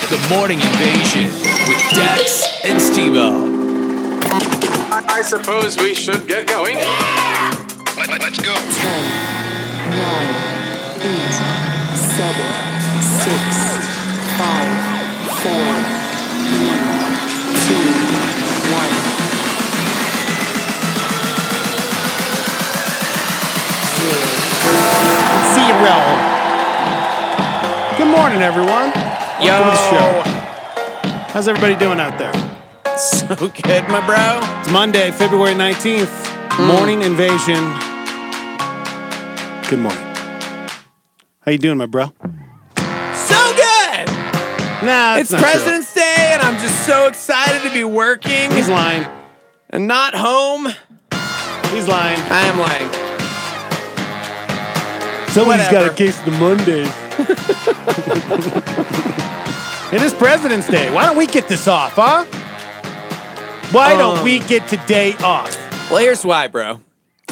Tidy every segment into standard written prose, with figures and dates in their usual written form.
The Morning Invasion with Dex and Steve-O. I suppose we should get going. Let's go. 10, 9, 8, 7, 6, 5, 4, 3, 2, 1. Zero. Good morning, everyone. Welcome to the show. How's everybody doing out there? So good, my bro. It's Monday, February 19th. Morning Invasion. Good morning. How you doing, my bro? So good. Nah, It's President's Day, and I'm just so excited to be working He's lying. and not home. He's lying. I am lying. Somebody's got Whatever. a case of the Mondays. It is President's Day. Why don't we get this off, huh? Why don't we get today off? Well, here's why, bro.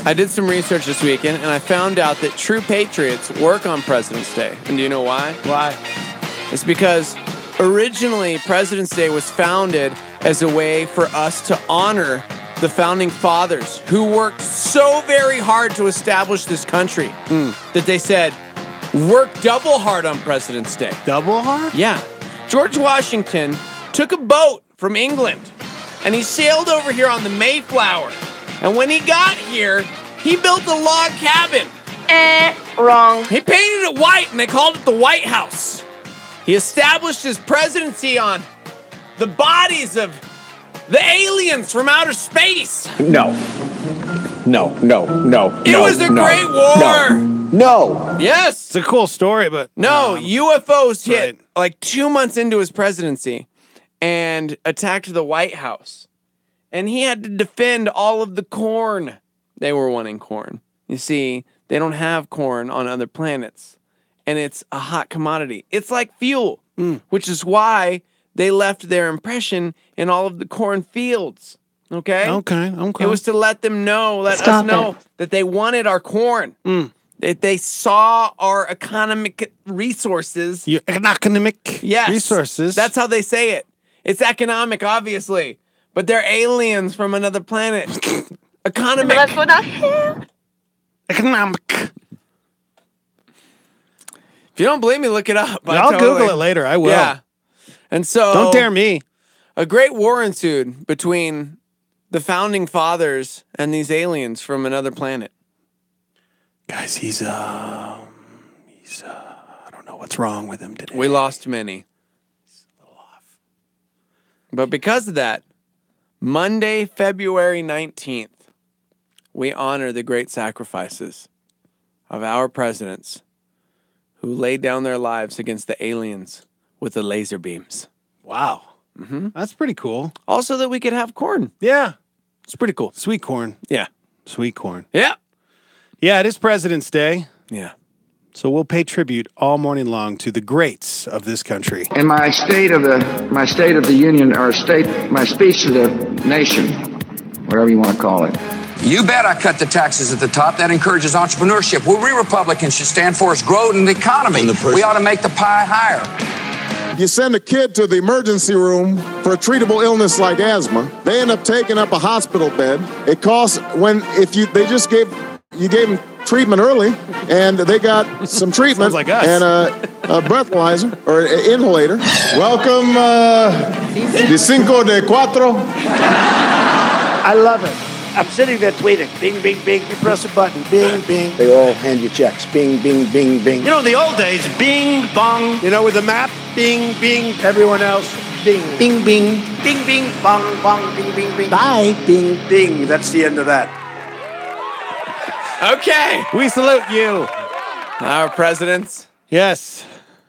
I did some research this weekend, and I found out that true patriots work on President's Day. And do you know why? Why? It's because originally President's Day was founded as a way for us to honor the founding fathers who worked so very hard to establish this country that they said, work double hard on President's Day. Double hard? Yeah. George Washington took a boat from England and he sailed over here on the Mayflower. And when he got here, he built a log cabin. Wrong. He painted it white and they called it the White House. He established his presidency on the bodies of the aliens from outer space. No. It was a great war. No. Yes. It's a cool story, but... No, UFOs hit right. like 2 months into his presidency and attacked the White House. And he had to defend all of the corn. They were wanting corn. You see, they don't have corn on other planets. And it's a hot commodity. It's like fuel, which is why they left their impression in all of the corn fields. Okay? Okay. It was to let them know, let us know that they wanted our corn. That they saw our economic resources. Your economic Yes. resources. That's how they say it. It's economic, obviously. But they're aliens from another planet. Economic. economic. If you don't believe me, look it up. I'll Google it later. I will. Yeah. And so Don't dare me. a great war ensued between the founding fathers and these aliens from another planet. Guys, he's I don't know what's wrong with him today. We lost many. But because of that, Monday, February 19th, we honor the great sacrifices of our presidents who laid down their lives against the aliens with the laser beams. Wow. Mm-hmm. That's pretty cool. Also that we could have corn. Yeah. It's pretty cool. Sweet corn. Yeah. Sweet corn. Yeah. Yeah, it is President's Day. Yeah. So we'll pay tribute all morning long to the greats of this country. In my State of the Union, or my speech to the nation, whatever you want to call it. You bet I cut the taxes at the top. That encourages entrepreneurship. What we Republicans should stand for is growth in the economy. We ought to make the pie higher. You send a kid to the emergency room for a treatable illness like asthma. They end up taking up a hospital bed. It costs you gave them treatment early, and they got some treatment Sounds like us. and a breathalyzer or an inhalator. Welcome, the Cinco de Cuatro. I love it. I'm sitting there tweeting. Bing, bing, bing. You press a button. Bing, bing. They all hand you checks. Bing, bing, bing, bing. You know, in the old days, bing, bong. You know, with the map, bing, bing. Everyone else, bing, bing, bing. Bing, bing, bong, bong, bing, bing, bing. Bye, bing, bing. That's the end of that. Okay. We salute you. Our presidents. Yes.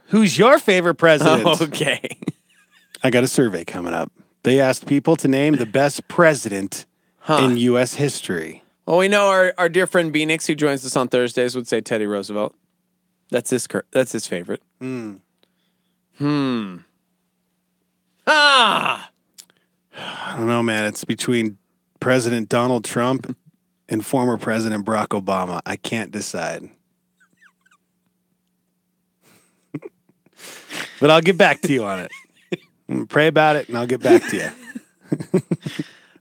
Who's your favorite president? Okay. I got a survey coming up. They asked people to name the best president in U.S. history. Well, we know our dear friend B-Nix, who joins us on Thursdays, would say Teddy Roosevelt. That's his favorite. Ah! I don't know, man. It's between President Donald Trump and former President Barack Obama. I can't decide. But I'll get back to you on it. Pray about it, and I'll get back to you.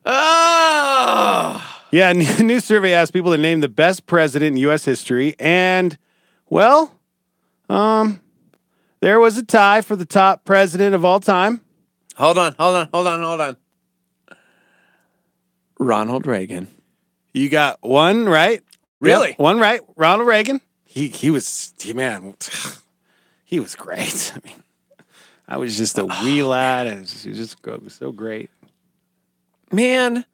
Oh! Yeah, a new survey asked people to name the best president in U.S. history, and, well, there was a tie for the top president of all time. Hold on. Ronald Reagan. You got one right. Really? Yep, one right. Ronald Reagan. He was great. I mean, I was just a wee lad, and he was so great. Man,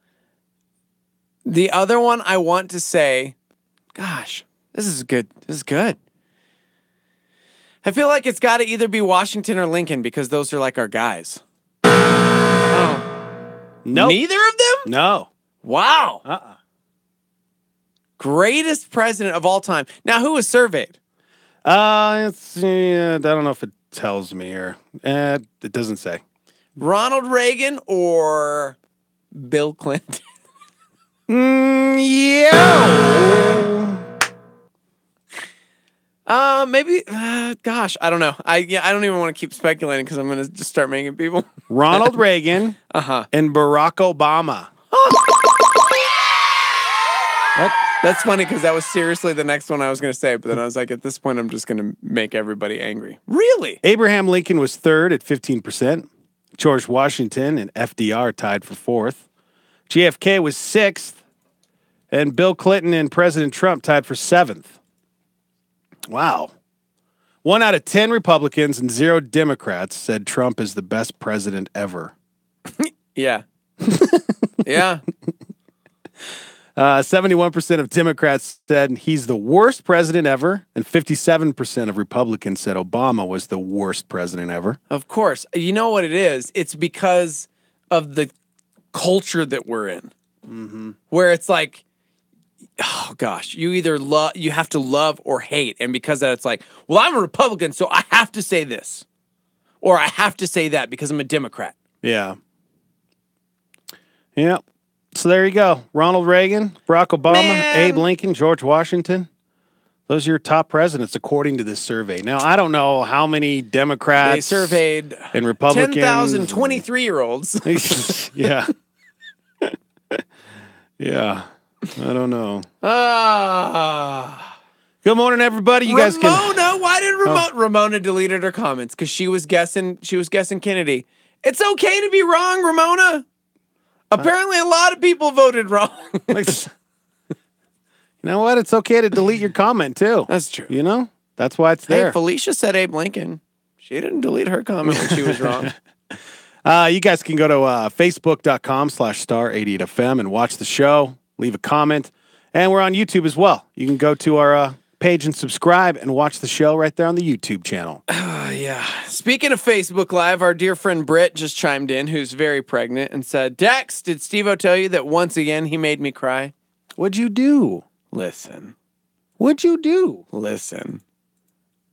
the other one I want to say, gosh, this is good. I feel like it's got to either be Washington or Lincoln because those are like our guys. Oh. Nope. Neither of them? No. Wow. Greatest president of all time. Now, who was surveyed? I don't know if it tells me or it doesn't say. Ronald Reagan or Bill Clinton? Yeah. Maybe. Gosh, I don't know. I don't even want to keep speculating because I'm gonna just start making people. Ronald Reagan. And Barack Obama. That's funny because that was seriously the next one I was gonna say, but then I was like, at this point, I'm just gonna make everybody angry. Really? Abraham Lincoln was third at 15%. George Washington and FDR tied for fourth. JFK was sixth, and Bill Clinton and President Trump tied for seventh. Wow. 1 out of 10 Republicans and 0 Democrats said Trump is the best president ever. Yeah. Yeah. 71% of Democrats said he's the worst president ever, and 57% of Republicans said Obama was the worst president ever. Of course. You know what it is? It's because of the culture that we're in. Mm-hmm. Where it's like, oh gosh, you have to love or hate. And because of that, it's like, well, I'm a Republican, so I have to say this. Or I have to say that because I'm a Democrat. Yeah. Yeah. So there you go. Ronald Reagan, Barack Obama, Abe Lincoln, George Washington. Those are your top presidents according to this survey. Now, I don't know how many Democrats They surveyed and Republicans. 10,000 23-year-olds. Yeah. Yeah. I don't know. Good morning, everybody. You guys can. Why did Ramona deleted her comments? Because she was guessing Kennedy. It's okay to be wrong, Ramona. Apparently, a lot of people voted wrong. You know what? It's okay to delete your comment, too. That's true. You know? That's why it's there. Hey, Felicia said Abe Lincoln. She didn't delete her comment when she was wrong. You guys can go to facebook.com/star88fm and watch the show. Leave a comment. And we're on YouTube as well. You can go to our page and subscribe and watch the show right there on the YouTube channel. Yeah. Speaking of Facebook Live, our dear friend Britt just chimed in, who's very pregnant, and said, Dex, did Steve-O tell you that once again he made me cry? What'd you do? Listen. What'd you do? Listen.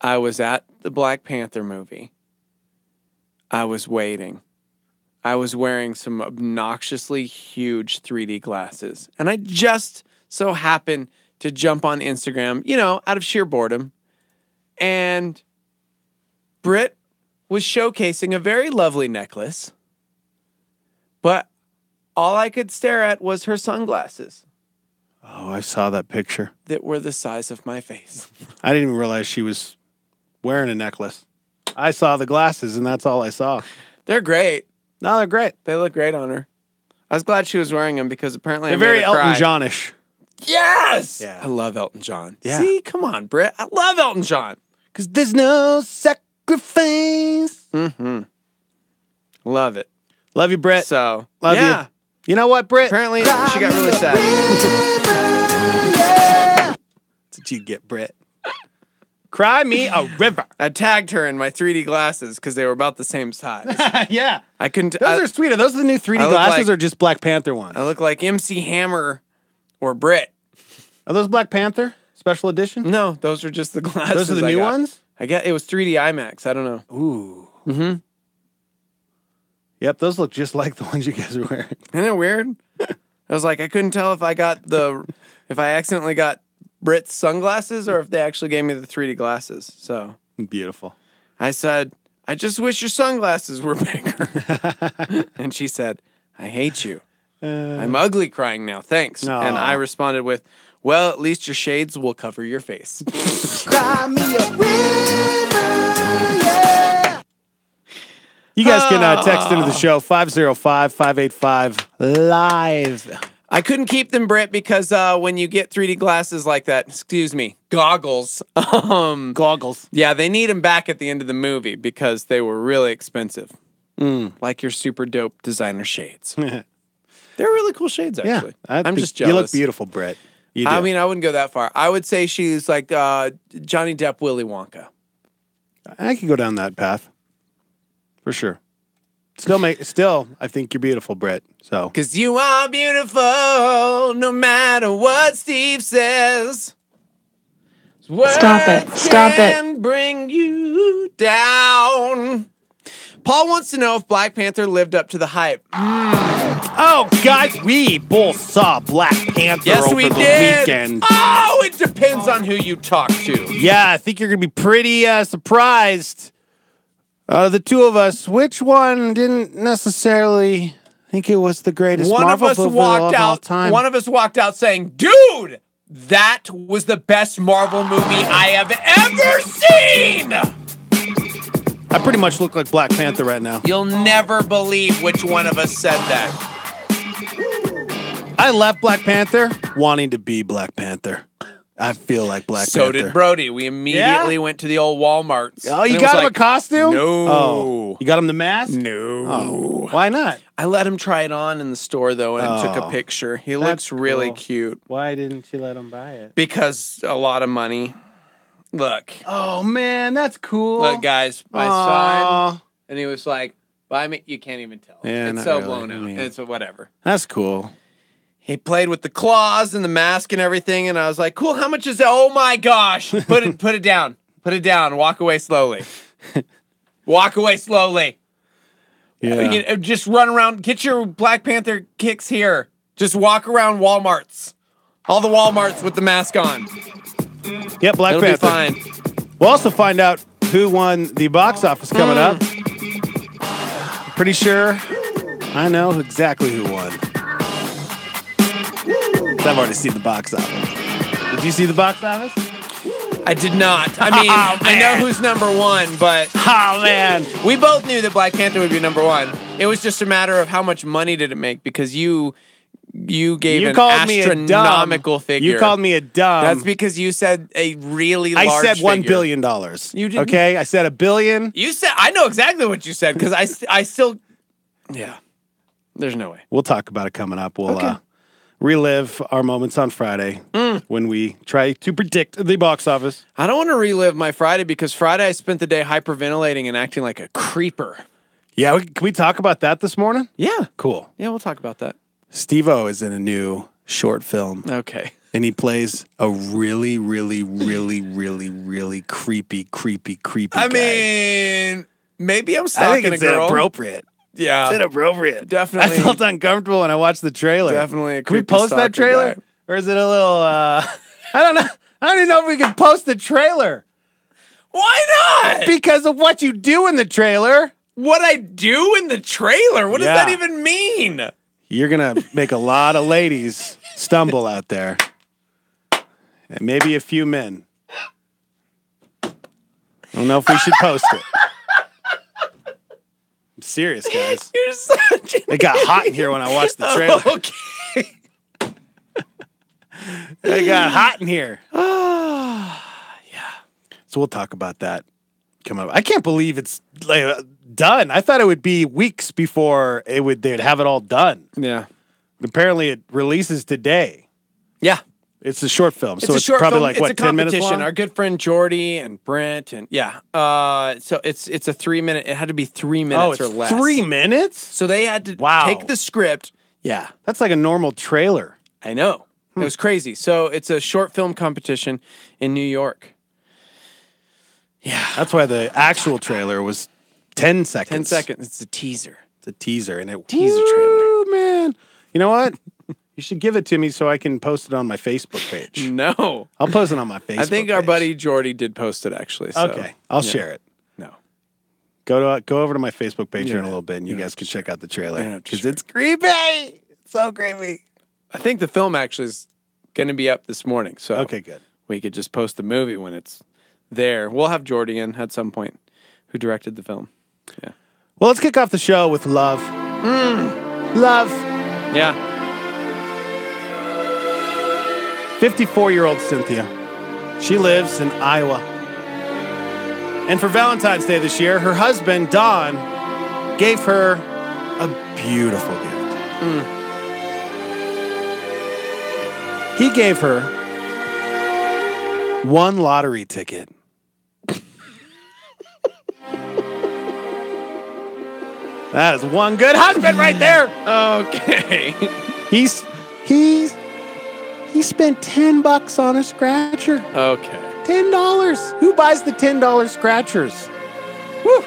I was at the Black Panther movie. I was waiting. I was wearing some obnoxiously huge 3D glasses. And I just so happened to jump on Instagram, out of sheer boredom. And Britt was showcasing a very lovely necklace. But all I could stare at was her sunglasses. Oh, I saw that picture. That were the size of my face. I didn't even realize she was wearing a necklace. I saw the glasses, and that's all I saw. They're great. No, they're great. They look great on her. I was glad she was wearing them because apparently they're very Elton John-ish. Yes! Yeah. I love Elton John. Yeah. See? Come on, Britt. I love Elton John. Because there's no sacrifice. Mm-hmm. Love it. Love you, Britt. So, love you. You know what, Britt? Apparently, she got really sad. That's what you get, Britt. Cry me a river. I tagged her in my 3D glasses because they were about the same size. Yeah. I couldn't. Those are sweet. Are those the new 3D glasses or just Black Panther ones? I look like MC Hammer or Britt. Are those Black Panther special edition? No, those are just the glasses. Those are the new ones? I guess it was 3D IMAX. I don't know. Ooh. Mm-hmm. Yep, those look just like the ones you guys are wearing. Isn't it weird? I was like, I couldn't tell if I accidentally got Britt's sunglasses or if they actually gave me the 3D glasses. So beautiful. I said, I just wish your sunglasses were bigger. And she said, I hate you. I'm ugly crying now. Thanks. Aw. And I responded with, well, at least your shades will cover your face. Cry me a river, yeah. You guys can text into the show 505-585-LIVE. I couldn't keep them, Britt, because when you get 3D glasses like that, goggles. Goggles. Yeah, they need them back at the end of the movie because they were really expensive. Like your super dope designer shades. They're really cool shades, actually. Yeah, I'm just jealous. You look beautiful, Brett. You do. I mean, I wouldn't go that far. I would say she's like Johnny Depp, Willy Wonka. I could go down that path. For sure. Still, I think you're beautiful, Brett. So, because you are beautiful, no matter what Steve says. Stop it. Stop it. Can bring you down. Paul wants to know if Black Panther lived up to the hype. oh, guys, we both saw Black Panther Yes, over we the did. weekend. Oh, it depends on who you talk to. Yeah, I think you're going to be pretty surprised. The two of us, which one didn't necessarily think it was the greatest Marvel movie of all time? One of us walked out saying, dude, that was the best Marvel movie I have ever seen. I pretty much look like Black Panther right now. You'll never believe which one of us said that. I left Black Panther wanting to be Black Panther. I feel like Black Panther. So did Brody. We immediately went to the old Walmart. Oh, you got him a costume? No. Oh, you got him the mask? No. Oh, why not? I let him try it on in the store, though, and took a picture. He looks really cool. cute. Why didn't you let him buy it? Because a lot of money. Look. Oh, man, that's cool. Look, guys, my son. And he was like, buy me. You can't even tell. Yeah, it's so really. blown out. I mean, It's whatever. That's cool. He played with the claws and the mask and everything, and I was like, cool, how much is that? Oh my gosh. Put it down. Put it down. Walk away slowly. Walk away slowly. Yeah. Just run around. Get your Black Panther kicks here. Just walk around Walmarts. All the Walmarts with the mask on. Yep, Black It'll Panther. be fine. We'll also find out who won the box office coming up. Pretty sure I know exactly who won. I've already seen the box office. Did you see the box office? I did not. I mean, I know who's number one, but oh man, we both knew that Black Panther would be number one. It was just a matter of how much money did it make, because you gave an astronomical figure. You called me a dumb. That's because you said a really large I said $1 figure. billion. You didn't. Okay, I said $1 billion. You said, I know exactly what you said, because I still, yeah. There's no way. We'll talk about it coming up. We'll relive our moments on Friday when we try to predict the box office. I don't want to relive my Friday, because Friday I spent the day hyperventilating and acting like a creeper. Yeah, can we talk about that this morning? Yeah. Cool. Yeah, we'll talk about that. Steve-O is in a new short film. Okay. And he plays a really, really, really, really, really creepy guy. I mean, maybe I'm stalking I think it's a girl. inappropriate. Yeah. It's inappropriate. Definitely. I felt uncomfortable when I watched the trailer. Definitely a Can we creepy post that stalker trailer? guy. Or is it a little, I don't know. I don't even know if we can post the trailer. Why not? Because of what you do in the trailer. What I do in the trailer? What does Yeah. that even mean? You're going to make a lot of ladies stumble out there. And maybe a few men. I don't know if we should post it. I'm serious, guys. You're such an It got hot in here when I watched the trailer. Okay. It got hot in here. Yeah. So we'll talk about that coming up. I can't believe it's done. I thought it would be weeks before they'd have it all done. Yeah. Apparently it releases today. Yeah. It's a short film. So a it's short probably film. like, It's what, a 10 minutes competition. long? Our good friend Jordy and Brent and so it's a 3 minute. It had to be 3 minutes Oh, or it's less. 3 minutes? So they had to Wow. take the script. Yeah. That's like a normal trailer. I know. It was crazy. So it's a short film competition in New York. Yeah. That's why the actual trailer was 10 seconds. 10 seconds. It's a teaser. It's a teaser. And it Teaser trailer. Woo, man. You know what? You should give it to me so I can post it on my Facebook page. No. I'll post it on my Facebook I think our page. buddy Jordy did post it, actually. So, Okay. I'll yeah. share it. No. Go over to my Facebook page here in a little bit, and you guys can check out the trailer because it's creepy. It's so creepy. I think the film actually is going to be up this morning. So Okay, good. we could just post the movie when it's there. We'll have Jordy in at some point, who directed the film. Yeah. Well, let's kick off the show with love. Love. Yeah. 54-year-old Cynthia. She lives in Iowa. And for Valentine's Day this year, her husband, Don, gave her a beautiful gift. He gave her one lottery ticket. That is one good husband right there. Okay. He spent $10 on a scratcher. Okay. $10. Who buys the $10 scratchers? Woo.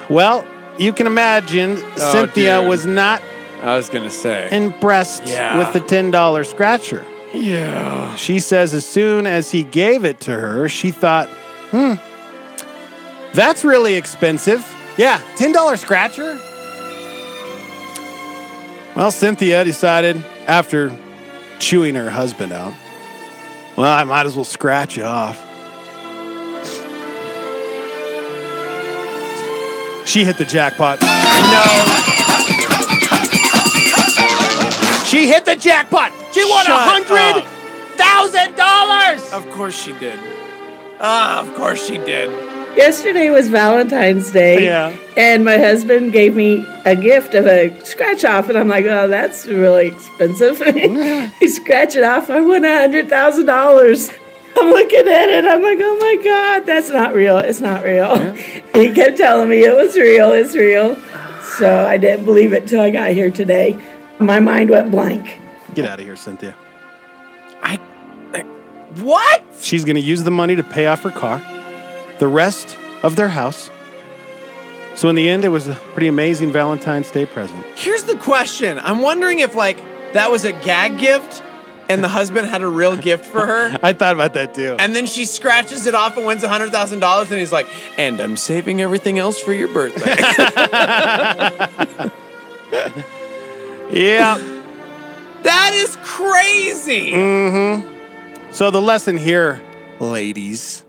Well, you can imagine Cynthia was not I was going to say. impressed with the $10 scratcher. Yeah. She says as soon as he gave it to her, she thought, that's really expensive. Yeah, $10 scratcher? Well, Cynthia decided after chewing her husband out, well, I might as well scratch it off. She hit the jackpot. No. She hit the jackpot. She won $100,000. Of course she did. Of course she did. Yesterday was Valentine's Day. Yeah. And my husband gave me a gift of a scratch off, and I'm like, oh, that's really expensive. He scratched it off. I won $100,000. I'm looking at it. I'm like, oh my God, that's not real. It's not real. Yeah. He kept telling me it was real. It's real. So I didn't believe it till I got here today. My mind went blank. Get out of here, Cynthia. What? She's going to use the money to pay off her car, the rest of their house. So in the end, it was a pretty amazing Valentine's Day present. Here's the question. I'm wondering if, that was a gag gift and the husband had a real gift for her. I thought about that too. And then she scratches it off and wins $100,000 and he's like, and I'm saving everything else for your birthday. Yeah. That is crazy. Mm-hmm. So the lesson here, ladies,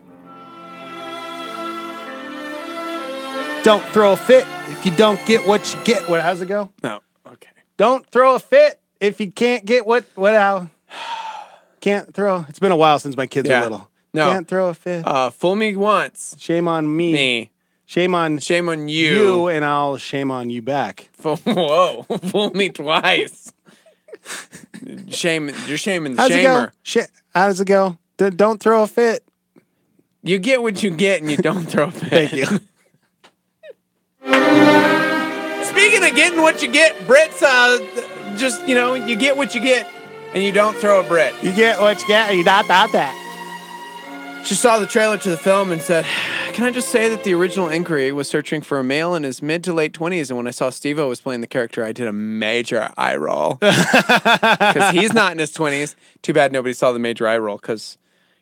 don't throw a fit if you don't get what you get. How's it go? No. Okay. Don't throw a fit if you can't get can't throw. It's been a while since my kids were little. No. Can't throw a fit. Fool me once. Shame on me. Shame on you. And I'll shame on you back. Whoa. Fool me twice. You're shaming the shamer. How does it go? Don't throw a fit. You get what you get and you don't throw a fit. Thank you. Speaking of getting what you get, Brit's you get what you get and you don't throw a Brit. You get what you get and you don't that. She saw the trailer to the film and said, can I just say that the original inquiry was searching for a male in his mid to late 20s, and when I saw Steve-O was playing the character, I did a major eye roll. Because he's not in his 20s. Too bad nobody saw the major eye roll, because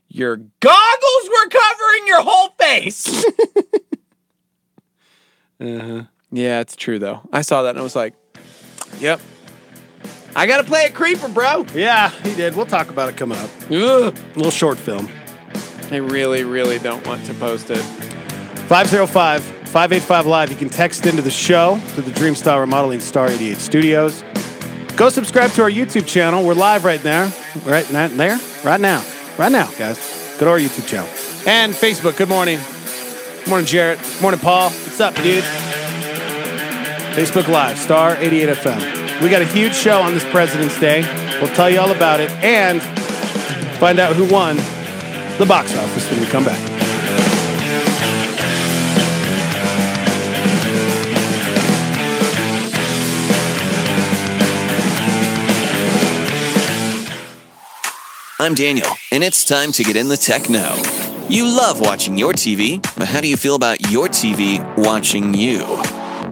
your goggles were covering your whole face. Yeah, it's true, though. I saw that and I was like, yep. I got to play a creeper, bro. Yeah, he did. We'll talk about it coming up. Ugh. Little short film. I really, really don't want to post it. 505-585-LIVE. You can text into the show to the Dream Style Remodeling Star 88 Studios. Go subscribe to our YouTube channel. We're live right there. Right now, guys. Go to our YouTube channel. And Facebook. Good morning. Good morning, Jarrett. Good morning, Paul. What's up, dude? Facebook Live, Star 88 FM. We got a huge show on this President's Day. We'll tell you all about it and find out who won the box office when we come back. I'm Daniel, and it's time to get in the tech know. You love watching your TV, but how do you feel about your TV watching you?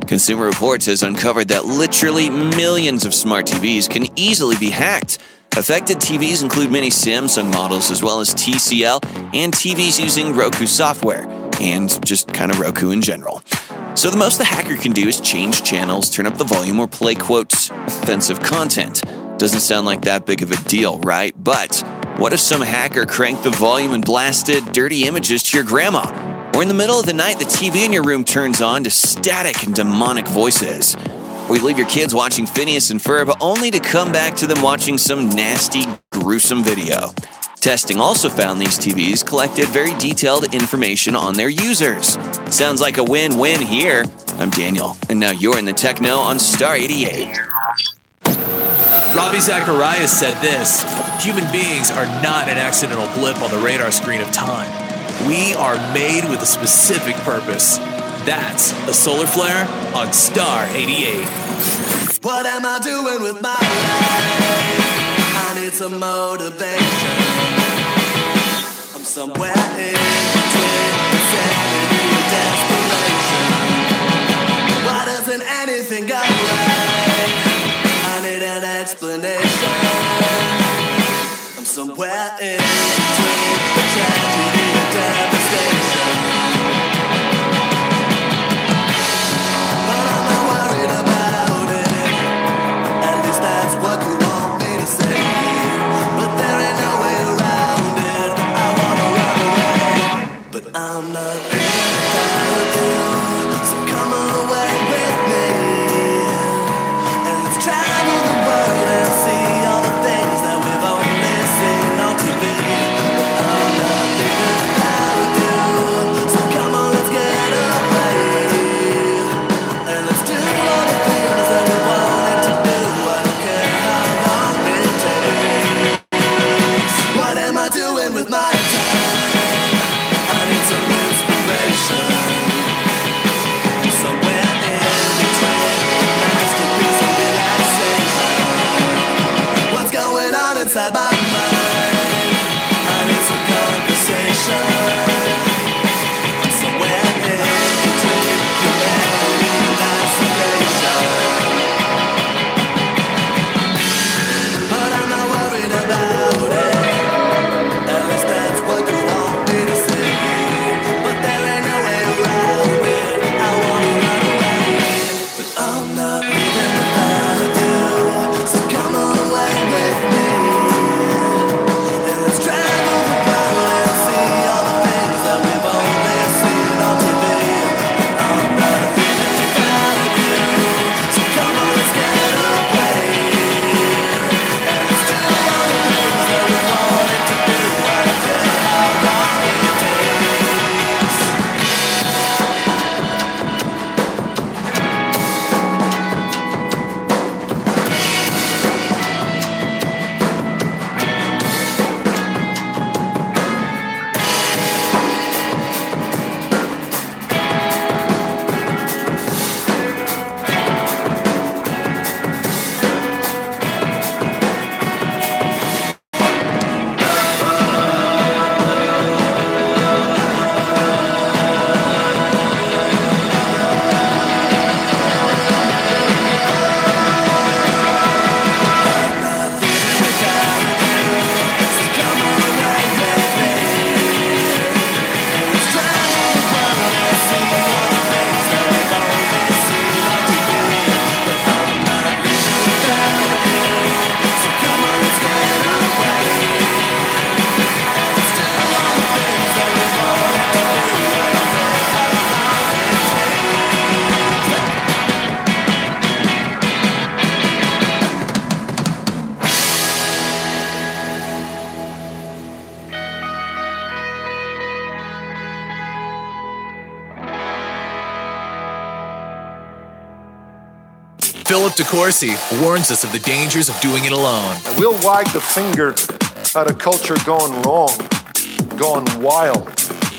Consumer Reports has uncovered that literally millions of smart TVs can easily be hacked. Affected TVs include many Samsung models as well as TCL and TVs using Roku software and just kind of Roku in general. So the most the hacker can do is change channels, turn up the volume, or play, quote, offensive content. Doesn't sound like that big of a deal, right? But what if some hacker cranked the volume and blasted dirty images to your grandma? Or in the middle of the night, the TV in your room turns on to static and demonic voices. Or you leave your kids watching Phineas and Ferb only to come back to them watching some nasty, gruesome video. Testing also found these TVs collected very detailed information on their users. Sounds like a win-win here. I'm Daniel, and now you're in the Techno on Star 88. Ravi Zacharias said this: human beings are not an accidental blip on the radar screen of time. We are made with a specific purpose. That's a solar flare on Star 88. What am I doing with my life? I need some motivation. I'm somewhere in between insanity and desperation. Why doesn't anything go right? I need an explanation. I'm somewhere in between the tragedy and devastation. But I'm not worried about it. At least that's what you want me to say. But there ain't no way around it. I wanna run away, but I'm not without you. So come away with me, and let's travel the world and see all the things that we've only seen on TV. But I'm not without you. So come on, let's get away, and let's do all the things that we wanted to do. I don't care how long it takes. What am I doing with my time? I need some inspiration. Somewhere in between masterpiece and relaxation. What's going on inside my mind? I need some conversation. Somewhere in between humanity and isolation. But I'm not worried about it. At least that's what you want me to see. But there ain't no way around it. I wanna run away, but I'm not leaving without you. So come away with me, and let's travel the world and see all the things that we've only seen on TV. I'm not leaving without you. So come on, let's get away, and let's do all the things that we wanted to do. I don't care how long it takes. Philip DeCourcy warns us of the dangers of doing it alone. We'll wag the finger at a culture going wrong, going wild,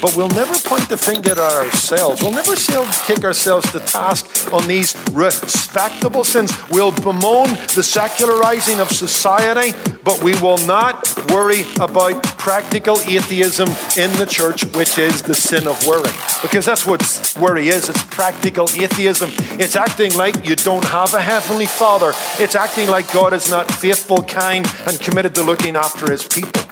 but we'll never point the finger at ourselves. We'll never take ourselves to task on these respectable sins. We'll bemoan the secularizing of society, but we will not worry about practical atheism in the church, which is the sin of worry. Because that's what worry is. It's practical atheism. It's acting like you don't have a heavenly Father. It's acting like God is not faithful, kind, and committed to looking after his people.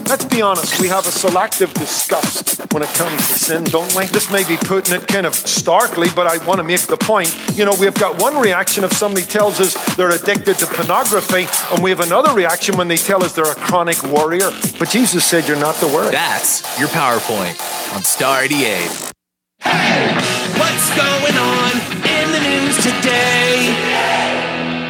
Let's be honest, we have a selective disgust when it comes to sin, don't we? This may be putting it kind of starkly, but I want to make the point. You know, we've got one reaction if somebody tells us they're addicted to pornography, and we have another reaction when they tell us they're a chronic warrior. But Jesus said you're not to worry. That's your PowerPoint on Star 88. What's going on in the news today?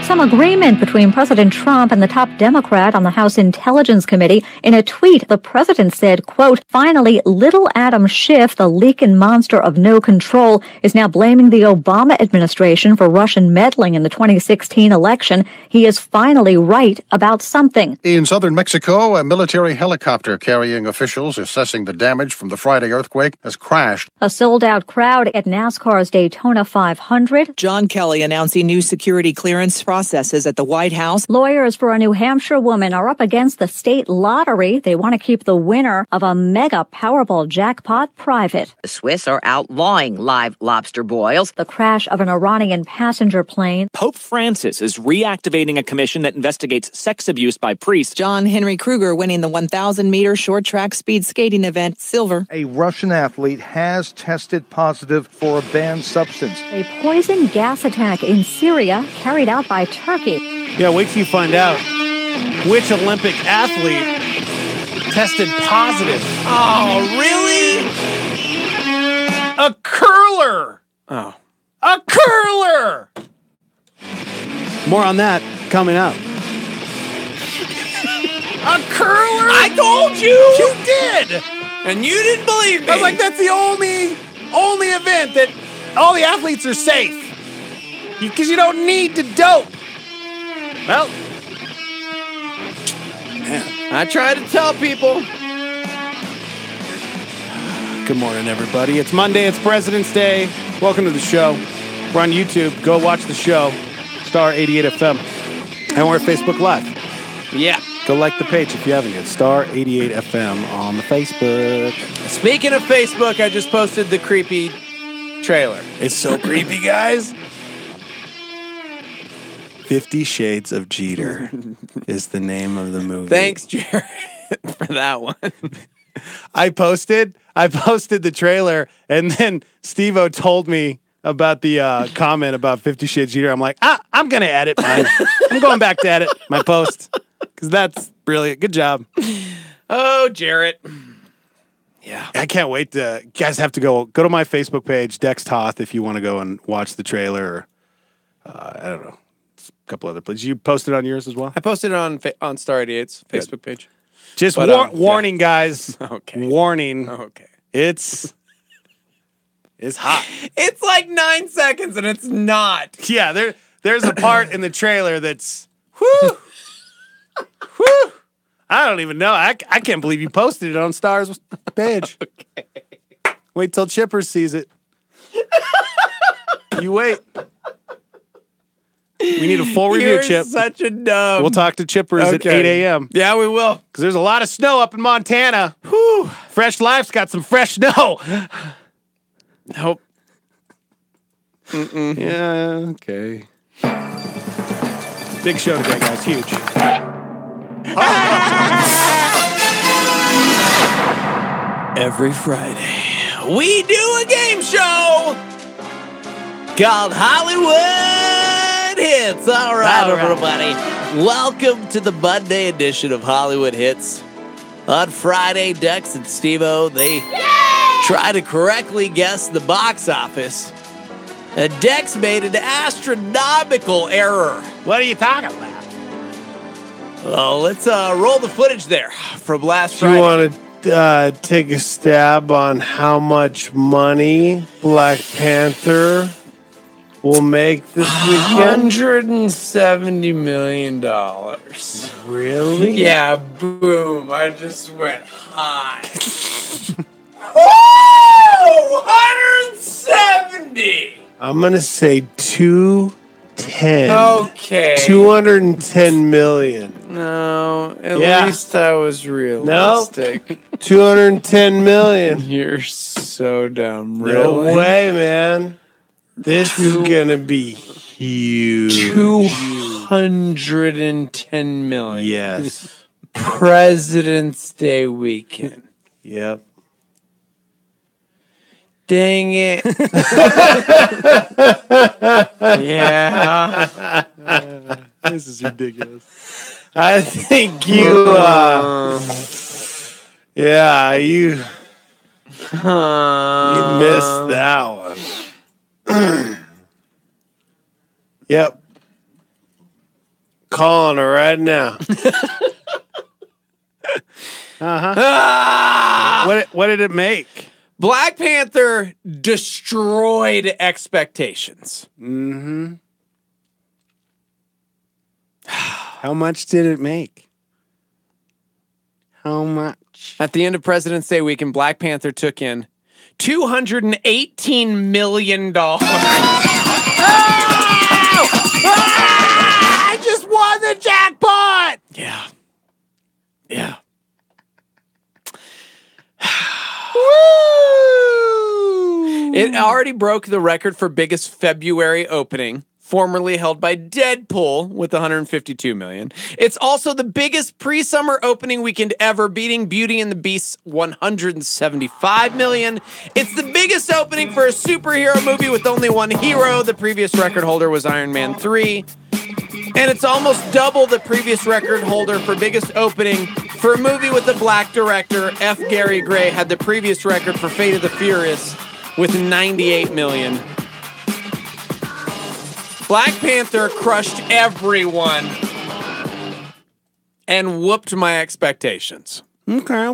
Some agreement between President Trump and the top Democrat on the House Intelligence Committee. In a tweet, the president said, quote, finally, little Adam Schiff, the leaking monster of no control, is now blaming the Obama administration for Russian meddling in the 2016 election. He is finally right about something. In southern Mexico, a military helicopter carrying officials assessing the damage from the Friday earthquake has crashed. A sold-out crowd at NASCAR's Daytona 500. John Kelly announcing new security clearance processes at the White House. Lawyers for a New Hampshire woman are up against the state lottery. They want to keep the winner of a mega Powerball jackpot private. The Swiss are outlawing live lobster boils. The crash of an Iranian passenger plane. Pope Francis is reactivating a commission that investigates sex abuse by priests. John Henry Kruger winning the 1,000-meter short track speed skating event silver. A Russian athlete has tested positive for a banned substance. A poison gas attack in Syria carried out by Turkey. Yeah, wait till you find out which Olympic athlete tested positive. Oh, really? A curler! Oh. A curler! More on that coming up. A curler? I told you! You did! And you didn't believe me! I was like, that's the only event that all the athletes are safe. Because you don't need to dope. Well, man, I try to tell people. Good morning, everybody. It's Monday. It's President's Day. Welcome to the show. We're on YouTube. Go watch the show. Star 88 FM. And we're at Facebook Live. Yeah. Go like the page if you haven't yet. Star 88 FM on the Facebook. Speaking of Facebook, I just posted the creepy trailer. It's so creepy, guys. 50 Shades of Jeter is the name of the movie. Thanks, Jared, for that one. I posted the trailer, and then Steve-O told me about the comment about 50 Shades of Jeter. I'm like, I'm going to edit mine. I'm going back to edit my post, because that's brilliant. Good job. Oh, Jarrett. Yeah. I can't wait to, you guys have to go to my Facebook page, Dex Toth, if you want to go and watch the trailer. Or, I don't know. Couple other places. You posted on yours as well? I posted it on Star 88's Facebook page. Just warning, guys. Okay. Warning. Okay. It's hot. It's like 9 seconds and it's not. Yeah, there's a part in the trailer that's whoo. Whoo. I don't even know. I can't believe you posted it on Star's page. Okay. Wait till Chipper sees it. You wait. We need a full review, You're Chip. Such a dumb. We'll talk to Chippers at 8 a.m. Yeah, we will. Because there's a lot of snow up in Montana. Whew. Fresh Life's got some fresh snow. Nope. Yeah, okay. Big show today, guys. Huge. Every Friday, we do a game show called Hollywood Hits. All right, everybody. Welcome to the Monday edition of Hollywood Hits. On Friday, Dex and Steve-O, they try to correctly guess the box office. And Dex made an astronomical error. What are you talking about? Oh, let's roll the footage there from last Friday. You want to take a stab on how much money Black Panther will make this weekend? $170 million. Really? Yeah, boom. I just went high. 270. I'm gonna say 210. Okay. 210 million. No, at Yeah. least I was realistic. 210 million. You're so dumb. No Really? way, man. This is gonna be huge. 210 million. Yes. President's Day weekend. Yep. Dang it. Yeah. This is ridiculous. I think you, yeah, you missed that one. Yep. Calling her right now. What did it make? Black Panther destroyed expectations. Mm-hmm. How much did it make? How much? At the end of President's Day weekend, Black Panther took in $218 million. I just won the jackpot! Yeah. Yeah. It already broke the record for biggest February opening, formerly held by Deadpool with 152 million. It's also the biggest pre-summer opening weekend ever, beating Beauty and the Beast's 175 million. It's the biggest opening for a superhero movie with only one hero. The previous record holder was Iron Man 3. And it's almost double the previous record holder for biggest opening for a movie with a black director. F. Gary Gray had the previous record for Fate of the Furious with 98 million. Black Panther crushed everyone and whooped my expectations. Okay.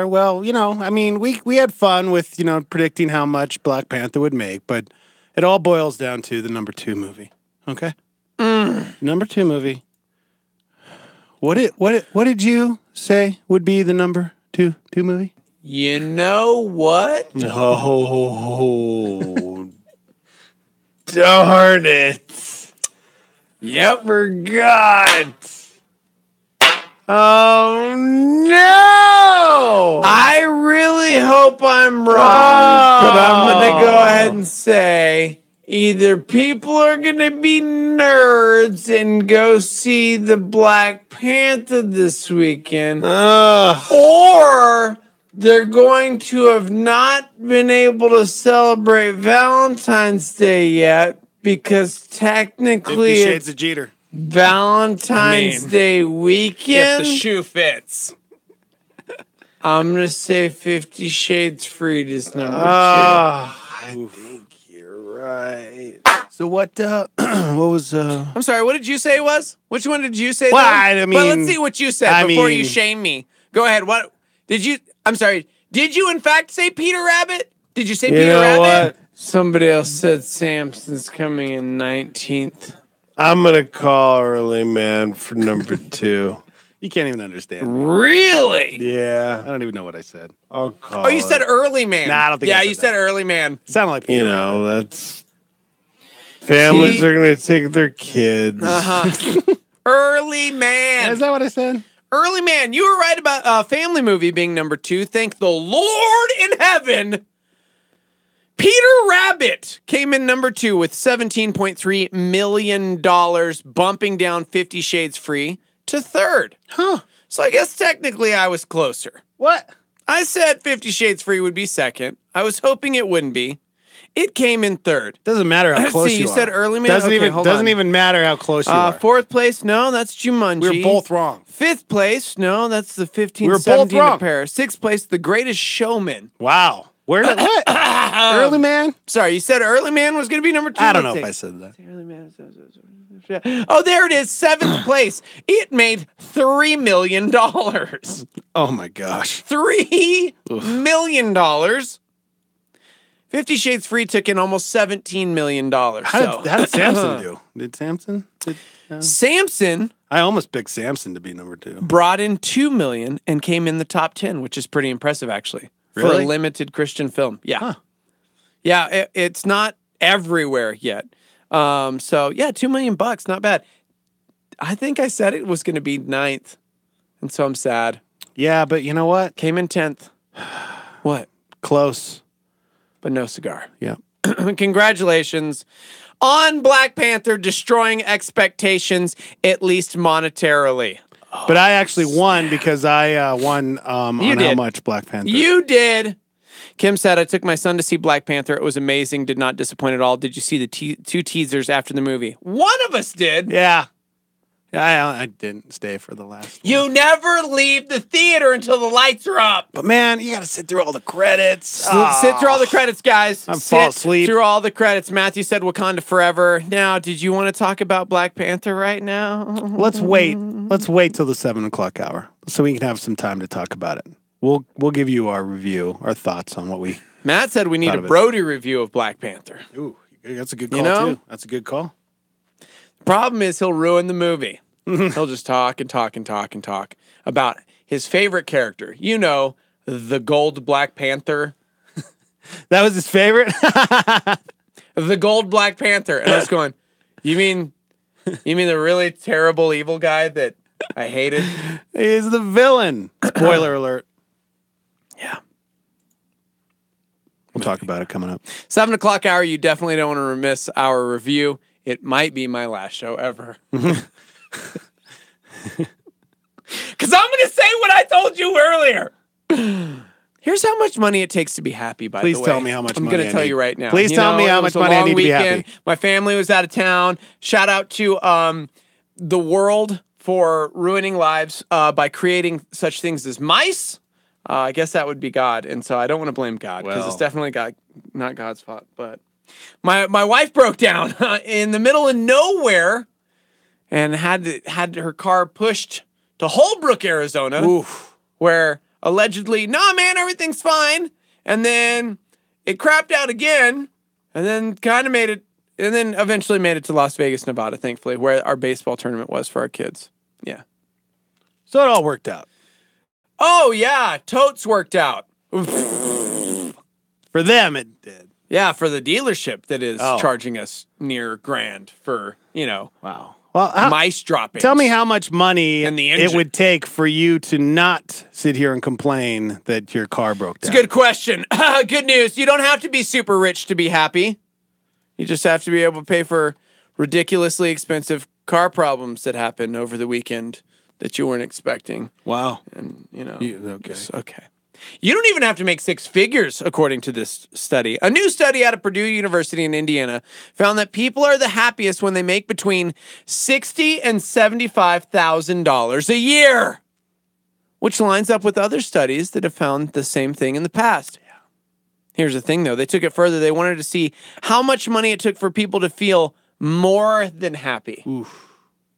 Well, I mean, we had fun with, predicting how much Black Panther would make, but it all boils down to the number 2 movie. Okay? Number 2 movie. What did you say would be the number 2 movie? You know what? Oh, darn it. Yep. Forgot. Oh, no. I really hope I'm wrong, but I'm going to go ahead and say either people are going to be nerds and go see the Black Panther this weekend, or they're going to have not been able to celebrate Valentine's Day yet because technically 50 Shades it's of Jeter. Valentine's Day weekend. If the shoe fits. I'm going to say 50 Shades Freed is number 2. I think you're right. So what was I'm sorry, what did you say it was? Which one did you say? Well, though? I mean- But let's see what you said before you shame me. Go ahead. What did you? I'm sorry. Did you in fact say Peter Rabbit? Did you say Peter Rabbit? What? Somebody else said Samson's coming in 19th. I'm going to call Early Man for number 2. You can't even understand. Really? Yeah. I don't even know what I said. I'll call Oh, you said Early Man. Nah, I don't think Yeah, I said you said Early Man. Sound like Peter. that's... Families See? are going to take their kids. Early Man. Is that what I said? Early Man. You were right about Family Movie being number 2. Thank the Lord in heaven. Peter Rabbit came in number 2 with $17.3 million, bumping down 50 Shades Free to 3rd. Huh. So I guess technically I was closer. What? I said 50 Shades Free would be 2nd. I was hoping it wouldn't be. It came in 3rd. Doesn't matter how close See, you are. said Early Man? Doesn't Okay, hold doesn't on. even matter how close you are. 4th place, no, that's Jumanji. We were both wrong. 5th place, no, that's the 15, We were both 17 wrong. pair. 6th place, The Greatest Showman. Wow. Where did what? Early Man? Sorry, you said Early Man was going to be number 2. I don't know if I said that. Early Man. Oh, there it is, 7th place. It made $3 million. Oh my gosh. $3 million. 50 Shades Free took in almost $17 million. How did Samson do? Did Samson? Samson I almost picked Samson to be number 2. brought in $2 million and came in the top 10, which is pretty impressive, actually, for Really? a limited Christian film. Yeah. Huh. Yeah, it's not everywhere yet. So yeah, $2 million, not bad. I think I said it was going to be 9th, and so I'm sad. Yeah, but you know what? Came in 10th. What? Close, but no cigar. Yeah. Congratulations on Black Panther destroying expectations, at least monetarily. But I actually won because I won on how much Black Panther. You did. Kim said, I took my son to see Black Panther. It was amazing. Did not disappoint at all. Did you see the 2 teasers after the movie? One of us did. Yeah. I didn't stay for the last one. You never leave the theater until the lights are up. But man, you got to sit through all the credits. Sit through all the credits, guys. Fall asleep. Through all the credits. Matthew said Wakanda forever. Now, did you want to talk about Black Panther right now? Let's wait. Let's wait till the 7 o'clock hour so we can have some time to talk about it. We'll give you our review, our thoughts on what we. Matt said we need a Brody review of Black Panther. Ooh, that's a good call too. That's a good call. Problem is, he'll ruin the movie. He'll just talk and talk and talk and talk about his favorite character. You know, the gold Black Panther. That was his favorite? The gold Black Panther. And I was going, you mean the really terrible evil guy that I hated? He's the villain. Spoiler alert. Yeah. We'll talk about it coming up. 7 o'clock hour, you definitely don't want to miss our review. It might be my last show ever. Because I'm going to say what I told you earlier. Here's how much money it takes to be happy, by the way. Please tell me how much money I'm going to tell you right now. Please tell me how much money I need to be happy. My family was out of town. Shout out to the world for ruining lives by creating such things as mice. I guess that would be God. And so I don't want to blame God because it's definitely not God's fault. But my wife broke down in the middle of nowhere and had her car pushed to Holbrook, Arizona, where allegedly, nah, man, everything's fine. And then it crapped out again, and then kind of made it, and then eventually made it to Las Vegas, Nevada, thankfully, where our baseball tournament was for our kids. Yeah. So it all worked out. Oh, yeah. Totes worked out. For them, it did. Yeah, for the dealership that is charging us near grand for, Wow. Mice dropping. Tell me how much money And the it engine. would take for you to not sit here and complain that your car broke down. It's a good question. Good news. You don't have to be super rich to be happy. You just have to be able to pay for ridiculously expensive car problems that happened over the weekend that you weren't expecting. Wow. And, okay. Okay. You don't even have to make 6 figures, according to this study. A new study out of Purdue University in Indiana found that people are the happiest when they make between $60,000 and $75,000 a year, which lines up with other studies that have found the same thing in the past. Yeah. Here's the thing, though. They took it further. They wanted to see how much money it took for people to feel more than happy. Oof.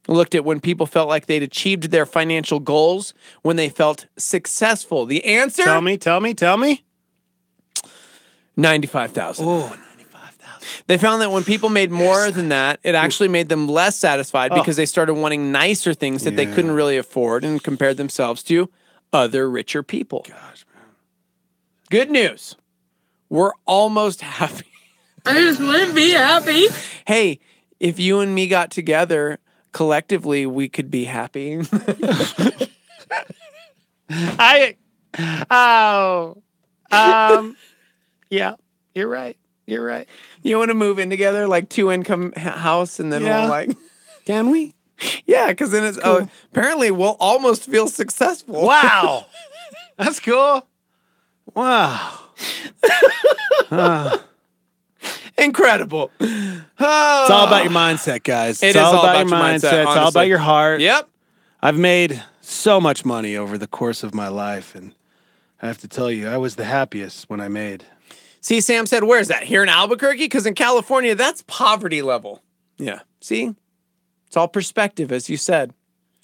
Looked at when people felt like they'd achieved their financial goals, when they felt successful. The answer? Tell me. 95,000. Oh, 95,000. They found that when people made more than that, it actually made them less satisfied because they started wanting nicer things that they couldn't really afford and compared themselves to other richer people. Gosh, man. Good news. We're almost happy. I just want to be happy. Hey, if you and me got together, collectively, we could be happy. Yeah, you're right. You want to move in together, like 2-income house, and then we'll like, can we? Yeah, because then it's apparently we'll almost feel successful. Wow, that's cool. Wow, incredible. It's all about your mindset, guys. It It's is all all about your about your mindset, mindset. It's all honestly. about your heart. Yep. I've made so much money over the course of my life, and I have to tell you, I was the happiest when I made. See, Sam said, where's that? Here in Albuquerque? Because in California, that's poverty level. Yeah. See? It's all perspective, as you said.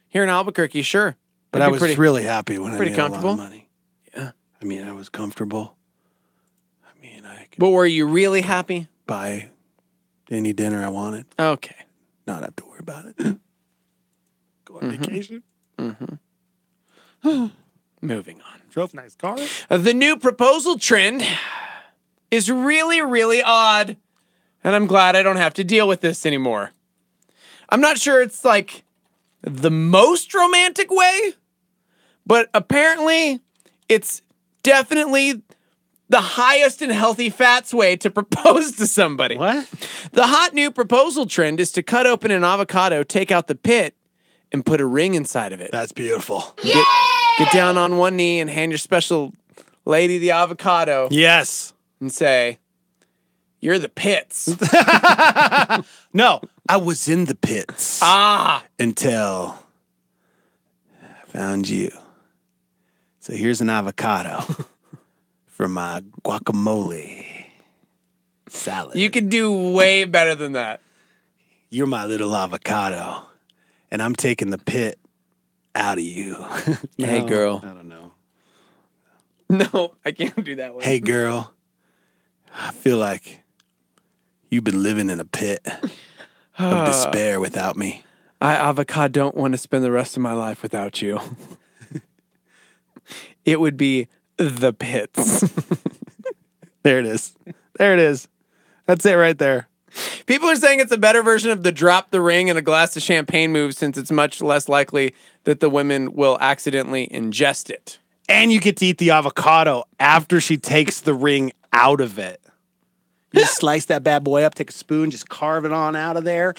Here in Albuquerque, sure. But I was really happy when I made comfortable. a lot of money. Yeah. I mean, I was comfortable. But were you really happy? Buy any dinner I wanted. Okay. Not have to worry about it. Go on vacation. Moving on. Drove nice cars. The new proposal trend is really, really odd. And I'm glad I don't have to deal with this anymore. I'm not sure it's like the most romantic way, but apparently it's definitely the highest in healthy fats way to propose to somebody. What? The hot new proposal trend is to cut open an avocado, take out the pit, and put a ring inside of it. That's beautiful. Get down on one knee and hand your special lady the avocado. Yes. And say, you're the pits. No, I was in the pits. Until I found you. So here's an avocado for my guacamole salad. You could do way better than that. You're my little avocado, and I'm taking the pit out of you. Hey, No, girl. I don't know. No, I can't do that one. Hey, girl. I feel like you've been living in a pit of despair without me. I, avocado, don't want to spend the rest of my life without you. It would be the pits. There it is. There it is. That's it right there. People are saying it's a better version of the drop the ring and a glass of champagne move, since it's much less likely that the women will accidentally ingest it. And you get to eat the avocado after she takes the ring out of it. You just slice that bad boy up, take a spoon, just carve it on out of there.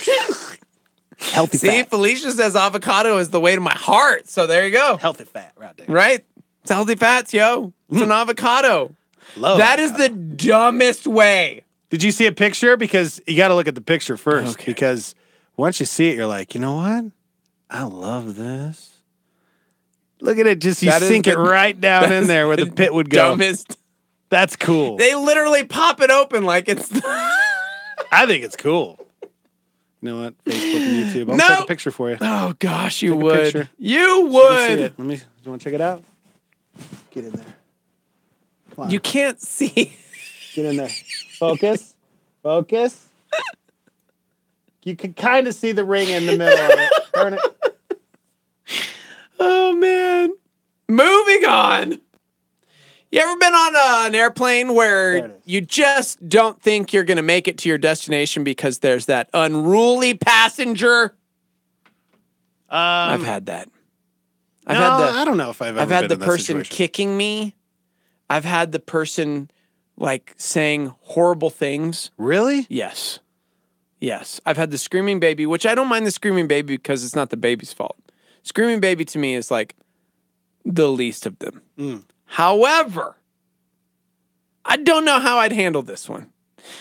Healthy See, fat. Felicia says avocado is the way to my heart. So there you go. Healthy fat right there. Right? It's healthy fats, yo. It's an avocado. Love That is the dumbest way. Did you see a picture? Because you got to look at the picture first. Okay. Because once you see it, you're like, you know what? I love this. Look at it. Just you That is sink it the- right down that in is there where the pit would go. Dumbest. That's cool. They literally pop it open like it's. I think it's cool. You know what? Facebook and YouTube. I'll No. take a picture for you. Oh gosh, you Take a would. picture. You Let me see would. it. Let me. Do you want to check it out? Get in there. Come on. You can't see. Get in there. Focus. Focus. You can kind of see the ring in the middle of it. Turn it. Oh man. Moving on. You ever been on an airplane where you just don't think you're going to make it to your destination because there's that unruly passenger? I've had that. I don't know if I've ever I've had been the in that person situation. kicking me. I've had the person like saying horrible things. Really? Yes. Yes. I've had the screaming baby, which I don't mind the screaming baby because it's not the baby's fault. Screaming baby to me is like the least of them. However, I don't know how I'd handle this one.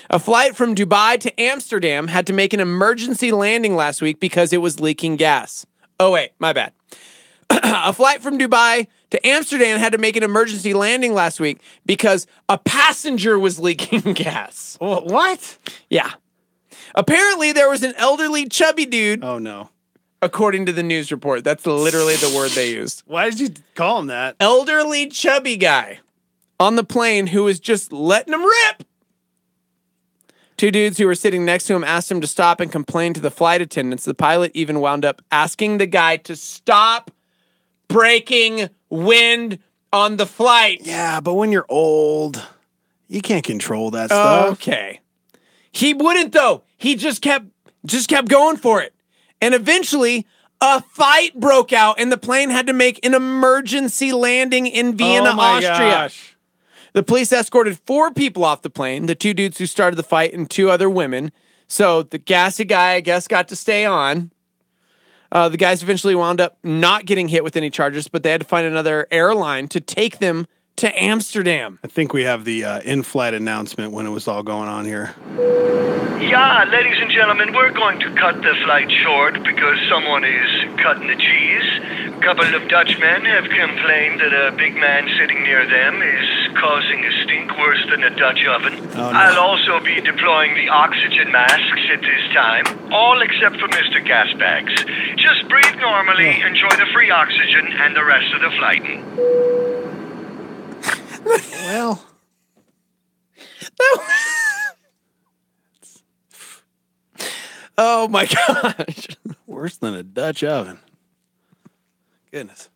A flight from Dubai to Amsterdam had to make an emergency landing last week because it was leaking gas. Oh, wait, my bad. A flight from Dubai to Amsterdam had to make an emergency landing last week because a passenger was leaking gas. What? Yeah. Apparently, there was an elderly, chubby dude. Oh, no. According to the news report. That's literally the word they used. Why did you call him that? Elderly, chubby guy on the plane who was just letting him rip. Two dudes who were sitting next to him asked him to stop and complain to the flight attendants. The pilot even wound up asking the guy to stop breaking wind on the flight. Yeah, but when you're old, you can't control that stuff. Okay. He wouldn't though. He just kept going for it. And eventually a fight broke out and the plane had to make an emergency landing in Vienna, Austria. Gosh. The police escorted 4 people off the plane, the 2 dudes who started the fight and 2 other women. So the gassy guy, I guess, got to stay on. The guys eventually wound up not getting hit with any charges, but they had to find another airline to take them to Amsterdam. I think we have the in-flight announcement when it was all going on here. Yeah, ladies and gentlemen, we're going to cut the flight short because someone is cutting the cheese. A couple of Dutchmen have complained that a big man sitting near them is causing a stink worse than a Dutch oven. Oh, no. I'll also be deploying the oxygen masks at this time, all except for Mr. Gasbags. Just breathe normally, enjoy the free oxygen, and the rest of the flighting. Well, oh my gosh. worse than a Dutch oven. Goodness.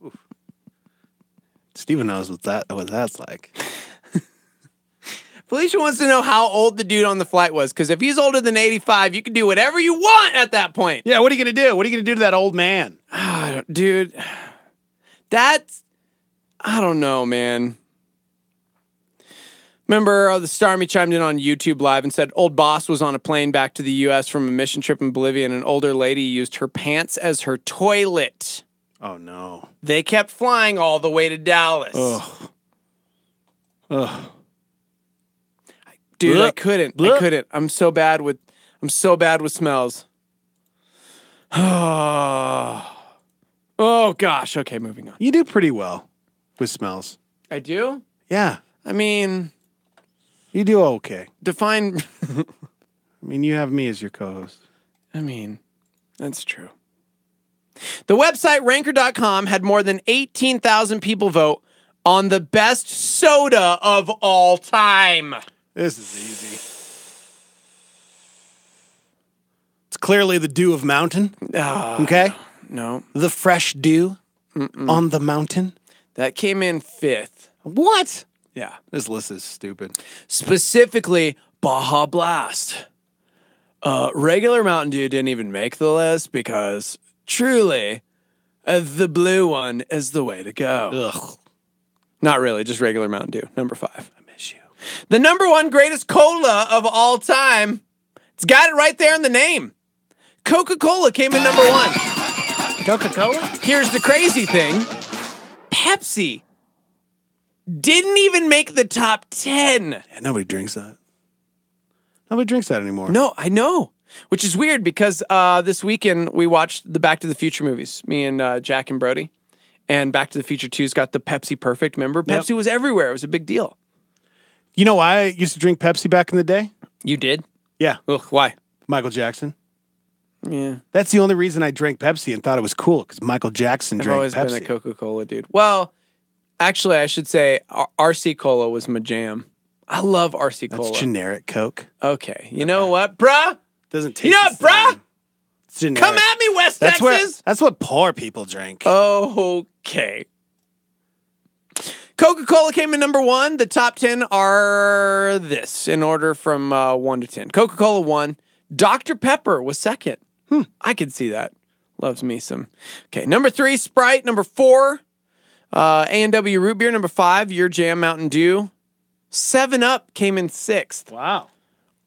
Oof. Steven knows what that's like. Felicia wants to know how old the dude on the flight was, because if he's older than 85, you can do whatever you want at that point. Yeah, what are you going to do? What are you going to do to that old man? Dude, that's, I don't know, man. Remember, the Starmy chimed in on YouTube Live and said, old boss was on a plane back to the U.S. from a mission trip in Bolivia, and an older lady used her pants as her toilet. Oh, no. They kept flying all the way to Dallas. Ugh. Ugh. Dude, Blech. I couldn't. Blech. I couldn't. I'm so bad with smells. Oh, gosh. Okay, moving on. You do pretty well with smells. I do? Yeah. I mean, You do okay. define. I mean, you have me as your co-host. I mean, that's true. The website ranker.com had more than 18,000 people vote on the best soda of all time. This is easy. It's clearly the dew of mountain. Okay? No. The fresh dew on the mountain. That came in 5th. What? Yeah. This list is stupid. Specifically, Baja Blast. Regular Mountain Dew didn't even make the list because truly, the blue one is the way to go. Ugh. Not really, just regular Mountain Dew. Number 5. I miss you. The number 1 greatest cola of all time. It's got it right there in the name. Coca-Cola came in number 1. Coca-Cola? Here's the crazy thing. Pepsi didn't even make the top 10. Yeah, nobody drinks that. Nobody drinks that anymore. No, I know. Which is weird because this weekend we watched the Back to the Future movies, me and Jack and Brody. And Back to the Future 2's got the Pepsi Perfect. Remember? Pepsi was everywhere. It was a big deal. You know why I used to drink Pepsi back in the day? You did? Yeah. Ugh, why? Michael Jackson. Yeah. That's the only reason I drank Pepsi and thought it was cool, because Michael Jackson I've drank always Pepsi. been a Coca-Cola dude. Well, actually, I should say RC Cola was my jam. I love RC Cola. That's generic Coke. Okay. You know what, bruh? Doesn't taste You know what, bruh? It's generic. Come at me, West Texas. That's what poor people drink. Okay. Coca-Cola came in number 1. The top 10 are this, in order from 1 to 10. Coca-Cola 1. Dr. Pepper was 2nd. I could see that. Loves me some. Okay, number 3, Sprite. Number 4, A&W Root Beer. Number 5, Your Jam Mountain Dew. 7-Up came in 6th. Wow.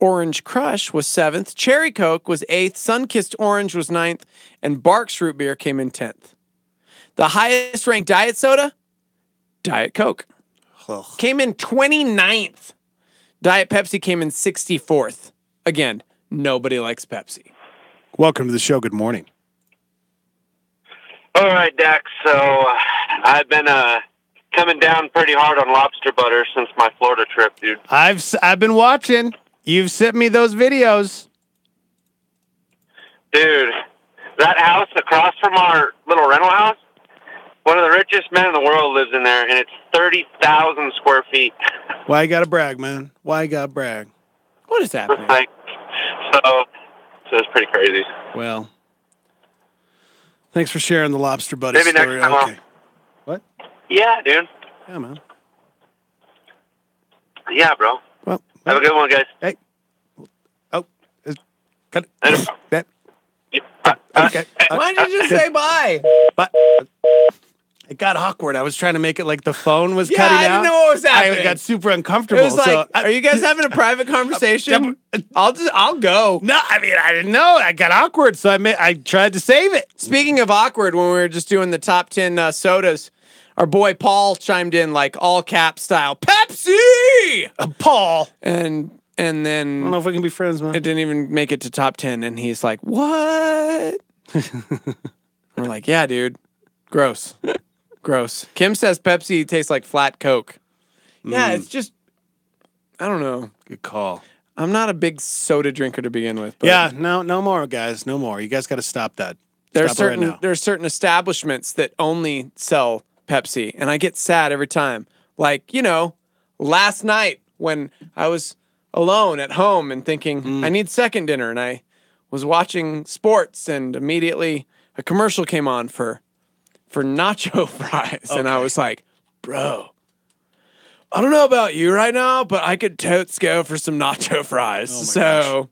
Orange Crush was 7th. Cherry Coke was 8th. Sunkissed Orange was 9th. And Barks Root Beer came in 10th. The highest ranked diet soda? Diet Coke. Ugh. Came in 29th. Diet Pepsi came in 64th. Again, nobody likes Pepsi. Welcome to the show. Good morning. All right, Dax. So I've been coming down pretty hard on lobster butter since my Florida trip, dude. I've been watching. You've sent me those videos. Dude, that house across from our little rental house, one of the richest men in the world lives in there, and it's 30,000 square feet. Why you gotta brag, man? Why you gotta brag? What is happening? So it's pretty crazy. Well, thanks for sharing the lobster buddy Maybe next story. time Okay. What? Yeah, dude. Yeah, man. Yeah, bro. Well, have a good one, guys. Hey. Oh, cut it. That. Okay. Why did you just say bye? But it got awkward. I was trying to make it like the phone was Yeah, cutting I out. didn't know what was happening. I got super uncomfortable. It was like, so are you guys having a private conversation? I'll go. No, I mean, I didn't know. I got awkward, so I tried to save it. Speaking of awkward, when we were just doing the top 10 sodas, our boy Paul chimed in like all cap style, Pepsi! Paul. And then I don't know if we can be friends, man. It didn't even make it to top 10. And he's like, what? We're like, yeah, dude. Gross. Gross. Kim says Pepsi tastes like flat Coke. Yeah, it's just, I don't know. Good call. I'm not a big soda drinker to begin with. But Yeah, no more, guys. No more. You guys got to stop that. There's Stop it right certain now. there's certain establishments that only sell Pepsi, and I get sad every time. Like, you know, last night when I was alone at home and thinking I need second dinner, and I was watching sports, and immediately a commercial came on for nacho fries, and I was like, bro, I don't know about you right now, but I could totes go for some nacho fries. So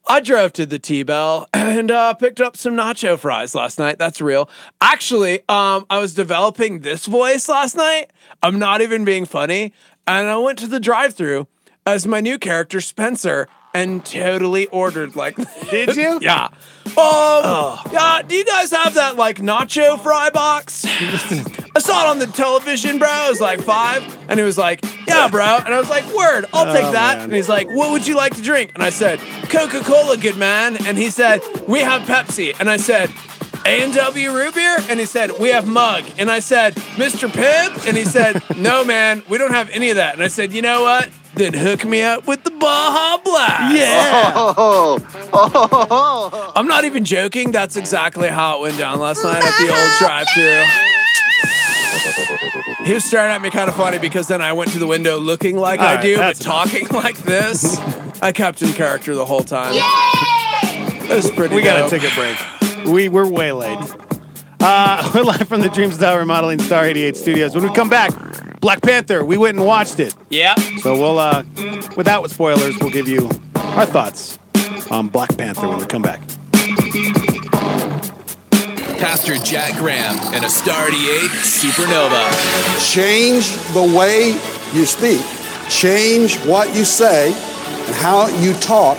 I drove to the T-Bell and picked up some nacho fries last night. That's real. Actually, I was developing this voice last night. I'm not even being funny. And I went to the drive-thru as my new character, Spencer, and totally ordered like. Did you? Yeah. Yeah. Do you guys have that like nacho fry box? I saw it on the television, bro. It was like $5, and he was like, "Yeah, bro." And I was like, "Word, I'll take that." Man. And he's like, "What would you like to drink?" And I said, "Coca-Cola, good man." And he said, "We have Pepsi." And I said, A&W root beer? And he said, "We have Mug." And I said, "Mr. Pibb?" And he said, "No, man, we don't have any of that." And I said, "You know what? Then hook me up with the Baja Blast." Yeah. I'm not even joking. That's exactly how it went down last night at the old drive-thru. He was staring at me kind of funny because then I went to the window looking like I do, but talking like this. I kept in character the whole time. It was pretty We got dope. to take a break. We're way late. We're live from the Dream Style Remodeling Star 88 Studios. When we come back, Black Panther, we went and watched it. Yeah. So we'll, without spoilers, we'll give you our thoughts on Black Panther when we come back. Pastor Jack Graham and a Star 88 Supernova. Change the way you speak. Change what you say and how you talk,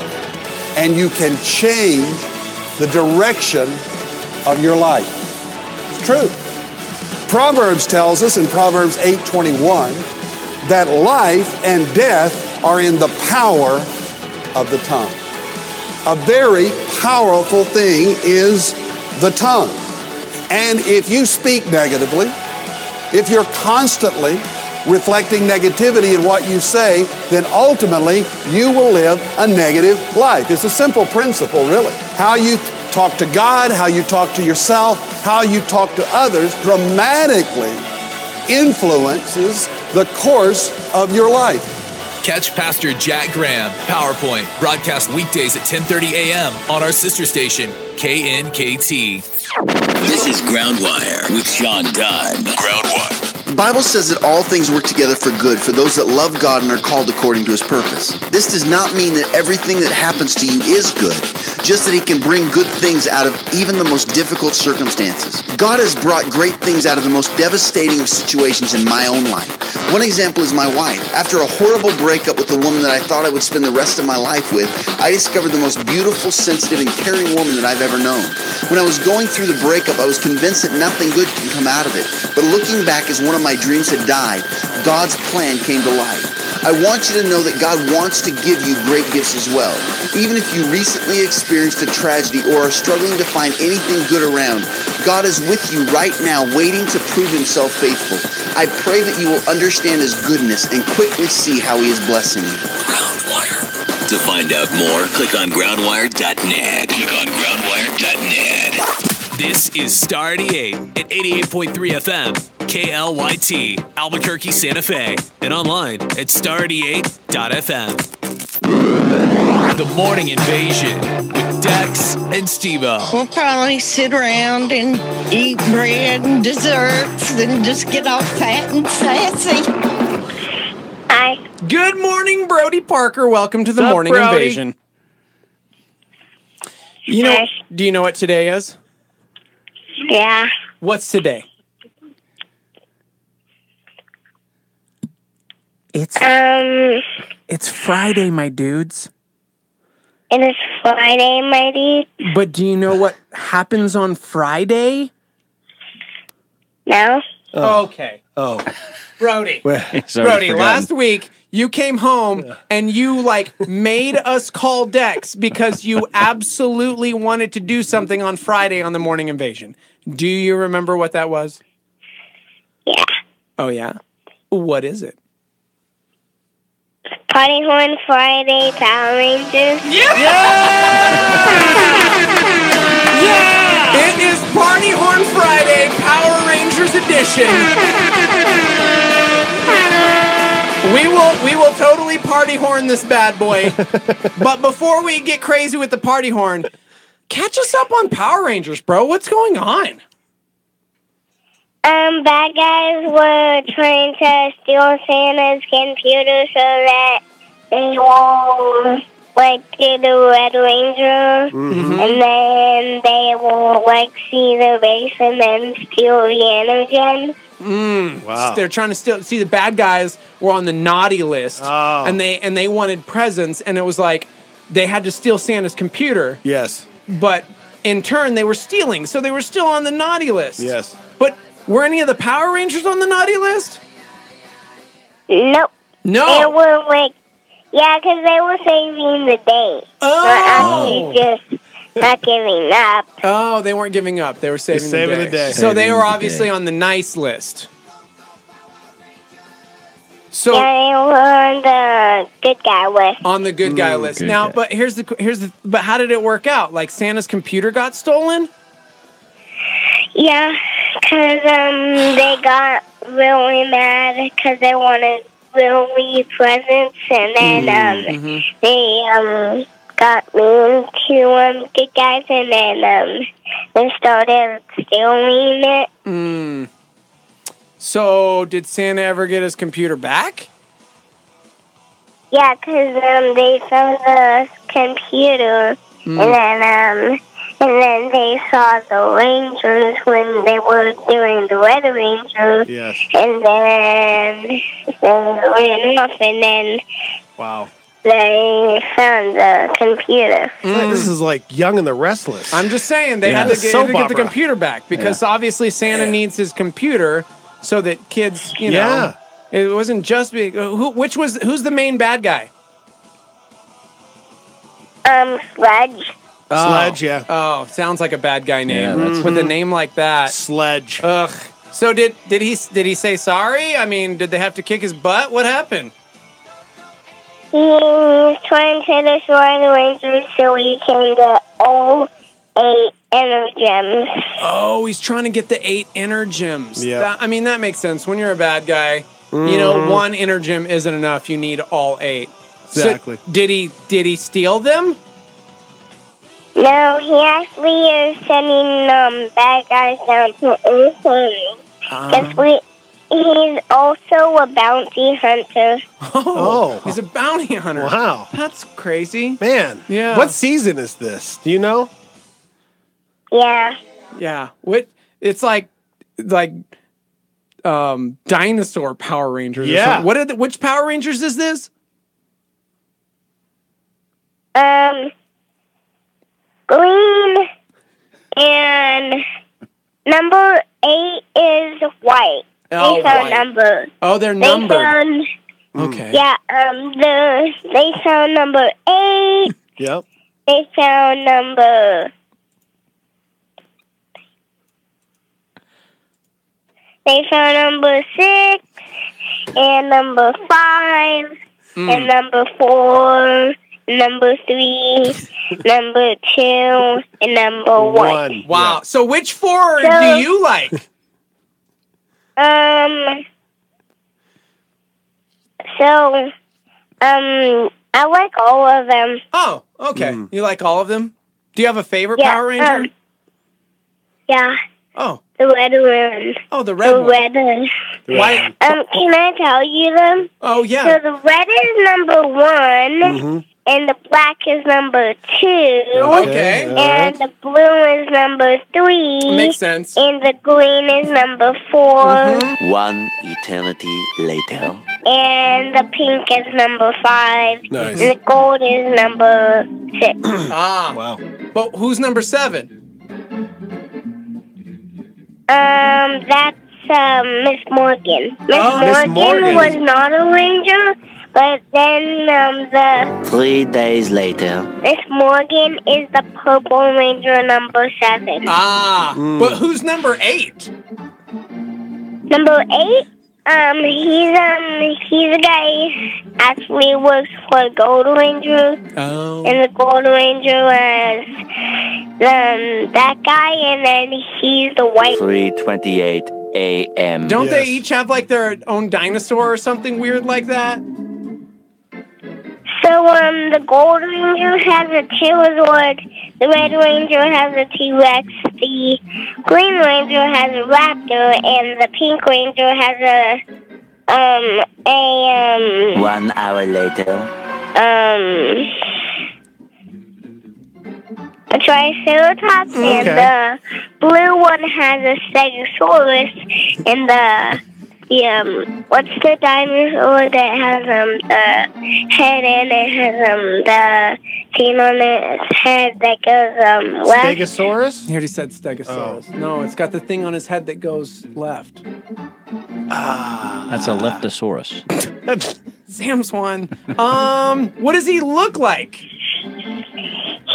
and you can change the direction of your life. It's true. Proverbs tells us in Proverbs 8:21 that life and death are in the power of the tongue. A very powerful thing is the tongue. And if you speak negatively, if you're constantly reflecting negativity in what you say, then ultimately you will live a negative life. It's a simple principle, really. How you talk to God, how you talk to yourself, how you talk to others dramatically influences the course of your life. Catch Pastor Jack Graham, PowerPoint, broadcast weekdays at 10:30 a.m. on our sister station, KNKT. This is Groundwire with Sean Dunn. Groundwire. The Bible says that all things work together for good for those that love God and are called according to his purpose. This does not mean that everything that happens to you is good, just that he can bring good things out of even the most difficult circumstances. God has brought great things out of the most devastating of situations in my own life. One example is my wife. After a horrible breakup with the woman that I thought I would spend the rest of my life with, I discovered the most beautiful, sensitive, and caring woman that I've ever known. When I was going through the breakup, I was convinced that nothing good can come out of it. But looking back as one of my dreams had died, God's plan came to life. I want you to know that God wants to give you great gifts as well. Even if you recently experienced a tragedy or are struggling to find anything good around, God is with you right now, waiting to prove himself faithful. I pray that you will understand his goodness and quickly see how he is blessing you. Groundwire. To find out more, click on groundwire.net. Click on groundwire.net. This is Star 88 at 88.3 FM, KLYT, Albuquerque, Santa Fe, and online at star88.fm. The Morning Invasion with Dex and Steve-O. We'll probably sit around and eat bread and desserts and just get all fat and sassy. Hi. Good morning, Brody Parker. Welcome to the Sup, Morning Brody? Invasion. You know, do you know what today is? Yeah. What's today? It's Friday, my dudes. It is Friday, my dude. But do you know what happens on Friday? No. Okay. Oh. Brody. He's already Brody, forgotten. last week you came home and you made us call Dex because you absolutely wanted to do something on Friday on the Morning Invasion. Do you remember what that was? Yeah. Oh, yeah? What is it? Party Horn Friday, Power Rangers. It is Party Horn Friday, Power Rangers edition. We will totally party horn this bad boy. But before we get crazy with the party horn, catch us up on Power Rangers, bro. What's going on? Bad guys were trying to steal Santa's computer so that they won't, do the Red Ranger, and then they will, see the base and then steal the Energems. Wow. They're trying to steal. See, the bad guys were on the naughty list, and they wanted presents, and it was like they had to steal Santa's computer. Yes. But in turn, they were stealing, so they were still on the naughty list. Yes. But were any of the Power Rangers on the naughty list? Nope. No. They were because they were saving the day. Oh. Not actually just not giving up. Oh, they weren't giving up. They were saving, saving the the day. So they Saving were the obviously day. on the nice list. So Yeah, they were on the good guy list. on the good guy list. good Now, guy. but here's but how did it work out? Like Santa's computer got stolen? Yeah, because they got really mad because they wanted really presents, and then they got mean to good guys, and then they started stealing it. So did Santa ever get his computer back? Yeah, because they found the computer, and then they saw the Rangers when they were doing the Red Ranger. Yes. And then they ran off, and then Wow. they found the computer. This is like Young and the Restless. I'm just saying they Yeah. had to get, Soap the opera. computer back because obviously Santa needs his computer so that kids, you know, Yeah. it wasn't just who's the main bad guy? Sledge. Sledge, yeah. Oh, sounds like a bad guy name. Yeah, that's With a name like that. Sledge. Ugh. So did he say sorry? I mean, did they have to kick his butt? What happened? He's trying to destroy the Rangers so he can get all 8 Energems. Oh, he's trying to get the 8 Energems. Yeah. I mean, that makes sense. When you're a bad guy, you know, 1 Energem isn't enough. You need all 8. Exactly. So did he steal them? No, he actually is sending bad guys down to Earth. Because he's also a bounty hunter. Oh, he's a bounty hunter. Wow. That's crazy. Man. Yeah. What season is this? Do you know? Yeah. Yeah. It's like dinosaur Power Rangers. Yeah. Or something. Which Power Rangers is this? Green and number 8 is white. Oh, they found white. number. Oh, they're They numbered. found, Okay. yeah, they found number 8. Yep. They found number. They found number 6 and number 5 and number 4, number 3, number 2, and number 1. Wow. So which 4 So- do you like? I like all of them. Oh, okay. You like all of them? Do you have a favorite Yeah, Power Ranger? Yeah. Oh. The red one. Oh, the red The one. red one. Why? Can I tell you them? Oh, yeah. So the red is number 1, and the black is number 2. Okay. And the blue is number 3. Makes sense. And the green is number 4. One eternity later. And the pink is number 5. Nice. And the gold is number 6. Ah. Wow. But who's number 7? That's Miss Morgan. Miss Oh, Miss Morgan Morgan. was not a ranger, but then 3 days later. Miss Morgan is the Purple Ranger number 7. Ah. But who's number 8? Number 8, he's a guy actually works for Gold Ranger. Oh. And the Gold Ranger was that guy, and then he's the white. 3:28 a.m. Don't they each have like their own dinosaur or something weird like that? So the Gold Ranger has a Charizard The Red Ranger has a T-Rex. The Green Ranger has a raptor, and the Pink Ranger has a 1 hour later. A Triceratops, and the blue one has a Stegosaurus, and the what's the dinosaur that has the head and it has the thing on its head that goes left? Stegosaurus? He already said Stegosaurus. No, it's got the thing on his head that goes left. That's a Leptosaurus. Sam's one. What does he look like?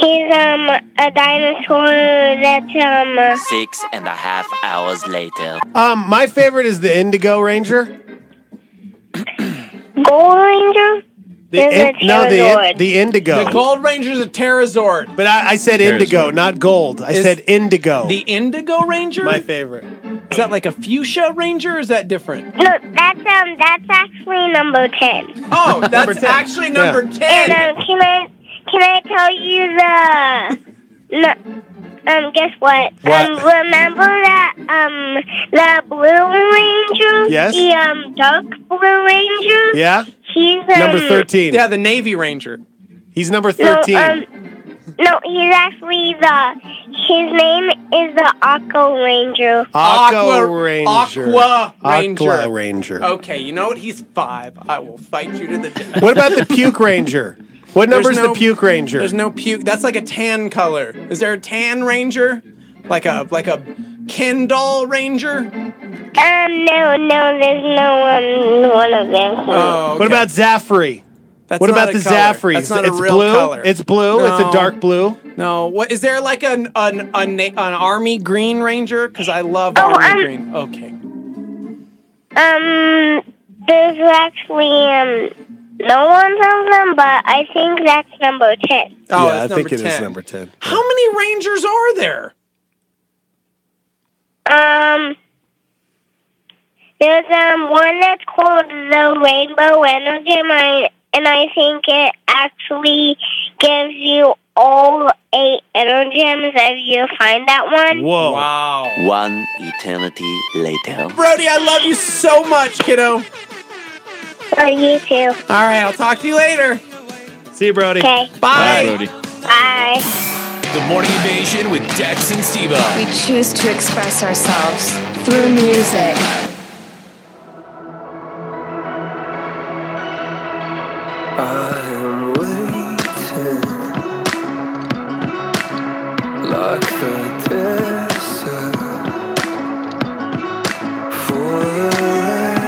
He's a dinosaur that's 6.5 hours later. My favorite is the Indigo Ranger. Gold Ranger. The Indigo. The Gold Ranger's a Pterosaur. But I said Indigo, not gold. I said Indigo. The Indigo Ranger? My favorite. Is that like a Fuchsia Ranger, or is that different? No, that's actually number 10. Oh, that's actually number 10. And can I tell you guess what? Remember that the Blue Ranger? Yes. The dark Blue Ranger? Yeah. He's number 13. Yeah, the Navy Ranger. He's number 13. No, he's actually his name is the Aqua Ranger. Aqua Ranger. Aqua Ranger. Okay, you know what? He's 5. I will fight you to the death. What about the Puke Ranger? What number is the Puke Ranger? There's no puke. That's like a tan color. Is there a tan Ranger? Like a Ken doll Ranger? No, there's no one of them. Oh, okay. What about Zaffrey? What about the Zaffrey? That's not it's a real blue. color. It's blue. No. It's a dark blue. No. What is there like an Army Green Ranger? Because I love Army Green. Okay. There's actually no one of them, but I think that's number 10. Oh, yeah, I that's think it number 10. is number 10. How many Rangers are there? There's one that's called the Rainbow Energy, and I think it actually gives you all 8 Energims if you find that one. Whoa. Wow. 1 eternity later. Brody, I love you so much, kiddo. Oh, you too. All right, I'll talk to you later. See you, Brody. Okay. Bye. Brody. Bye. The Morning Invasion with Dex and Steve-O. We choose to express ourselves through music. I'm waiting like the desert for the rain,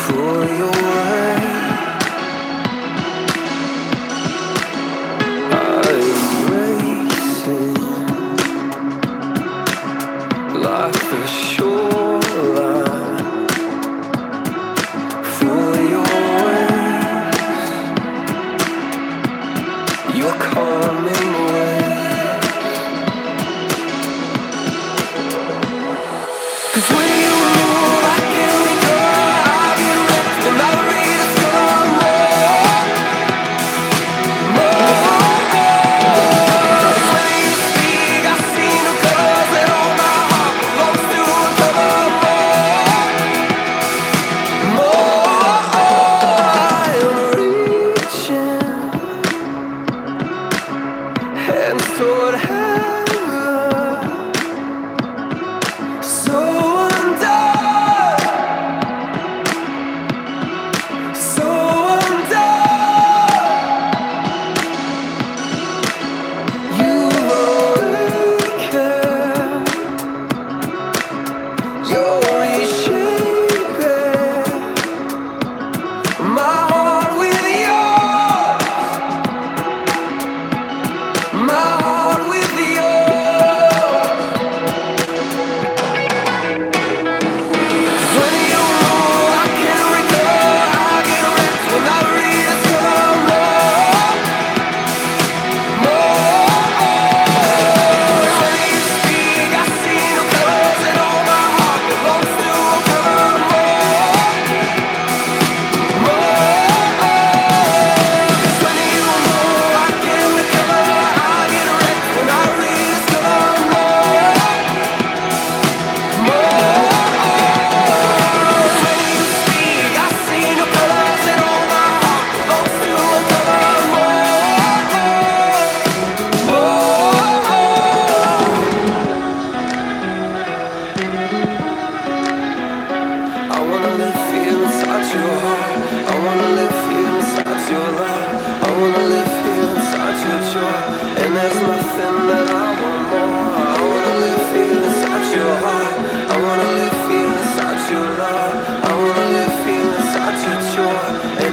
for your rain. I'm racing like the shoreline. For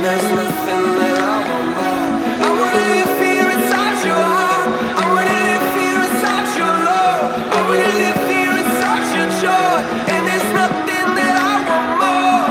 there's nothing that I want more. I wanna live here inside your heart. I wanna live here inside your love. I wanna live here inside your joy. And there's nothing that I want more.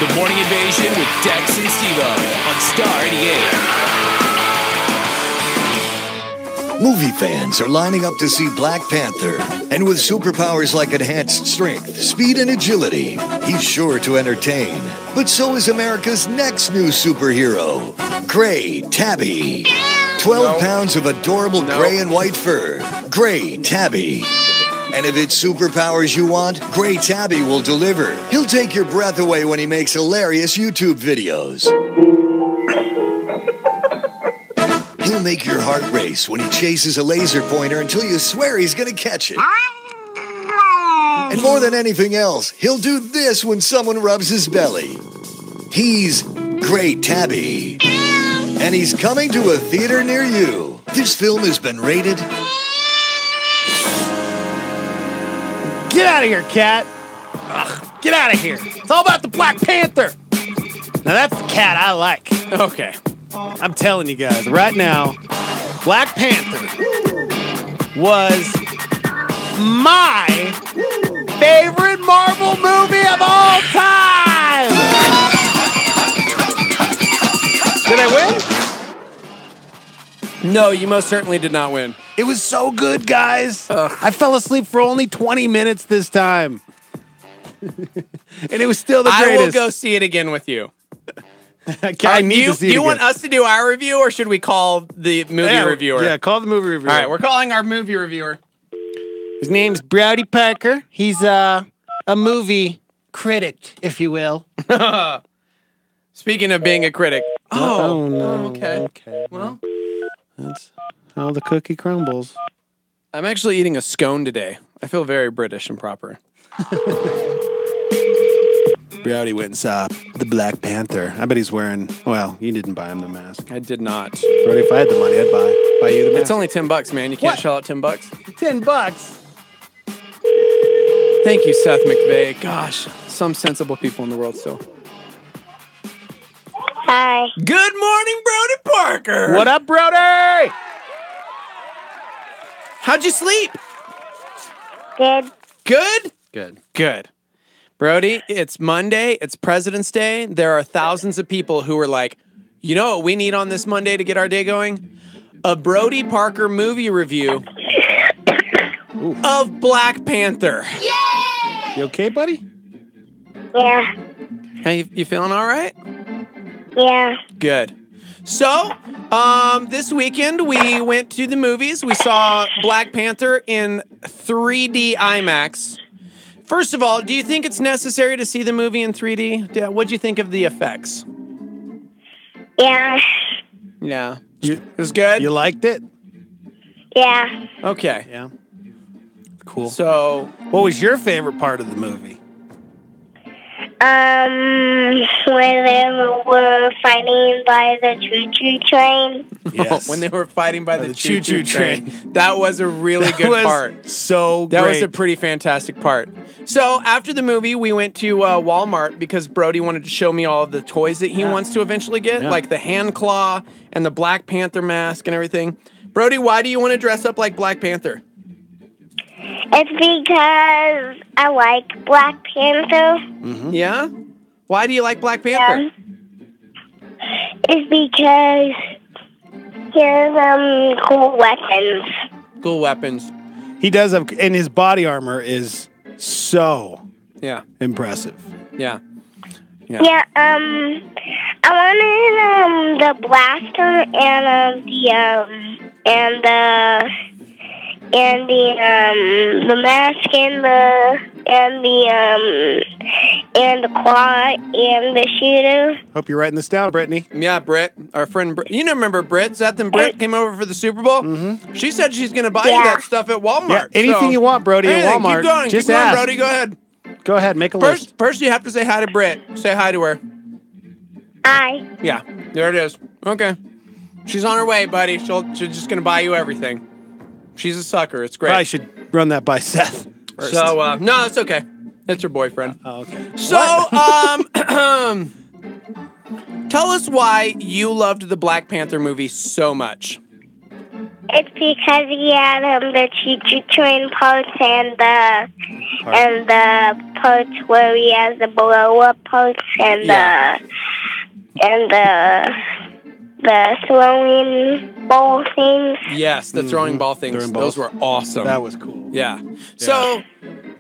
The Morning Invasion with Dex and Steve-O on Star 88. Movie fans are lining up to see Black Panther. And with superpowers like enhanced strength, speed, and agility, he's sure to entertain. But so is America's next new superhero, Gray Tabby. 12 pounds of adorable gray and white fur. Gray Tabby. And if it's superpowers you want, Gray Tabby will deliver. He'll take your breath away when he makes hilarious YouTube videos. He'll make your heart race when he chases a laser pointer until you swear he's gonna catch it. And more than anything else, he'll do this when someone rubs his belly. He's Gray Tabby. And he's coming to a theater near you. This film has been rated... Get out of here, cat. Ugh, get out of here. It's all about the Black Panther. Now, that's the cat I like. Okay. I'm telling you guys, right now, Black Panther was my favorite Marvel movie of all time. Did I win? No, you most certainly did not win. It was so good, guys. I fell asleep for only 20 minutes this time. And it was still the greatest. I will go see it again with you. I need to see it Do you want again. us to do our review, or should we call the movie reviewer? Yeah, call the movie reviewer. All right, we're calling our movie reviewer. His name's Browdy Parker. He's a movie critic, if you will. Speaking of being a critic. Oh, no. Okay. Well, that's how the cookie crumbles. I'm actually eating a scone today. I feel very British and proper. Browdy went and saw the Black Panther. I bet he's wearing, well, you didn't buy him the mask. I did not. Browdy, if I had the money, I'd buy you the mask. It's only $10, man. You can't What? shell out $10. $10. Thank you, Seth McVeigh. Gosh, some sensible people in the world still. Hi. Good morning, Brody Parker. What up, Brody? How'd you sleep? Good. Good? Good. Good. Brody, it's Monday. It's President's Day. There are thousands of people who are like, you know what we need on this Monday to get our day going? A Brody Parker movie review of Black Panther. You okay, buddy? Yeah. Hey, you feeling all right? Yeah. Good. So, this weekend we went to the movies. We saw Black Panther in 3D IMAX. First of all, do you think it's necessary to see the movie in 3D? What'd you think of the effects? Yeah. Yeah. It was good? You liked it? Yeah. Okay. Yeah. Cool. So, what was your favorite part of the movie? When they were fighting by the choo-choo train. Yes. When they were fighting by the choo-choo train. That was a really good part. So That was great. a pretty fantastic part. So after the movie, we went to Walmart because Brody wanted to show me all of the toys that he wants to eventually get, like the hand claw and the Black Panther mask and everything. Brody, why do you want to dress up like Black Panther? It's because I like Black Panther. Yeah? Why do you like Black Panther? It's because he has cool weapons. Cool weapons. He does have, and his body armor is so impressive. Yeah. Yeah. I wanted the blaster and the mask and the claw and the shooter. Hope you're writing this down, Brittany. Yeah, Britt, our friend Britt. You remember Britt? Seth and Britt came over for the Super Bowl. Mm-hmm. She said she's going to buy you that stuff at Walmart. Yeah, anything you want, Brody, at Anything. Walmart. Keep going. Just Keep going, ask. Brody. Go ahead. Go ahead, make a list. First, you have to say hi to Britt. Say hi to her. Hi. Yeah, there it is. Okay. She's on her way, buddy. She's just going to buy you everything. She's a sucker. It's great. Probably should run that by Seth first. So, no, it's okay. It's her boyfriend. Oh, okay. So, tell us why you loved the Black Panther movie so much. It's because he had the choo-choo train parts and the parts where he has the blow-up parts and the throwing ball things. Yes, the throwing ball things. Throwing Those balls. were awesome. That was cool. Yeah. So,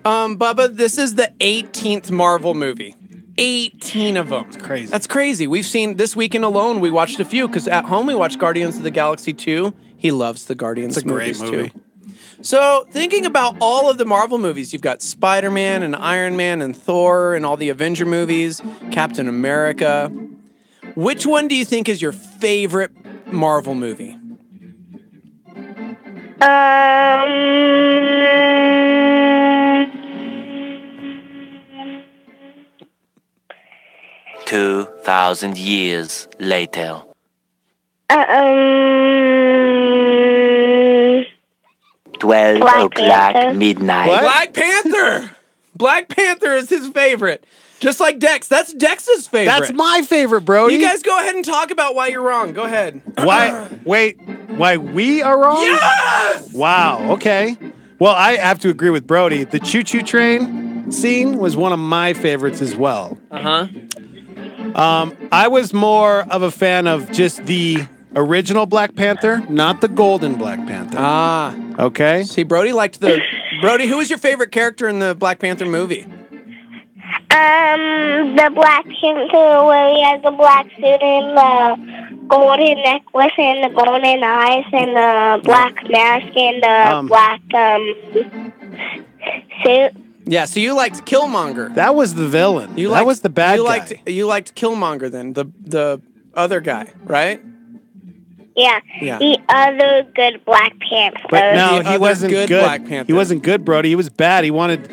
Bubba, this is the 18th Marvel movie. 18 of them. That's crazy. That's crazy. We've seen this weekend alone, we watched a few because at home we watched Guardians of the Galaxy 2. He loves the Guardians It's a great movies movie. too. So, thinking about all of the Marvel movies, you've got Spider-Man and Iron Man and Thor and all the Avenger movies, Captain America. Which one do you think is your favorite Marvel movie? 2,000 years later. 12 Black o'clock Panther. midnight. Black Panther! Black Panther is his favorite. Just like Dex. That's Dex's favorite. That's my favorite, Brody. You guys go ahead and talk about why you're wrong. Go ahead. Why? Wait. Why we are wrong? Yes! Wow. Okay. Well, I have to agree with Brody. The choo-choo train scene was one of my favorites as well. Uh-huh. I was more of a fan of just the original Black Panther, not the golden Black Panther. Ah. Okay. See, Brody, who was your favorite character in the Black Panther movie? The Black Panther where he has the black suit and the golden necklace and the golden eyes and the black mask and the black suit. Yeah, so you liked Killmonger. That was the villain. That was the bad guy. You liked Killmonger then, the other guy, right? Yeah. The other good Black Panther. But no, The he other wasn't good good. Black Panther. He wasn't good, Brody. He was bad. He wanted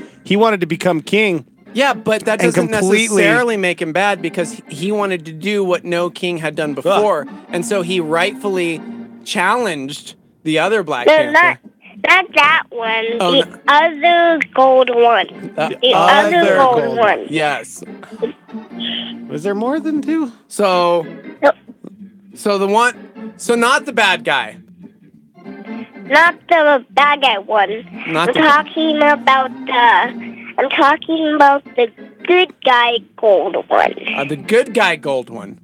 to become king. Yeah, but that And doesn't completely- necessarily make him bad because he wanted to do what no king had done before. And so he rightfully challenged the other Black Panther. Not that one. Oh, the other gold one. The other gold one. Yes. Was there more than two? So not the bad guy. Not the bad guy one. Not I'm the- talking about the good guy gold one. The good guy gold one.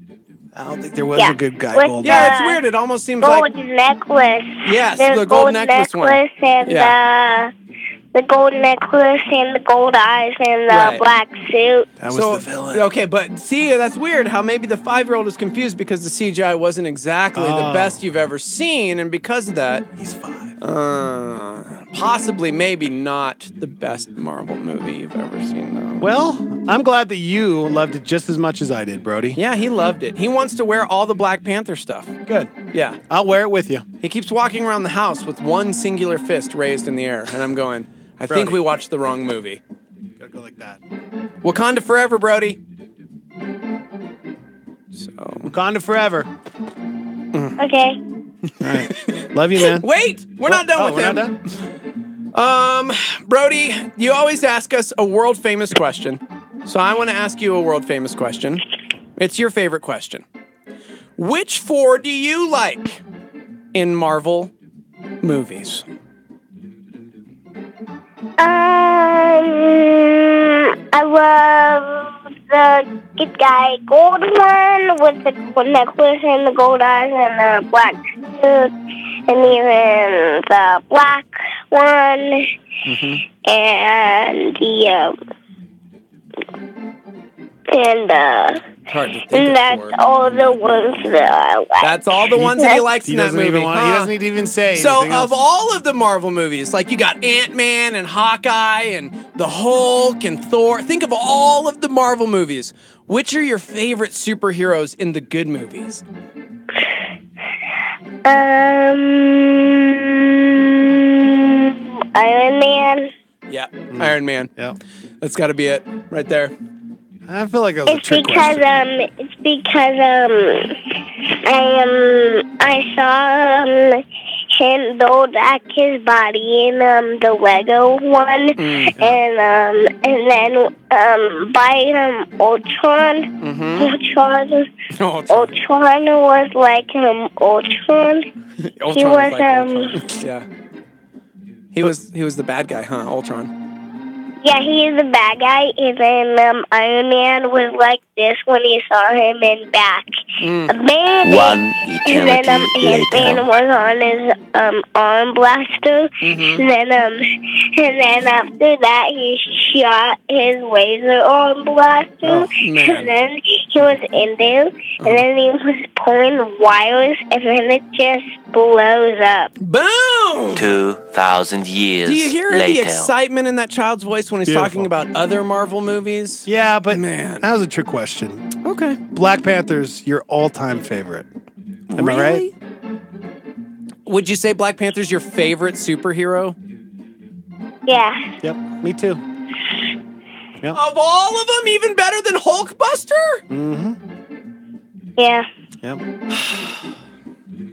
I don't think there was a good guy with gold. Yeah, it's weird. It almost seems gold like necklace. Yes, the the gold necklace one. and the gold necklace and the gold eyes and the Right. black suit. That was the villain. Okay, but see, that's weird how maybe the 5-year-old is confused because the CGI wasn't exactly the Oh. best you've ever seen, and because of that, He's 5. possibly, maybe not the best Marvel movie you've ever seen, though. Well, I'm glad that you loved it just as much as I did, Brody. Yeah, he loved it. He wants to wear all the Black Panther stuff. Good. Yeah. I'll wear it with you. He keeps walking around the house with one singular fist raised in the air, and I'm going, I think Brody. we watched the wrong movie. Gotta go like that. Wakanda forever, Brody. So. Wakanda forever. Okay. All right. Love you, man. Wait, we're not done with we're him. not done? Brody, you always ask us a world famous question. So I want to ask you a world famous question. It's your favorite question. Which 4 do you like in Marvel movies? I love the good guy gold one with the gold necklace and the gold eyes and the black suit, and even the black one, and Hard to think and of that's 4. all the ones that I like. That's all the ones that he likes He in that doesn't movie. even want. He huh? doesn't need to even say. So, anything of else. all of the Marvel movies, like you got Ant-Man and Hawkeye and the Hulk and Thor, think of all of the Marvel movies. Which are your favorite superheroes in the good movies? Iron Man. Yeah, Iron Man. Yeah, that's got to be it right there. I feel like it was a It's trick because question. I saw him build back his body in the Lego one, and then by Ultron. Ultron was like Ultron. He was Yeah. He was the bad guy, huh? Ultron. Yeah, he is the bad guy, and then Iron Man was like this when he saw him in back. Man, One and then eternity Ant-Man later. was on his arm blaster, and then after that he shot his laser arm blaster, and then he was in there, and then he was pulling wires, and then it just blows up. Boom! 2,000 years Do you hear the later. excitement in that child's voice when he's Beautiful. talking about other Marvel movies? Yeah, but Man. that was a trick question. Okay. Black Panther's your all-time favorite. Am I right? Would you say Black Panther's your favorite superhero? Yeah. Yep. Me too. Yep. Of all of them, even better than Hulkbuster? Mm-hmm. Yeah. Yep.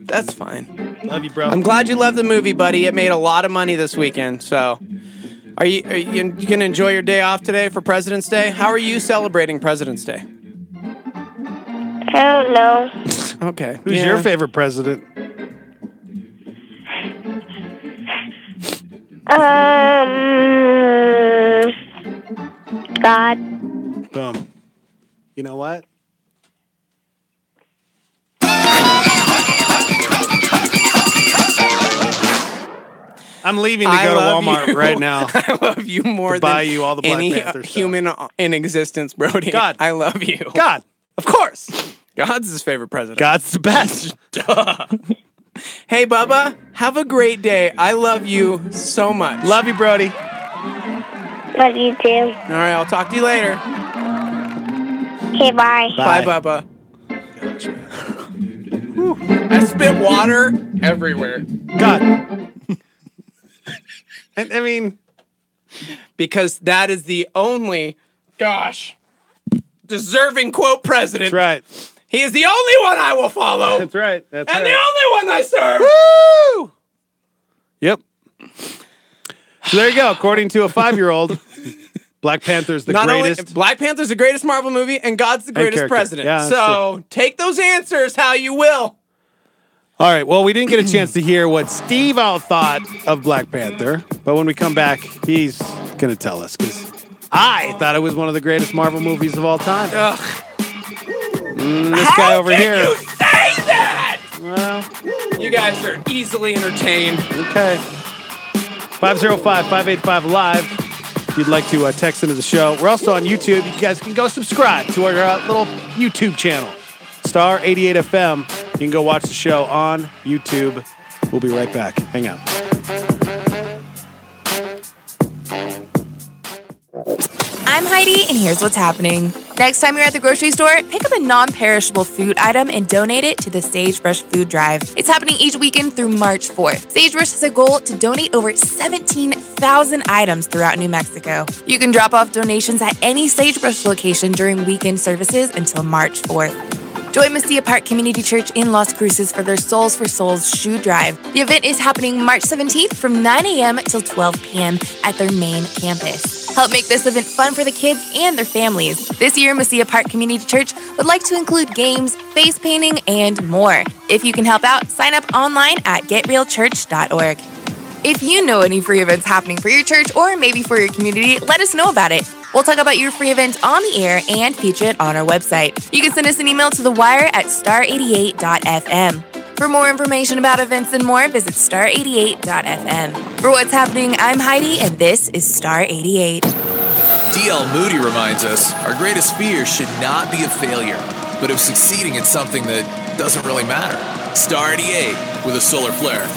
That's fine. Love you, bro. I'm glad you love the movie, buddy. It made a lot of money this weekend. So, are you going to enjoy your day off today for President's Day? How are you celebrating President's Day? I don't know. Okay. Who's your favorite president? God. Boom. You know what? I'm leaving to I go to love Walmart you. right now. I love you more To buy than you all the Black any Panther stuff. human in existence, Brody. God. I love you. God, of course. God's his favorite president. God's the best. Duh. Hey, Bubba, have a great day. I love you so much. Love you, Brody. Love you too. All right, I'll talk to you later. Okay, bye. Bye, Bubba. I spit water everywhere. God. I mean, because that is the only, deserving quote president. That's right. He is the only one I will follow. That's right. That's and right. the only one I serve. Woo! Yep. So there you go. According to a 5-year-old, Black Panther's the greatest. Only, Black Panther's the greatest Marvel movie, and God's the greatest character. president. Yeah, that's so take those answers how you will. All right. Well, we didn't get a chance to hear what Steve Out thought of Black Panther, but when we come back, he's going to tell us because I thought it was one of the greatest Marvel movies of all time. Ugh. This guy over here. You say that? Well, you guys are easily entertained. Okay. 505-585-LIVE. If you'd like to text into the show. We're also on YouTube. You guys can go subscribe to our little YouTube channel, Star 88 FM. You can go watch the show on YouTube. We'll be right back. Hang out. I'm Heidi, and here's what's happening. Next time you're at the grocery store, pick up a non-perishable food item and donate it to the Sagebrush Food Drive. It's happening each weekend through March 4th. Sagebrush has a goal to donate over 17,000 items throughout New Mexico. You can drop off donations at any Sagebrush location during weekend services until March 4th. Join Mesilla Park Community Church in Las Cruces for their Souls for Souls shoe drive. The event is happening March 17th from 9 a.m. till 12 p.m. at their main campus. Help make this event fun for the kids and their families. This year, Mesilla Park Community Church would like to include games, face painting, and more. If you can help out, sign up online at getrealchurch.org. If you know any free events happening for your church or maybe for your community, let us know about it. We'll talk about your free event on the air and feature it on our website. You can send us an email to the wire at star88.fm. For more information about events and more, visit star88.fm. For what's happening, I'm Heidi, and this is Star 88. D.L. Moody reminds us our greatest fear should not be of failure, but of succeeding in something that doesn't really matter. Star 88 with a solar flare.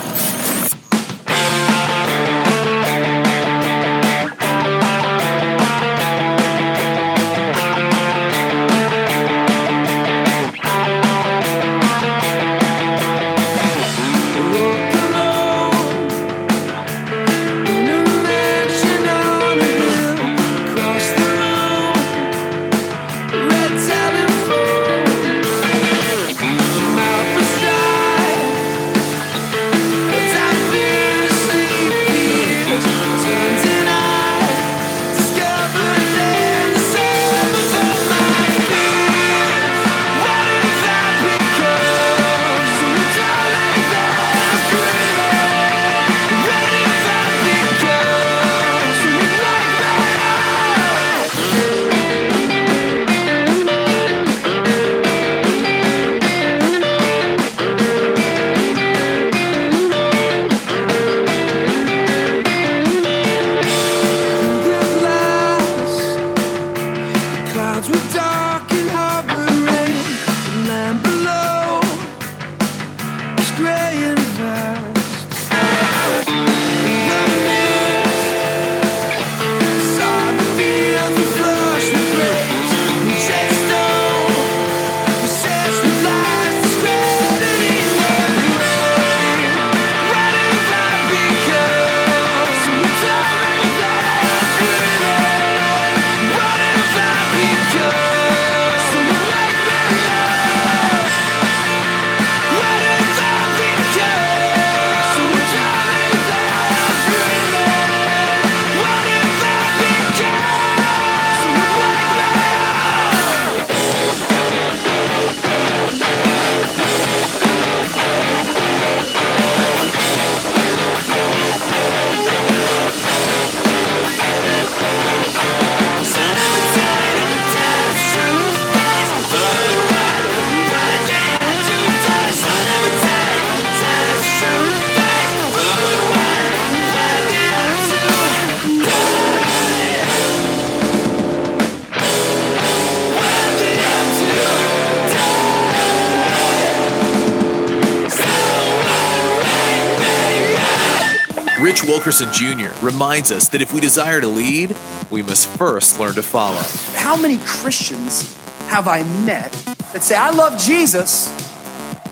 Rich Wilkerson Jr. reminds us that if we desire to lead, we must first learn to follow. How many Christians have I met that say, I love Jesus,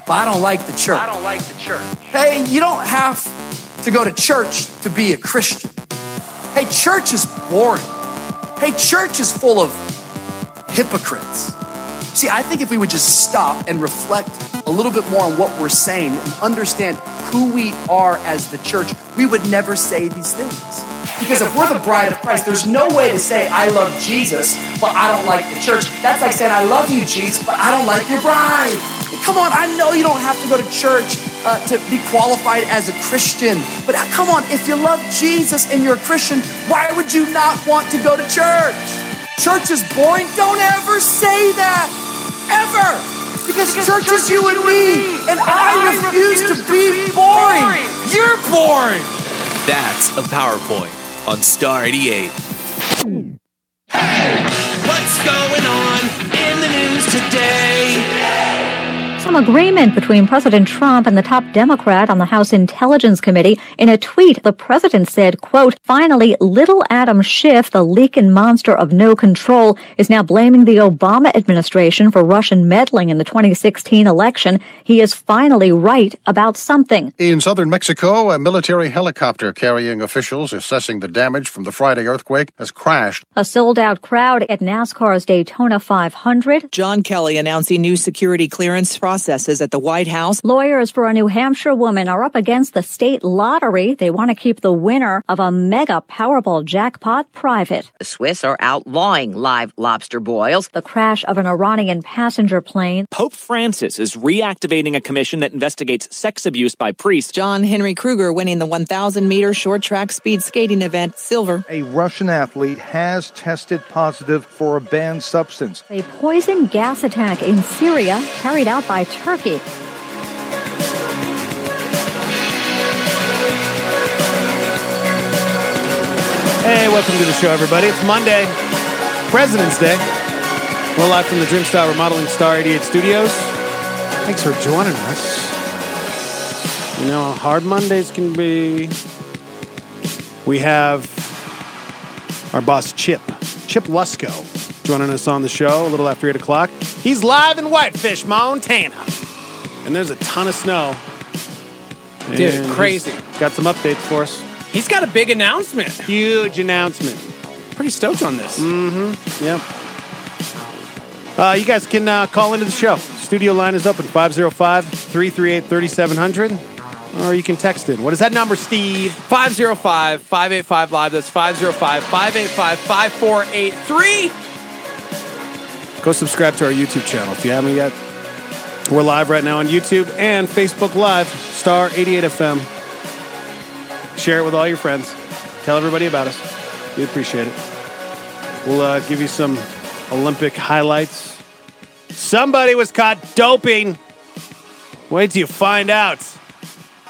but I don't like the church? I don't like the church. Hey, you don't have to go to church to be a Christian. Hey, church is boring. Hey, church is full of hypocrites. See, I think if we would just stop and reflect a little bit more on what we're saying and understand who we are as the church, we would never say these things. Because if we're the bride of Christ, there's no way to say, I love Jesus, but I don't like the church. That's like saying, I love you, Jesus, but I don't like your bride. Come on, I know you don't have to go to church to be qualified as a Christian, but come on, if you love Jesus and you're a Christian, why would you not want to go to church? Church is boring. Don't ever say that, ever. Because church is you and me, and I refuse to be boring. You're boring. That's a PowerPoint on Star 88. What's going on in the news today? Some agreement between President Trump and the top Democrat on the House Intelligence Committee. In a tweet, the president said, quote, finally, little Adam Schiff, the leaking monster of no control, is now blaming the Obama administration for Russian meddling in the 2016 election. He is finally right about something. In southern Mexico, a military helicopter carrying officials assessing the damage from the Friday earthquake has crashed. A sold-out crowd at NASCAR's Daytona 500. John Kelly announcing new security clearance processes at the White House. Lawyers for a New Hampshire woman are up against the state lottery. They want to keep the winner of a mega Powerball jackpot private. The Swiss are outlawing live lobster boils. The crash of an Iranian passenger plane. Pope Francis is reactivating a commission that investigates sex abuse by priests. John Henry Kruger winning the 1,000-meter short track speed skating event silver. A Russian athlete has tested positive for a banned substance. A poison gas attack in Syria carried out by Turkey. Hey, welcome to the show, everybody. It's Monday, President's Day. We're live from the Dreamstyle Remodeling Star 88 Studios. Thanks for joining us. You know how hard Mondays can be. We have our boss, Chip Lusko, joining us on the show a little after 8 o'clock. He's live in Whitefish, Montana. And there's a ton of snow. Dude, And crazy. he's got some updates for us. He's got a big announcement. Huge announcement. Pretty stoked on this. Mm-hmm. Yep. You guys can call into the show. Studio line is open, 505-338-3700. Or you can text in. What is that number, Steve? 505-585-LIVE. That's 505-585-5483. Go subscribe to our YouTube channel if you haven't yet. We're live right now on YouTube and Facebook Live, Star 88 FM. Share it with all your friends. Tell everybody about us. We appreciate it. We'll give you some Olympic highlights. Somebody was caught doping. Wait till you find out.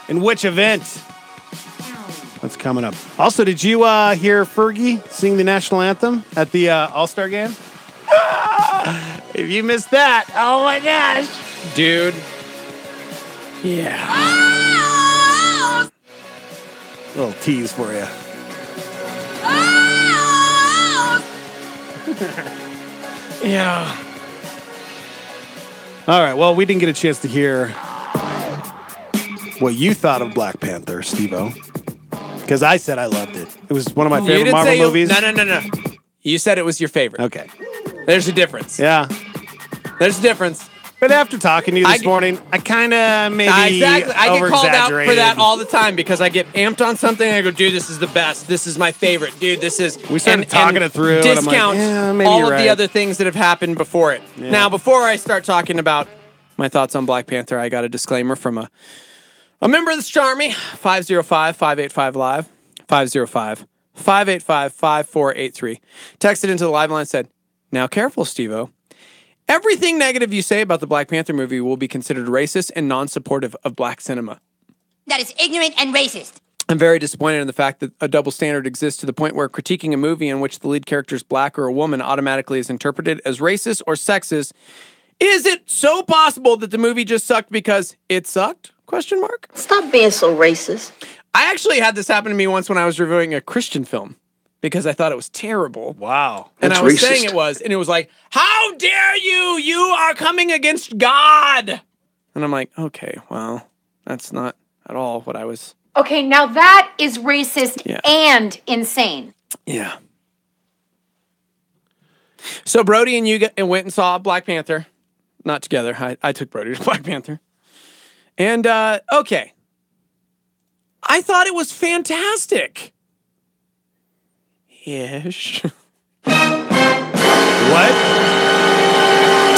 In which event? That's coming up. Also, did you hear Fergie sing the national anthem at the All-Star game? If you missed that, oh my gosh. Dude. Yeah. Little tease for you. Yeah. All right, well, we didn't get a chance to hear what you thought of Black Panther, Steve-O. Because I said I loved it. It was one of my favorite Marvel movies. No. You said it was your favorite. Okay. There's a difference. Yeah. There's a difference. But after talking to you this morning, I kind of maybe Exactly. I get called out for over-exaggerated. that all the time because I get amped on something and I go, dude, this is the best. This is my favorite. Dude, this is... We started talking it through, and I'm like, discount yeah, maybe all you're of the right. other things that have happened before it. Yeah. Now, before I start talking about my thoughts on Black Panther, I got a disclaimer from a member of the Starmy, 505-585-LIVE, 505-585-5483. Texted into the live line and said, now careful, Steve-O. Everything negative you say about the Black Panther movie will be considered racist and non-supportive of black cinema. That is ignorant and racist. I'm very disappointed in the fact that a double standard exists to the point where critiquing a movie in which the lead character is black or a woman automatically is interpreted as racist or sexist. Is it so possible that the movie just sucked because it sucked? Question mark. Stop being so racist. I actually had this happen to me once when I was reviewing a Christian film because I thought it was terrible. Wow. And That's I was racist. saying it was, and it was like, how dare you? You are coming against God. And I'm like, okay, well, that's not at all what I was. Okay, now that is racist Yeah. and insane. Yeah. So Brody and you went and saw Black Panther. Not together. I took Brody to Black Panther. And, okay. I thought it was fantastic. Ish. What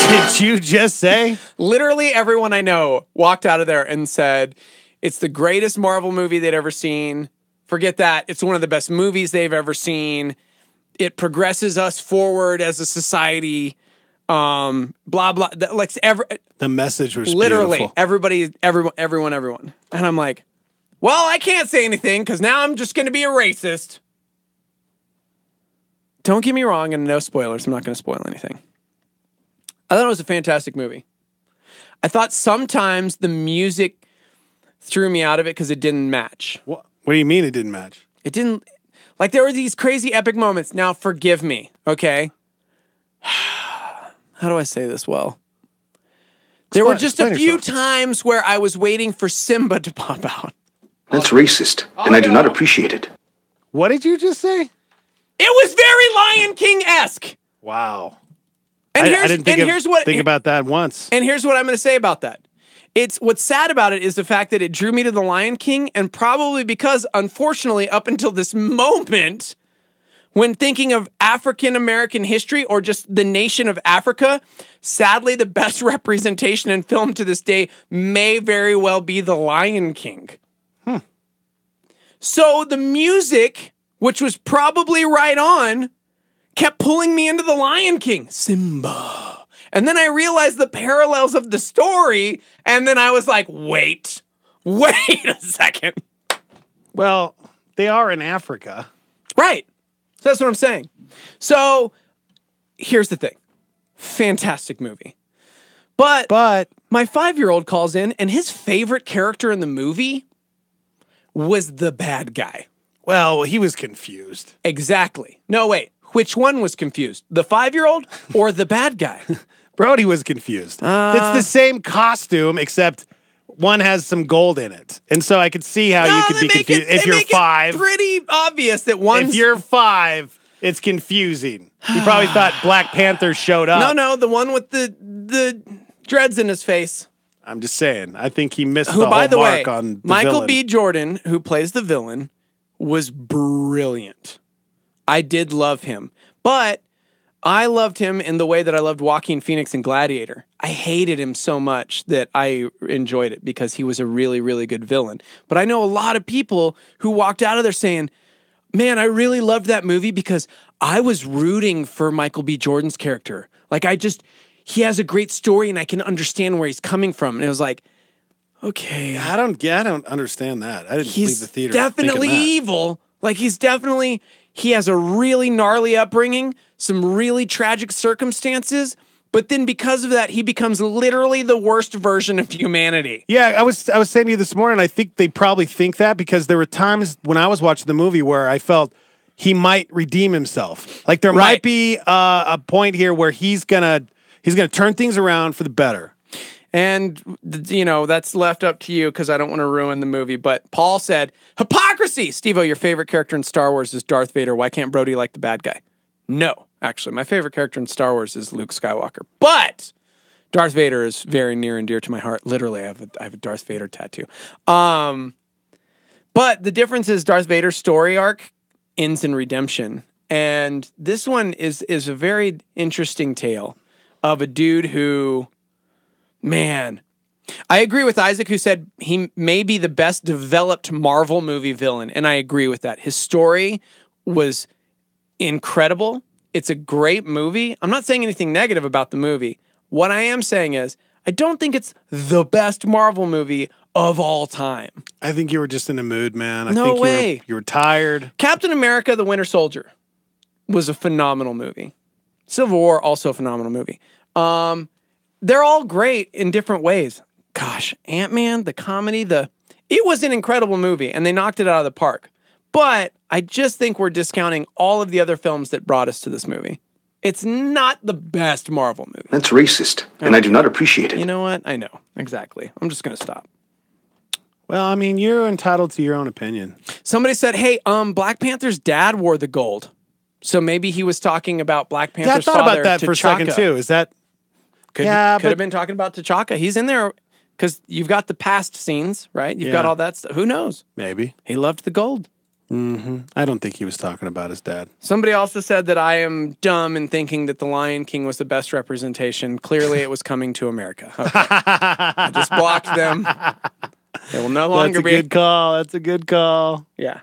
did you just say? Literally everyone I know walked out of there and said, it's the greatest Marvel movie they'd ever seen. Forget that. It's one of the best movies they've ever seen. It progresses us forward as a society. Blah, blah. Like The message was literally beautiful. everyone. And I'm like, Well, I can't say anything because now I'm just going to be a racist. Don't get me wrong, and no spoilers. I'm not going to spoil anything. I thought it was a fantastic movie. I thought sometimes the music threw me out of it because it didn't match. What do you mean it didn't match? It didn't. Like, there were these crazy epic moments. Now, forgive me, okay? How do I say this well? There were just a few times where I was waiting for Simba to pop out. That's racist, and I do not appreciate it. What did you just say? It was very Lion King-esque. Wow. And I didn't think about that once. And here's what I'm going to say about that. It's what's sad about it is the fact that it drew me to The Lion King, and probably because, unfortunately, up until this moment, when thinking of African American history or just the nation of Africa, sadly, the best representation in film to this day may very well be The Lion King. So the music, which was probably right on, kept pulling me into The Lion King. Simba. And then I realized the parallels of the story, and then I was like, wait a second. Well, they are in Africa. Right. So that's what I'm saying. So here's the thing. Fantastic movie. But my 5-year-old calls in, and his favorite character in the movie was the bad guy. Well, he was confused. Exactly. No, wait. Which one was confused? The 5-year-old or the bad guy? Brody was confused. It's the same costume, except one has some gold in it. And so I could see how you could be confused. If you're 5. It's pretty obvious that one's... If you're 5, it's confusing. You probably thought Black Panther showed up. No, the one with the dreads in his face. I'm just saying. I think he missed Who, the by whole the mark way, on the Michael villain. B. Jordan, who plays the villain, was brilliant. I did love him. But I loved him in the way that I loved Joaquin Phoenix in Gladiator. I hated him so much that I enjoyed it because he was a really, really good villain. But I know a lot of people who walked out of there saying, man, I really loved that movie because I was rooting for Michael B. Jordan's character. Like, he has a great story and I can understand where he's coming from. And it was like, okay. I don't understand that. I didn't leave the theater. Definitely evil. Like, he has a really gnarly upbringing, some really tragic circumstances, but then because of that, he becomes literally the worst version of humanity. Yeah, I was saying to you this morning, I think they probably think that because there were times when I was watching the movie where I felt he might redeem himself. Like there might be a point here where he's gonna turn things around for the better. And, that's left up to you because I don't want to ruin the movie. But Paul said, hypocrisy! Steve-O, your favorite character in Star Wars is Darth Vader. Why can't Brody like the bad guy? No, actually. My favorite character in Star Wars is Luke Skywalker. But Darth Vader is very near and dear to my heart. Literally, I have a Darth Vader tattoo. But the difference is Darth Vader's story arc ends in redemption. And this one is a very interesting tale of a dude who... Man, I agree with Isaac who said he may be the best developed Marvel movie villain, and I agree with that. His story was incredible. It's a great movie. I'm not saying anything negative about the movie. What I am saying is I don't think it's the best Marvel movie of all time. I think you were just in a mood, man. No way. You were tired. Captain America, The Winter Soldier was a phenomenal movie. Civil War, also a phenomenal movie. They're all great in different ways. Gosh, Ant-Man, the comedy, it was an incredible movie, and they knocked it out of the park. But I just think we're discounting all of the other films that brought us to this movie. It's not the best Marvel movie. That's racist, and I do not appreciate it. You know what? I know. Exactly. I'm just going to stop. Well, I mean, you're entitled to your own opinion. Somebody said, hey, Black Panther's dad wore the gold. So maybe he was talking about Black Panther's father, I thought about that for a T'Chaka. second, too. Is that... Could have been talking about T'Chaka. He's in there because you've got the past scenes, right? You've got all that stuff. Who knows? Maybe. He loved the gold. Mm-hmm. I don't think he was talking about his dad. Somebody also said that I am dumb in thinking that The Lion King was the best representation. Clearly, it was Coming to America. Okay. I just blocked them. They will no longer be. That's a good call. That's a good call. Yeah.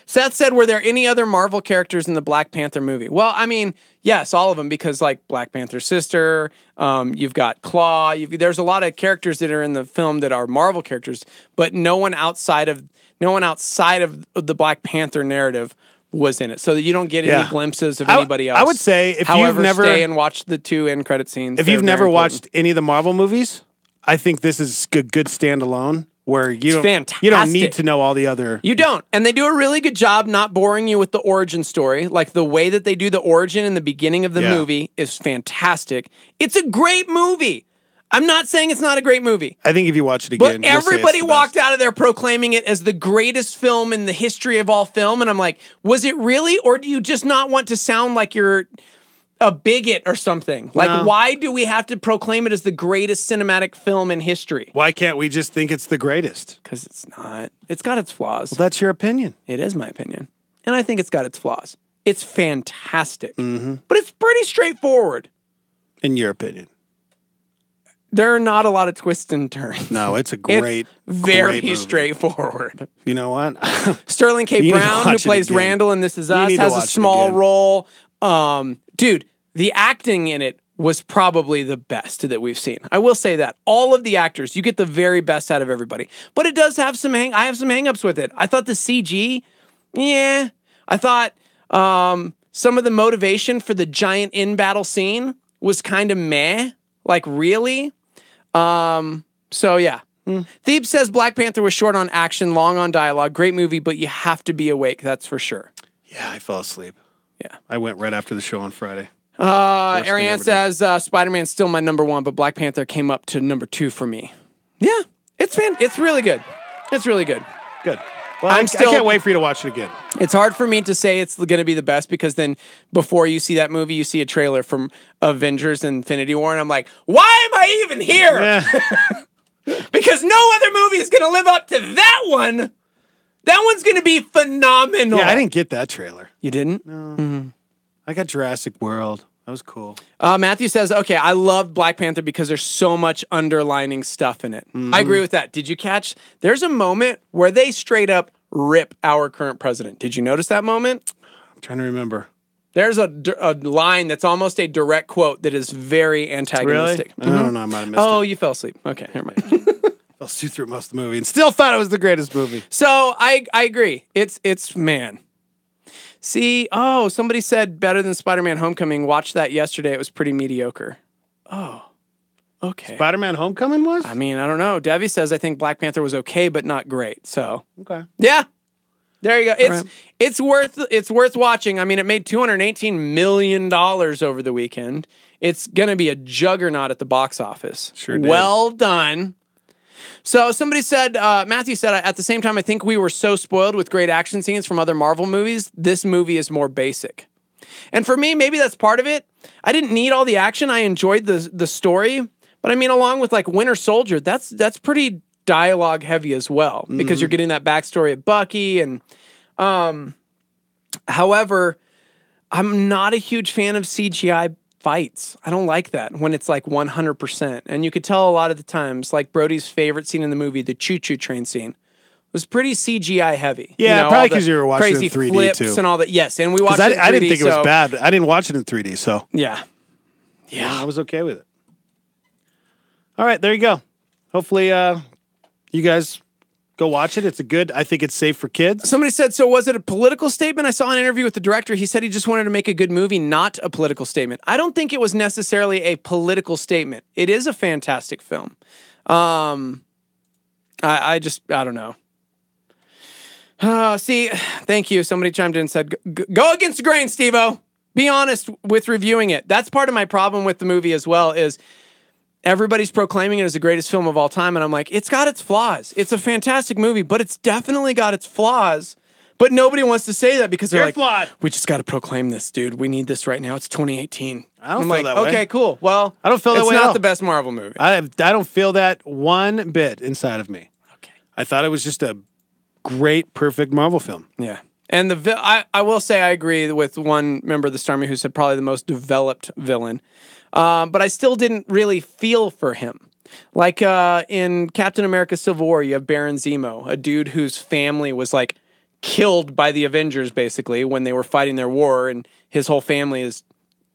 Seth said, were there any other Marvel characters in the Black Panther movie? Well, I mean, yes, all of them, because like Black Panther's sister, you've got Claw, there's a lot of characters that are in the film that are Marvel characters, but no one outside of the Black Panther narrative was in it, so that you don't get any glimpses of anybody else. I would say if However, you've never stay and watch the 2 end credit scenes. If you've never watched any of the Marvel movies, I think this is a good standalone where you don't need to know all the other. You don't, and they do a really good job not boring you with the origin story. Like the way that they do the origin in the beginning of the movie is fantastic. It's a great movie. I'm not saying it's not a great movie. I think if you watch it again, but everybody walked out of there proclaiming it as the greatest film in the history of all film, and I'm like, was it really, or do you just not want to sound like you're a bigot or something? Like, why do we have to proclaim it as the greatest cinematic film in history? Why can't we just think it's the greatest? Because it's not. It's got its flaws. Well, that's your opinion. It is my opinion, and I think it's got its flaws. It's fantastic, Mm-hmm. but it's pretty straightforward. In your opinion. There are not a lot of twists and turns. No, it's a great, very great movie. straightforward. You know what? Sterling K. You need to Brown, who watch it plays again. Randall in This Is You Us, need to has a watch it small again. role. Dude, the acting in it was probably the best that we've seen. I will say that. All of the actors, you get the very best out of everybody. But it does have some I have some hangups with it. I thought the CG, I thought some of the motivation for the giant in-battle scene was kind of meh. Like, really? So yeah. Thebes says Black Panther was short on action, long on dialogue, great movie, but you have to be awake, that's for sure. Yeah, I fell asleep. Yeah. I went right after the show on Friday. Ariane says Spider-Man's still my number 1, but Black Panther came up to number 2 for me. Yeah, it's really good. It's really good. Good. Well, I can't wait for you to watch it again. It's hard for me to say it's going to be the best because then before you see that movie, you see a trailer from Avengers Infinity War, and I'm like, why am I even here? Because no other movie is going to live up to that one. That one's going to be phenomenal. Yeah, I didn't get that trailer. You didn't? No. I got Jurassic World. That was cool. Matthew says, okay, I love Black Panther because there's so much underlining stuff in it. I agree with that. Did you catch? There's a moment where they straight up rip our current president. Did you notice that moment? I'm trying to remember. There's a line that's almost a direct quote that is very antagonistic. Really? I don't know. I might have missed it. Oh, you fell asleep. Okay, never mind. I'll see through most of the movie and still thought it was the greatest movie. So I agree. It's man. See, somebody said better than Spider-Man Homecoming. Watched that yesterday. It was pretty mediocre. Oh, okay. Spider-Man Homecoming was? I mean, I don't know. Debbie says I think Black Panther was okay, but not great. So okay, yeah, there you go. It's worth watching. I mean, it made $218 million over the weekend. It's gonna be a juggernaut at the box office. Sure did. Well done. So somebody said, Matthew said, at the same time, I think we were so spoiled with great action scenes from other Marvel movies. This movie is more basic. And for me, maybe that's part of it. I didn't need all the action. I enjoyed the story. But I mean, along with like Winter Soldier, that's pretty dialogue heavy as well, because you're getting that backstory of Bucky. And however, I'm not a huge fan of CGI fights. I don't like that when it's like 100%. And you could tell a lot of the times, like Brody's favorite scene in the movie, the choo-choo train scene, was pretty CGI heavy. Yeah, probably because you were watching crazy it in 3D flips too. and all that. Yes, and we watched it in 3D. I didn't think it was bad. I didn't watch it in 3D, so yeah, I was okay with it. All right, there you go. Hopefully, you guys go watch it. I think it's safe for kids. Somebody said, so was it a political statement? I saw an interview with the director. He said he just wanted to make a good movie, not a political statement. I don't think it was necessarily a political statement. It is a fantastic film. I don't know. See, thank you. Somebody chimed in and said, go against the grain, Steve-O. Be honest with reviewing it. That's part of my problem with the movie as well, is everybody's proclaiming it as the greatest film of all time, and I'm like, it's got its flaws. It's a fantastic movie, but it's definitely got its flaws. But nobody wants to say that because they're like, flawed. We just got to proclaim this, dude. We need this right now. It's 2018. I don't I'm feel like, that way. okay, cool. Well, I don't feel that way It's at all. not the best Marvel movie. I don't feel that one bit inside of me. Okay. I thought it was just a great, perfect Marvel film. Yeah. And I will say I agree with one member of the Starmy who said probably the most developed villain. But I still didn't really feel for him. Like in Captain America Civil War, you have Baron Zemo, a dude whose family was like killed by the Avengers basically when they were fighting their war, and his whole family is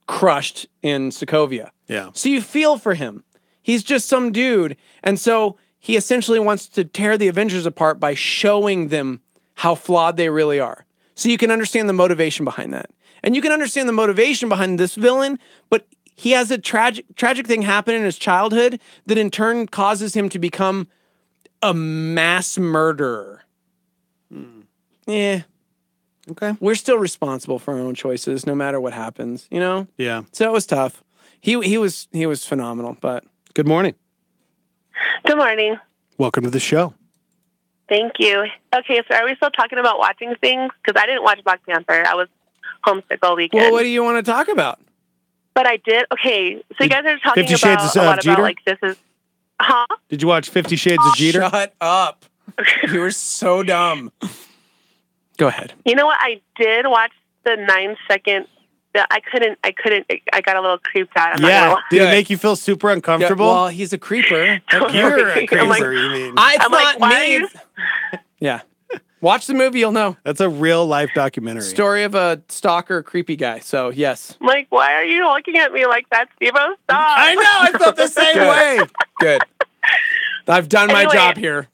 crushed in Sokovia. Yeah. So you feel for him. He's just some dude. And so he essentially wants to tear the Avengers apart by showing them how flawed they really are. So you can understand the motivation behind that. And you can understand the motivation behind this villain, but he has a tragic thing happen in his childhood that in turn causes him to become a mass murderer. Yeah. Okay. We're still responsible for our own choices, no matter what happens, you know? Yeah. So it was tough. He was phenomenal, but Good morning. Good morning. Welcome to the show. Thank you. Okay, so are we still talking about watching things? Because I didn't watch Black Panther. I was homesick all weekend. well, what do you want to talk about? But I did. Okay, so you guys are talking 50 Shades about of a lot Jeter? about like this is, huh? Did you watch 50 Shades of Jeter? Shut up. You were so dumb. Go ahead. You know what? I did watch the 9-second. I couldn't. I got a little creeped out. I'm not Yeah. gonna lie. Did it make you feel super uncomfortable? Yeah, well, he's a creeper. You're a I'm creeper, like- you mean. I I'm thought like, why are me. you- Yeah. Watch the movie, you'll know. That's a real life documentary. Story of a stalker, creepy guy. So, yes. I'm like, why are you looking at me like that, Steve-O? Stop. I know. I felt the same Good. way. Good. I've done my Anyway. job here.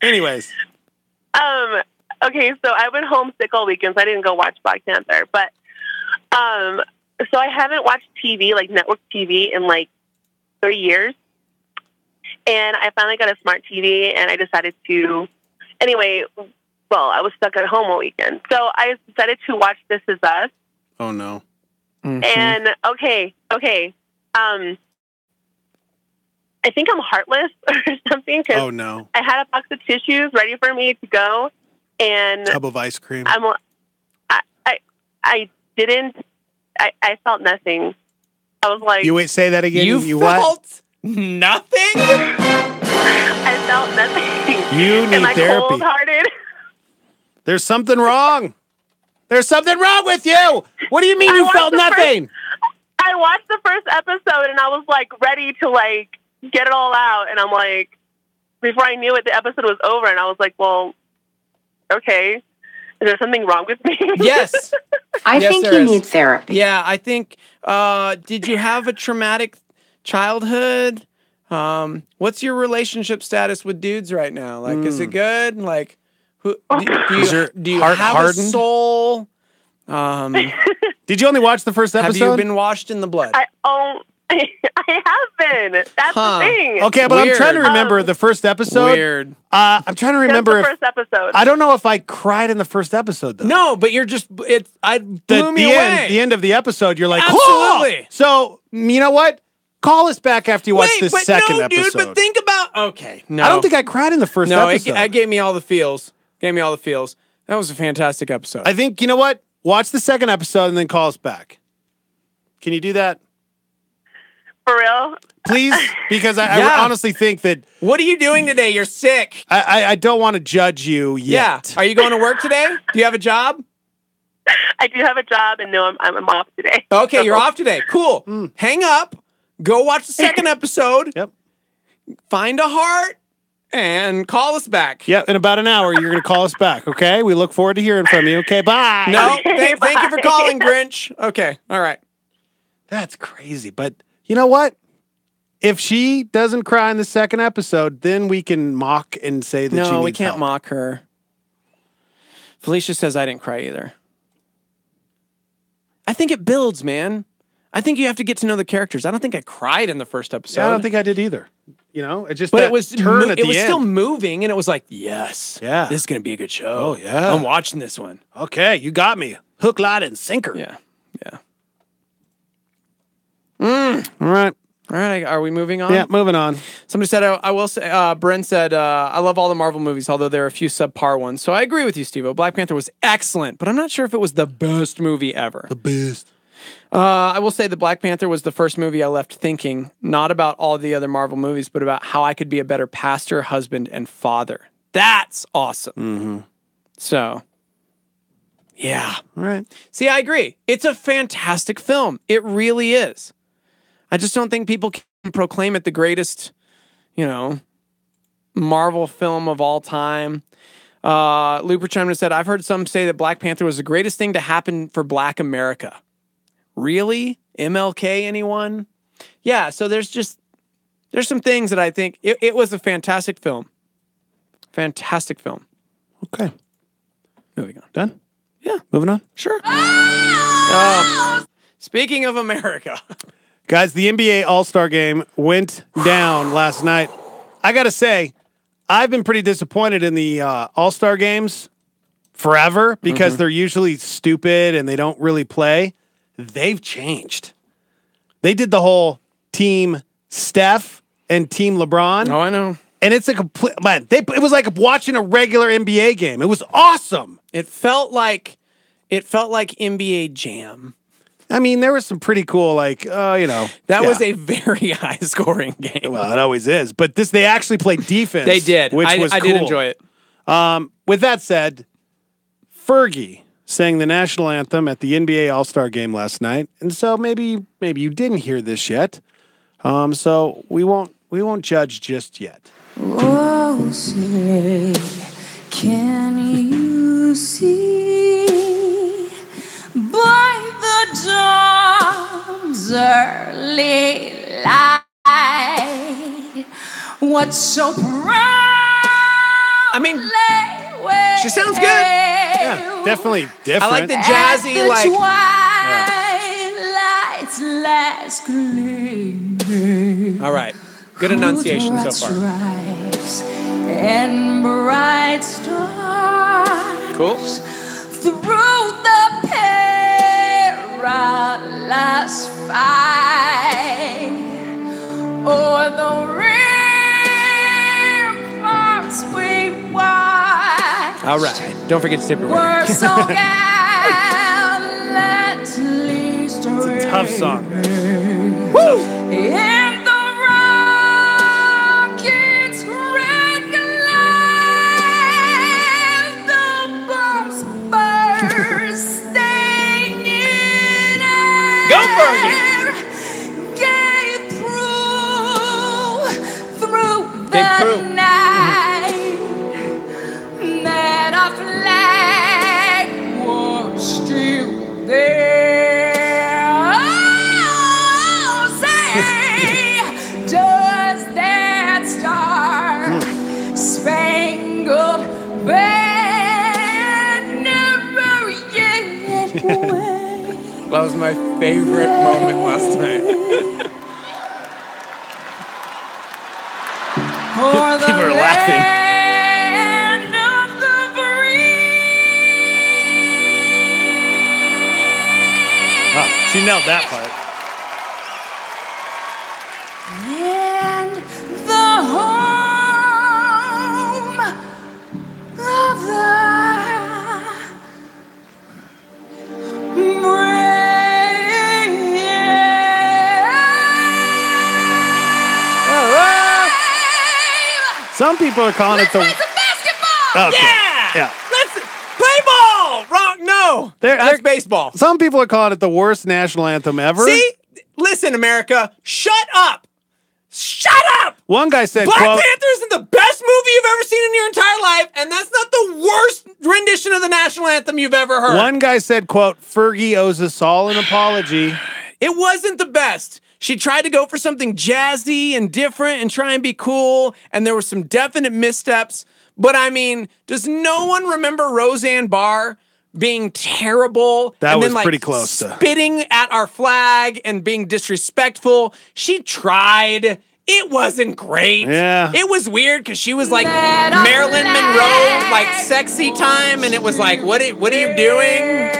Anyways. Okay, so I've been homesick all weekend, so I didn't go watch Black Panther. But so I haven't watched TV, like network TV, in like 3 years. And I finally got a smart TV, and I decided to. Anyway, well, I was stuck at home all weekend, so I decided to watch This Is Us. Oh no. And okay. I think I'm heartless or something because Oh no. I had a box of tissues ready for me to go, and Tub of ice cream. I didn't. I felt nothing. I was like, You wait, say that again. You what? felt nothing? I felt nothing. You need Am I therapy. cold-hearted? There's something wrong. There's something wrong with you. What do you mean I you watched felt the nothing? I watched the first episode and I was like ready to like get it all out, and I'm like, before I knew it, the episode was over, and I was like, well, okay, is there something wrong with me? Yes. I Yes, think there you is. need therapy. Yeah, I think. Did you have a traumatic childhood? What's your relationship status with dudes right now? Like, is it good? Like, do Is your you heart have hardened? a soul? Did you only watch the first Have episode? you been washed in the blood? I have been. That's Huh. the thing. Okay, but I'm trying to Weird. remember the first episode. Weird. I'm trying to Just remember the if first episode. I don't know if I cried in the first episode though. No, but you're just I blew the, me the away. end, the end of the episode, you're like, Absolutely. "Whoa!" So you know what? Call us back after you watch Wait, this but second no, episode. dude. But think about. Okay, no, I don't think I cried in the first No, episode. it gave me all the feels. Gave me all the feels. That was a fantastic episode. I think you know what? Watch the second episode and then call us back. Can you do that, For real? please? Because I Yeah. honestly think that What are you doing today? You're sick. I don't want to judge you yet. Yeah. Are you going to work today? Do you have a job? I do have a job, and no, I'm off today. Okay, you're off today. Cool. Hang up. Go watch the second episode. Yep. Find a heart and call us back. Yeah, in about an hour, you're going to call us back, okay? We look forward to hearing from you. Okay, bye. No, Okay, thank you for bye. calling, Grinch. Okay, all right. That's crazy. But you know what? If she doesn't cry in the second episode, then we can mock and say that she No, we needs can't help. mock her. Felicia says I didn't cry either. I think it builds, man. I think you have to get to know the characters. I don't think I cried in the first episode. Yeah, I don't think I did either. You know, it just But that it was turn at it the was end. still moving, and it was like, yes, Yeah. this is gonna be a good show. Oh, yeah. I'm watching this one. Okay, you got me. Hook, line, and sinker. Yeah, yeah. All right. All right, are we moving on? Yeah, moving on. Somebody said, I will say, Brent said, I love all the Marvel movies, although there are a few subpar ones. So I agree with you, Steve-O. Black Panther was excellent, but I'm not sure if it was the best movie ever. The best. I will say that Black Panther was the first movie I left thinking, not about all the other Marvel movies, but about how I could be a better pastor, husband, and father. That's awesome. Mm-hmm. So, yeah. All right. See, I agree. It's a fantastic film. It really is. I just don't think people can proclaim it the greatest, Marvel film of all time. Looper chimed in and said, I've heard some say that Black Panther was the greatest thing to happen for Black America. Really? MLK, anyone? Yeah, so there's some things that I think it was a fantastic film. Fantastic film. Okay. Moving on. Done? Yeah. Moving on? Sure. Speaking of America. Guys, the NBA All-Star Game went down last night. I got to say, I've been pretty disappointed in the All-Star Games forever because they're usually stupid and they don't really play. They've changed. They did the whole Team Steph and Team LeBron. Oh, I know. And it's a complete, man, it was like watching a regular NBA game. It was awesome. It felt like NBA Jam. I mean, there was some pretty cool, like, That was a very high-scoring game. Well, it always is. But they actually played defense. They did. Which was I cool. did enjoy it. With that said, Fergie sang the national anthem at the NBA All-Star Game last night. And so maybe you didn't hear this yet. So we won't judge just yet. Oh, say, can you see by the dawn's early light what so proud? I mean, she sounds good. Yeah, definitely different. I like the jazzy, twilight's last gleaming. All right. Good enunciation so far. And bright stars cool. Through the perilous fight o'er the ramparts we watched. All right. Don't forget to tip your We're so gallantly It's a tough song. Woo! In the rocket's red glare, the bombs bursting in air. Go, Fergie! Gave proof through the night that our flag was still there. Oh, say, does that star-spangled banner yet wave? That was my favorite moment last night. For the People are laughing. land of the free. Oh, she nailed that part. And the home of the Some people are calling it the. basketball. Okay. Yeah. Let's play ball. Wrong. No. There's baseball. Some people are calling it the worst national anthem ever. See? Listen, America. Shut up. Shut up. One guy said, Black quote, Panther isn't the best movie you've ever seen in your entire life, and that's not the worst rendition of the national anthem you've ever heard. One guy said, quote, Fergie owes us all an apology. It wasn't the best. She tried to go for something jazzy and different and try and be cool, and there were some definite missteps. But I mean, does no one remember Roseanne Barr being terrible? That and was then, like, pretty close to spitting at our flag and being disrespectful. She tried. It wasn't great. Yeah. It was weird because she was like Marilyn Monroe, like sexy time, and it was like, what are you doing?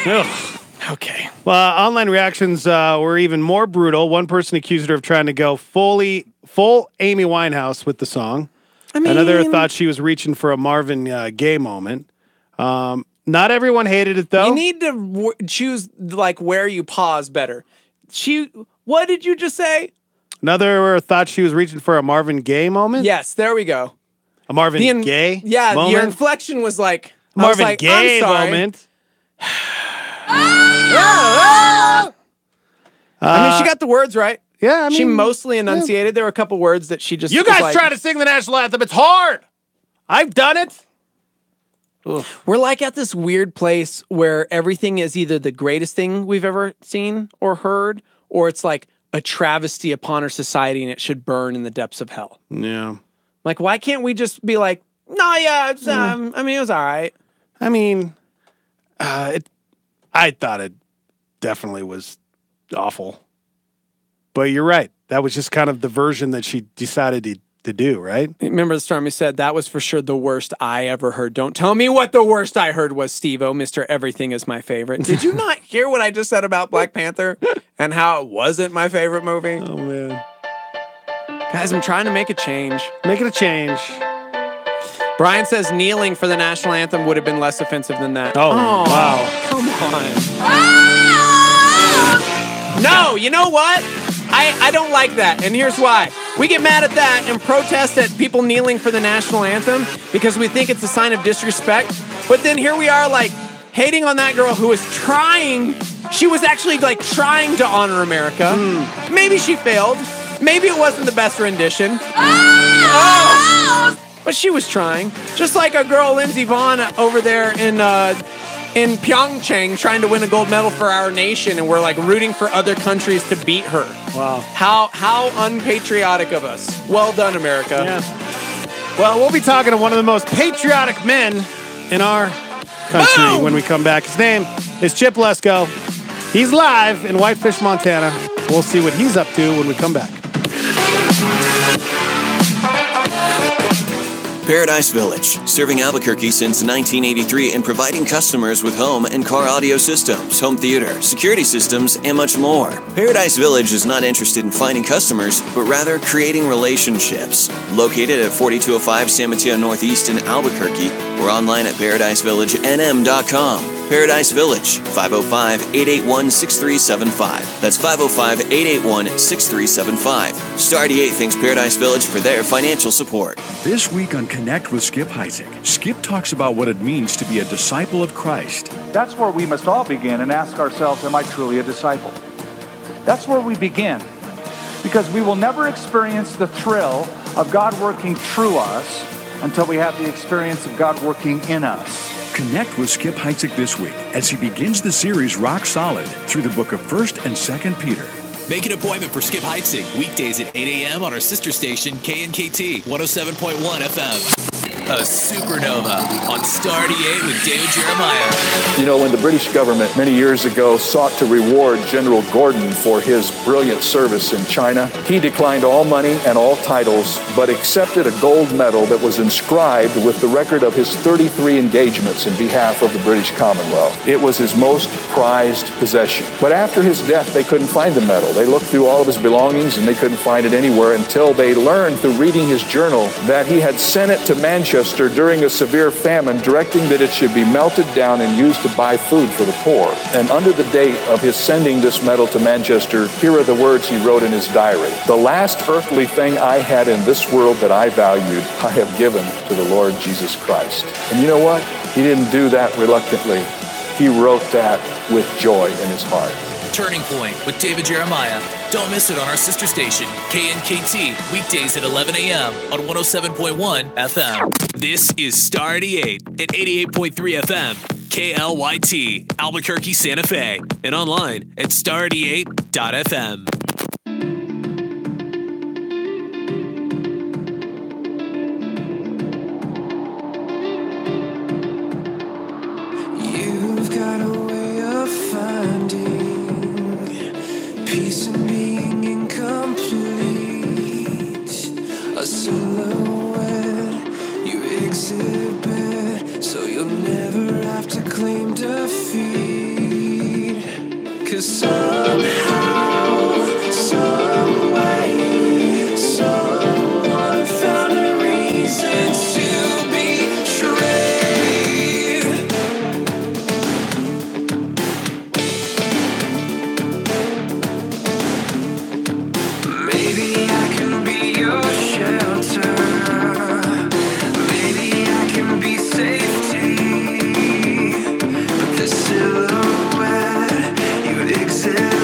Ugh. Okay. Well, online reactions were even more brutal. One person accused her of trying to go full Amy Winehouse with the song. Another thought she was reaching for a Marvin Gaye moment. Not everyone hated it, though. You need to choose like where you pause better. What did you just say? Another thought she was reaching for a Marvin Gaye moment. Yes, there we go. A Marvin Gaye. Yeah, moment? your inflection was like Marvin Gaye I'm sorry. moment. I mean, she got the words right. Yeah, I she mean, mostly enunciated. There were a couple words that she just. You was guys like, try to sing the national anthem. It's hard. I've done it. We're like at this weird place where everything is either the greatest thing we've ever seen or heard, or it's like a travesty upon our society and it should burn in the depths of hell. Yeah. Like, why can't we just be like, no, yeah, it's, I mean, it was all right. I mean, I thought it definitely was awful. But you're right. That was just kind of the version that she decided to do, right? Remember the Stormy said that was for sure the worst I ever heard. Don't tell me what the worst I heard was, Steve-O. Mr. Everything is my favorite. Did you not hear what I just said about Black Panther and how it wasn't my favorite movie? Oh, man. Guys, I'm trying to make a change. Making a change. Brian says kneeling for the national anthem would have been less offensive than that. Oh, wow. Come on. No, you know what? I don't like that, and here's why. We get mad at that and protest at people kneeling for the national anthem because we think it's a sign of disrespect, but then here we are, like, hating on that girl who was trying. She was actually, like, trying to honor America. Maybe she failed. Maybe it wasn't the best rendition. But she was trying. Just like our girl Lindsey Vonn over there in Pyeongchang trying to win a gold medal for our nation, and we're like rooting for other countries to beat her. Wow. How unpatriotic of us. Well done, America. Yeah. Well, we'll be talking to one of the most patriotic men in our country when we come back. His name is Chip Lesko. He's live in Whitefish, Montana. We'll see what he's up to when we come back. Paradise Village, serving Albuquerque since 1983 and providing customers with home and car audio systems, home theater, security systems, and much more. Paradise Village is not interested in finding customers, but rather creating relationships. Located at 4205 San Mateo Northeast in Albuquerque, or online at paradisevillage.nm.com. Paradise Village, 505-881-6375. That's 505-881-6375. Star 88 thanks Paradise Village for their financial support. This week on Connect with Skip Heitzig, Skip talks about what it means to be a disciple of Christ. That's where we must all begin and ask ourselves, am I truly a disciple? That's where we begin. Because we will never experience the thrill of God working through us until we have the experience of God working in us. Connect with Skip Heitzig this week as he begins the series Rock Solid through the book of 1st and 2nd Peter. Make an appointment for Skip Heitzig weekdays at 8 a.m. on our sister station, KNKT 107.1 FM. A supernova on Star 88 with David Jeremiah. You know, when the British government many years ago sought to reward General Gordon for his brilliant service in China, he declined all money and all titles, but accepted a gold medal that was inscribed with the record of his 33 engagements in behalf of the British Commonwealth. It was his most prized possession. But after his death, they couldn't find the medal. They looked through all of his belongings and they couldn't find it anywhere until they learned through reading his journal that he had sent it to Manchester during a severe famine, directing that it should be melted down and used to buy food for the poor. And under the date of his sending this medal to Manchester, here are the words he wrote in his diary. The last earthly thing I had in this world that I valued, I have given to the Lord Jesus Christ. And you know what? He didn't do that reluctantly. He wrote that with joy in his heart. Turning Point with David Jeremiah. Don't miss it on our sister station, KNKT, weekdays at 11 a.m. on 107.1 FM. This is Star 88 at 88.3 FM, KLYT, Albuquerque, Santa Fe, and online at star88.fm. You've got a way of finding peace in being incomplete. A silhouette you exhibit, so you'll never have to claim defeat. 'Cause somehow, some way, someone found a reason to betray. Silhouette, you'd exist.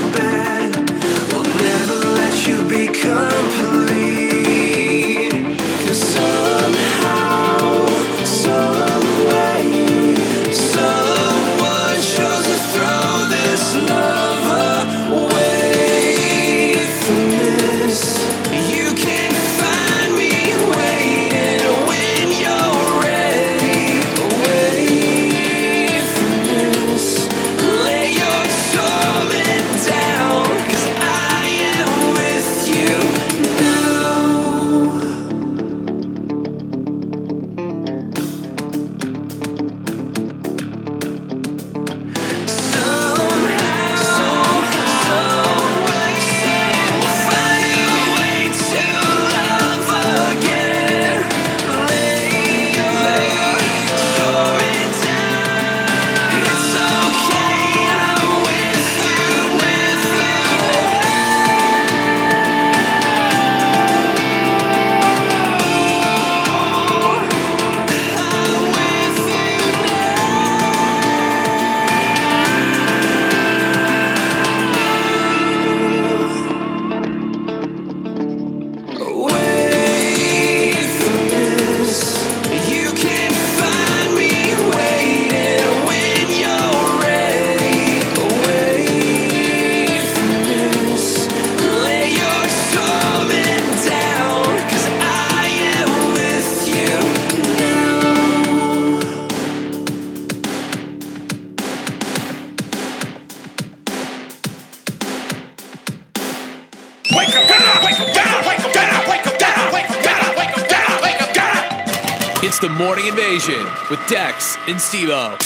It's the Morning Invasion with Dex and Steve-O.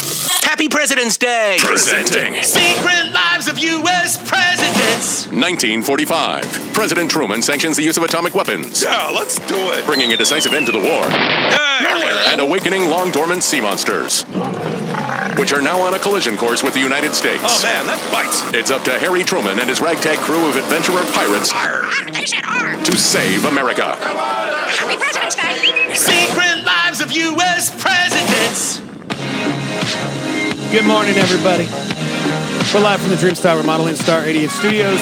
Happy President's Day! Presenting Secret Lives of U.S. Presidents! 1945. President Truman sanctions the use of atomic weapons. Yeah, let's do it. Bringing a decisive end to the war. And awakening long-dormant sea monsters, which are now on a collision course with the United States. Oh, man, that bites. It's up to Harry Truman and his ragtag crew of adventurer pirates to save America. Happy President's Day! Secret Lives of U.S. Presidents! Good morning, everybody. We're live from the Dreamstar Remodeling Star 88 Studios.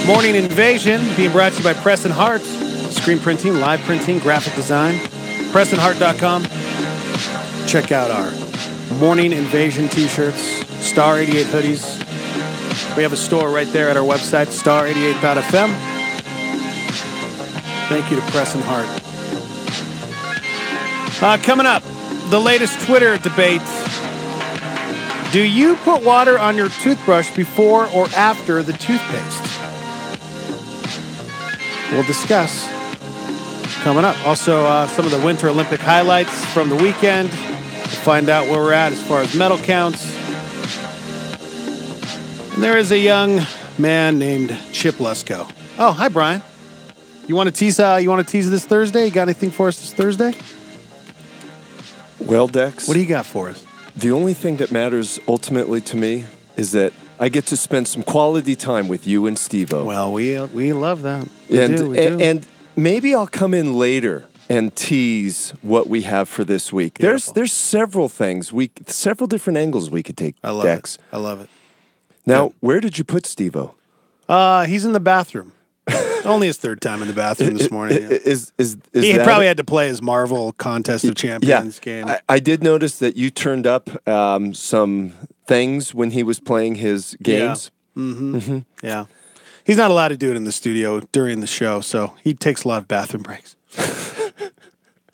Morning Invasion being brought to you by Preston Hart. Screen printing, live printing, graphic design. PrestonHart.com. Check out our Morning Invasion t-shirts, Star 88 hoodies. We have a store right there at our website, star88.fm. Thank you to Preston Hart. Coming up, the latest Twitter debate. Do you put water on your toothbrush before or after the toothpaste? We'll discuss. Coming up. Also, some of the Winter Olympic highlights from the weekend. We'll find out where we're at as far as medal counts. And there is a young man named Chip Lesko. Oh, hi, Brian. You want to tease this Thursday? You got anything for us this Thursday? Well, Dex. What do you got for us? The only thing that matters ultimately to me is that I get to spend some quality time with you and Steve-O. Well, we love that. We do. And maybe I'll come in later and tease what we have for this week. Beautiful. There's several things, several different angles we could take, I love Dex. it. I love it. Now, where did you put Steve-O? He's in the bathroom. Only his third time in the bathroom this morning. Yeah. He probably had to play his Marvel Contest of Champions game. I did notice that you turned up some things when he was playing his games. Yeah. Mm-hmm. Yeah. He's not allowed to do it in the studio during the show, so he takes a lot of bathroom breaks.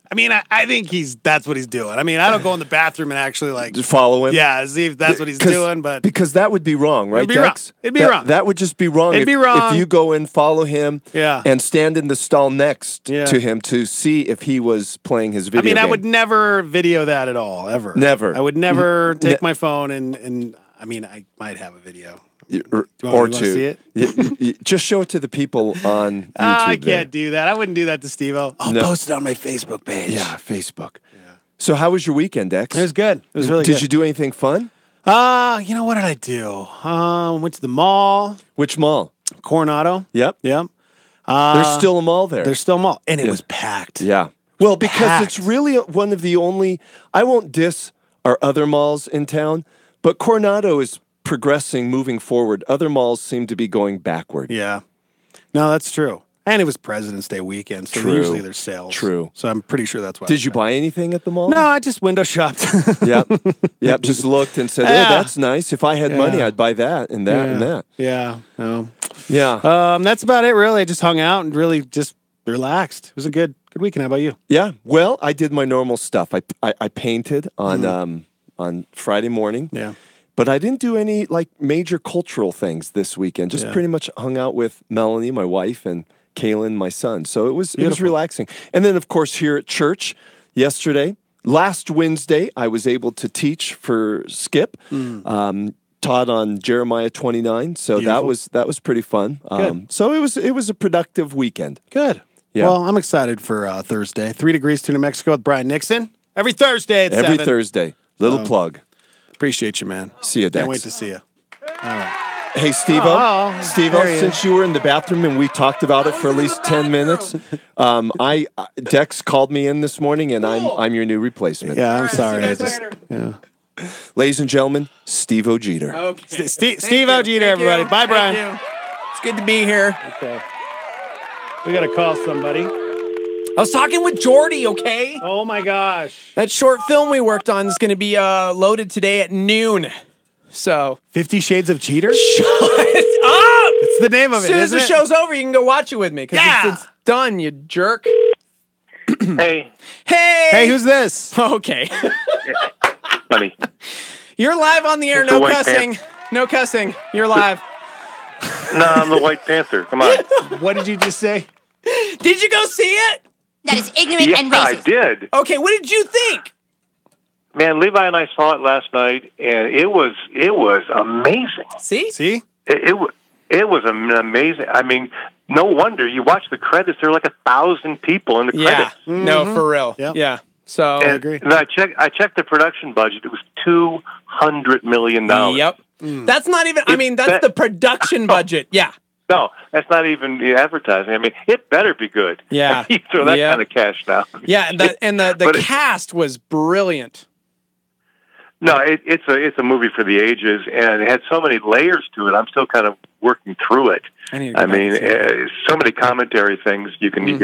I mean, I think that's what he's doing. I mean, I don't go in the bathroom and actually just follow him. Yeah, see if that's what he's doing, but because that would be wrong, right? It'd be wrong. That would just be wrong. It'd be wrong if you go and follow him. Yeah. And stand in the stall next to him to see if he was playing his video. I would never video that at all, ever. Never. I would never take my phone and I mean, I might have a video. Or two. See it? Just show it to the people on YouTube. I can't do that. I wouldn't do that to Steve-O. I'll No. post it on my Facebook page. Yeah, Facebook. Yeah. So how was your weekend, Dex? It was good. It was really good. Did you do anything fun? You know, what did I do? Went to the mall. Which mall? Coronado. Yep. Yep. There's still a mall there. There's still a mall. And it was packed. Yeah. Well, because packed. it's really one of the only, I won't diss our other malls in town, but Coronado is progressing, moving forward. Other malls seem to be going backward. Yeah. No, that's true. And it was President's Day weekend, so True. usually there's sales. True. So I'm pretty sure that's why. Did you buy anything at the mall? No, I just window shopped. Yep. Just looked and said, "Oh, that's nice. If I had money, I'd buy that and that and that." Yeah. No. Yeah. That's about it, really. I just hung out and really just relaxed. It was a good weekend. How about you? Yeah. Well, I did my normal stuff. I painted on Friday morning. Yeah. But I didn't do any major cultural things this weekend. Just pretty much hung out with Melanie, my wife, and Kaylin, my son. So it was relaxing. And then, of course, here at church yesterday, last Wednesday, I was able to teach for Skip. Taught on Jeremiah 29. So that was pretty fun. So it was a productive weekend. Good. Yeah. Well, I'm excited for Thursday. 3 Degrees to New Mexico with Brian Nixon. Every Thursday at 7. Thursday. Little plug. Appreciate you, man. See you, Dex. Can't wait to see you. All right. Hey, Steve-O. Steve-O, since you were in the bathroom and we talked about it for at least 10 minutes, Dex called me in this morning, and I'm your new replacement. Yeah, I'm sorry. Ladies and gentlemen, Steve-O Jeter. Okay. Steve-O Jeter, everybody. Bye, Brian. It's good to be here. Okay. We got to call somebody. I was talking with Jordy, okay? Oh, my gosh. That short film we worked on is going to be loaded today at noon. So 50 Shades of Jeter? Shut up! It's the name of it, As soon as the isn't it? show's over, you can go watch it with me. Yeah. It's done, you jerk. Hey. Hey! Hey, who's this? Okay. Buddy. You're live on the air. It's No the White cussing. No cussing. You're live. No, I'm the White Panther. Come on. What did you just say? Did you go see it? That is ignorant Yeah, and racist. I did. Okay, what did you think? Man, Levi and I saw it last night, and it was amazing. See? It was amazing. I mean, no wonder you watch the credits. There are like 1,000 people in the Yeah. credits. No, for real. Yeah. So And I checked the production budget. It was $200 million. Yep. That's not even. I mean, that's the production budget. Yeah. No, that's not even the advertising. I mean, it better be good. Yeah. You throw that kind of cash down. Yeah, and the cast was brilliant. No, it's a movie for the ages, and it had so many layers to it. I'm still kind of working through it. I mean, so many commentary things you can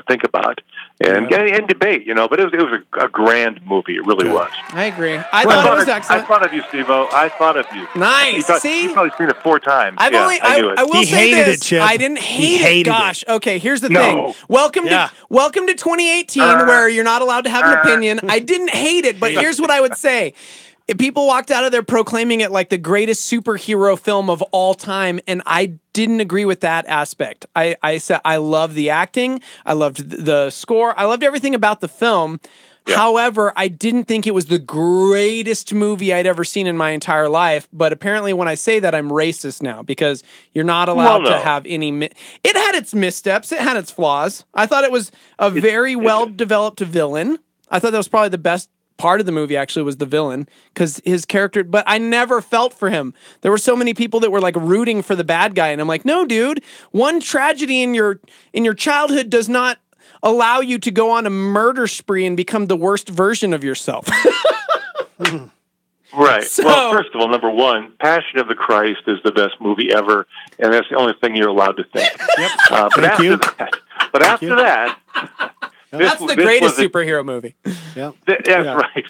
think about and debate, But it was a grand movie. It really was. I agree. I thought it was excellent. I thought of you, Steve-O. I thought of you. Nice. You've probably seen it 4 times. I knew it. will He say hated this. it, Chip. I didn't He hate it. hated Gosh. Okay, here's the No. thing. Welcome to 2018, where you're not allowed to have an opinion. I didn't hate it, but here's what I would say. If people walked out of there proclaiming it like the greatest superhero film of all time, and I didn't agree with that aspect. I said I loved the acting, I loved the score, I loved everything about the film. Yeah. However, I didn't think it was the greatest movie I'd ever seen in my entire life. But apparently when I say that, I'm racist now because you're not allowed to have any... It had its missteps. It had its flaws. I thought it was a very well-developed villain. I thought that was probably the best part of the movie, actually, was the villain because his character... But I never felt for him. There were so many people that were like rooting for the bad guy. And I'm like, no, dude. One tragedy in your childhood does not allow you to go on a murder spree and become the worst version of yourself. Right. So, well, first of all, number one, Passion of the Christ is the best movie ever, and that's the only thing you're allowed to think. But after that, that's the greatest superhero movie. That's right.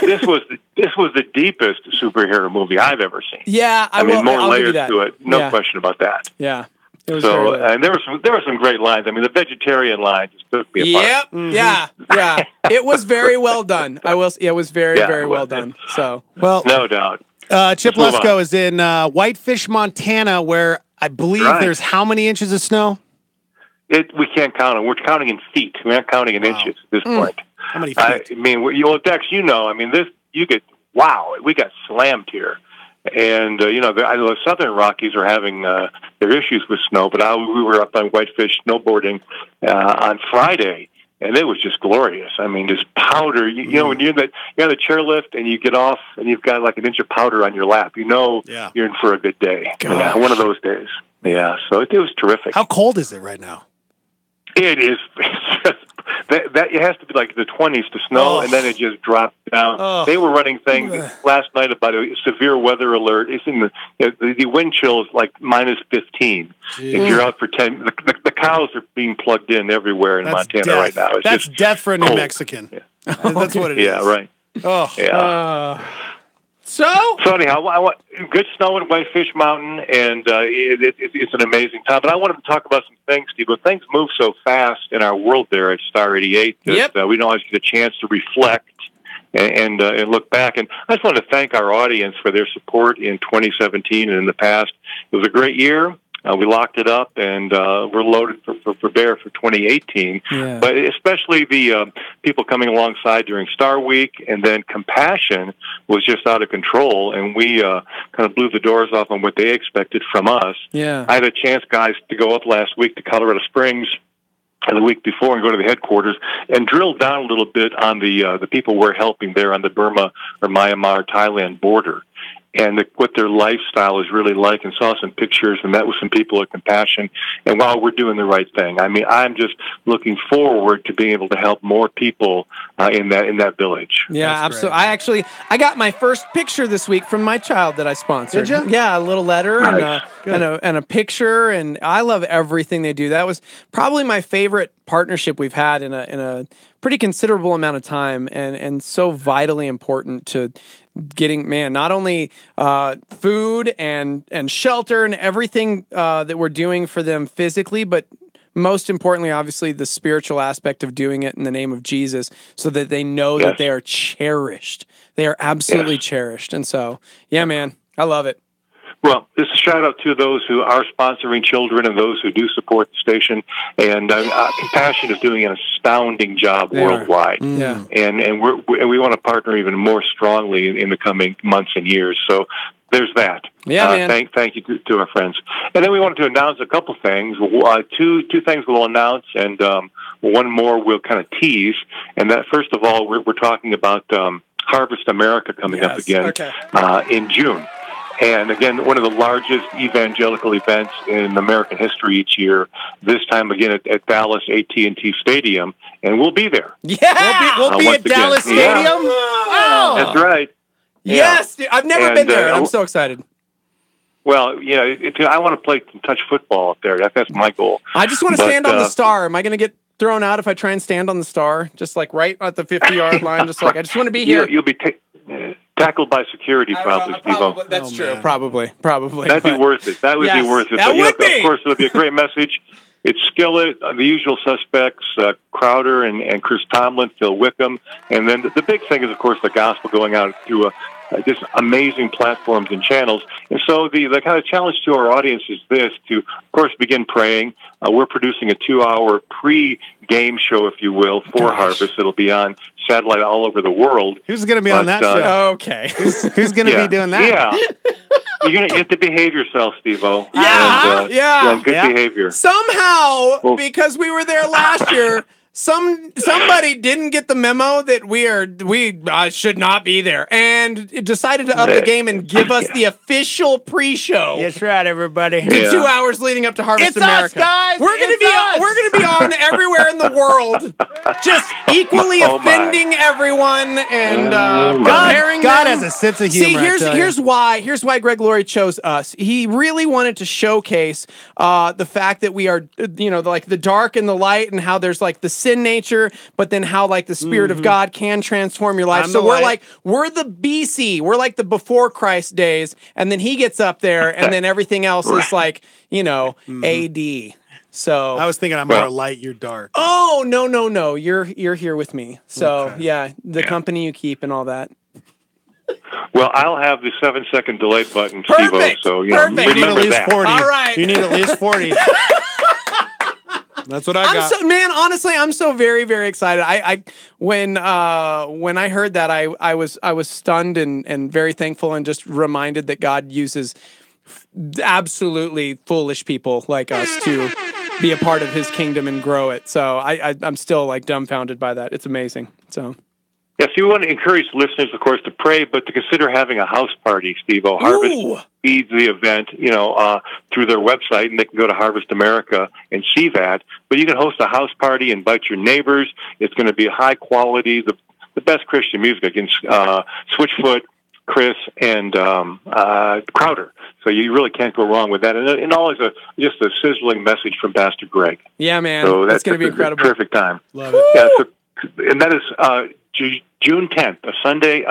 This was the deepest superhero movie I've ever seen. Yeah, I mean, more I'll give you layers that. to it, no question about that. Yeah. So, and there were some great lines. I mean, the vegetarian line just took me apart. Yep. Yeah. It was very well done. It was very, very well done. So, well, no doubt. Chip Lesko is in Whitefish, Montana, where I believe there's how many inches of snow? We can't count them. We're counting in feet. We're not counting in inches at this point. How many feet? I mean, Dex, I mean, we got slammed here. And, I know the Southern Rockies are having their issues with snow, but we were up on Whitefish snowboarding on Friday, and it was just glorious. I mean, just powder. When you're on the chairlift and you get off and you've got like an inch of powder on your lap, you're in for a good day. Yeah, one of those days. Yeah, so it was terrific. How cold is it right now? It is. That it has to be like the 20s to snow, and then it just dropped down. They were running things last night about a severe weather alert. It's in the wind chill is like minus 15. If you're out for 10, the cows are being plugged in everywhere in Montana right now. That's death for a New Mexican. Yeah. That's what it is. Yeah, right. Oh, yeah. So anyhow, good snow in Whitefish Mountain, and it's an amazing time. But I wanted to talk about some things, Steve. But things move so fast in our world there at Star 88 that we don't always get a chance to reflect and look back. And I just want to thank our audience for their support in 2017 and in the past. It was a great year. We locked it up, and we're loaded for bear for 2018. Yeah. But especially the people coming alongside during Star Week, and then Compassion was just out of control, and we kind of blew the doors off on what they expected from us. Yeah. I had a chance, guys, to go up last week to Colorado Springs and the week before and go to the headquarters and drill down a little bit on the people we're helping there on the Burma or Myanmar, Thailand border. And what their lifestyle is really like, and saw some pictures and met with some people at Compassion. And while we're doing the right thing, I mean, I'm just looking forward to being able to help more people in that village. Yeah, absolutely. I got my first picture this week from my child that I sponsored. Did you? Yeah, a little letter and a picture, and I love everything they do. That was probably my favorite partnership we've had in a pretty considerable amount of time, and so vitally important to getting not only food and shelter and everything that we're doing for them physically, but most importantly, obviously, the spiritual aspect of doing it in the name of Jesus, so that they know that they are cherished. They are absolutely cherished. And so, yeah, man, I love it. Well, this is a shout out to those who are sponsoring children and those who do support the station. And Compassion is doing an astounding job worldwide. Yeah. And we want to partner even more strongly in the coming months and years. So there's that. Yeah, man. Thank you to our friends. And then we wanted to announce a couple things. Two things we'll announce, and one more we'll kind of tease. And that, first of all, we're talking about Harvest America coming up again in June. And again, one of the largest evangelical events in American history each year. This time again at Dallas AT&T Stadium, and we'll be there. Yeah, we'll be at Dallas Stadium. Yeah. Oh, that's right. Yes, dude, I've never been there. I'm so excited. Well, I want to play some touch football up there. That's my goal. I just want to stand on the star. Am I going to get thrown out if I try and stand on the star, just like right at the 50-yard line? Just like I just want to be here. You'll be tackled by probably, Steve-O. That's true. Probably. That'd be worth it. That would be worth it. That would be. Of course, it'll be a great message. It's Skillet, the usual suspects, Crowder and Chris Tomlin, Phil Wickham. And then the big thing is, of course, the gospel going out through just amazing platforms and channels. And so the kind of challenge to our audience is this, to, of course, begin praying. We're producing a 2-hour pre-game show, if you will, for Harvest. It'll be on satellite all over the world. Who's going to be on that show? Okay. Who's going to be doing that? Yeah. You have to behave yourself, Steve-O. Yeah. Good behavior. Somehow, because we were there last year, somebody didn't get the memo that we should not be there, and decided to up the game and give us the official pre-show. That's right, everybody. The 2 hours leading up to Harvest America. Us, guys. We're gonna be on everywhere in the world, just equally offending everyone and comparing God them. has a sense of humor. See, here's why Greg Laurie chose us. He really wanted to showcase the fact that we are, like the dark and the light, and how there's like the sin nature, but then how like the Spirit of God can transform your life. So we're the BC, we're like the before Christ days, and then he gets up there, and then everything else is like, AD. So I was thinking I'm more light, you're dark. Oh, no. You're here with me. So the company you keep and all that. Well, I'll have the 7-second delay button, Steve-O, so remember you need at least that. 40. All right. You need at least 40. That's what I got. Honestly, I'm so very, very excited. When I heard that, I was stunned and very thankful, and just reminded that God uses absolutely foolish people like us to be a part of his kingdom and grow it. So I'm still like dumbfounded by that. It's amazing. So. Yes, we want to encourage listeners, of course, to pray, but to consider having a house party, Steve-O. Harvest feeds the event, through their website, and they can go to Harvest America and see that. But you can host a house party, invite your neighbors. It's going to be high quality, the best Christian music against Switchfoot, Chris, and Crowder. So you really can't go wrong with that. And always just a sizzling message from Pastor Greg. Yeah, man. So that's going to be incredible. Perfect time. Love it. Yeah, and that is June 10th, a Sunday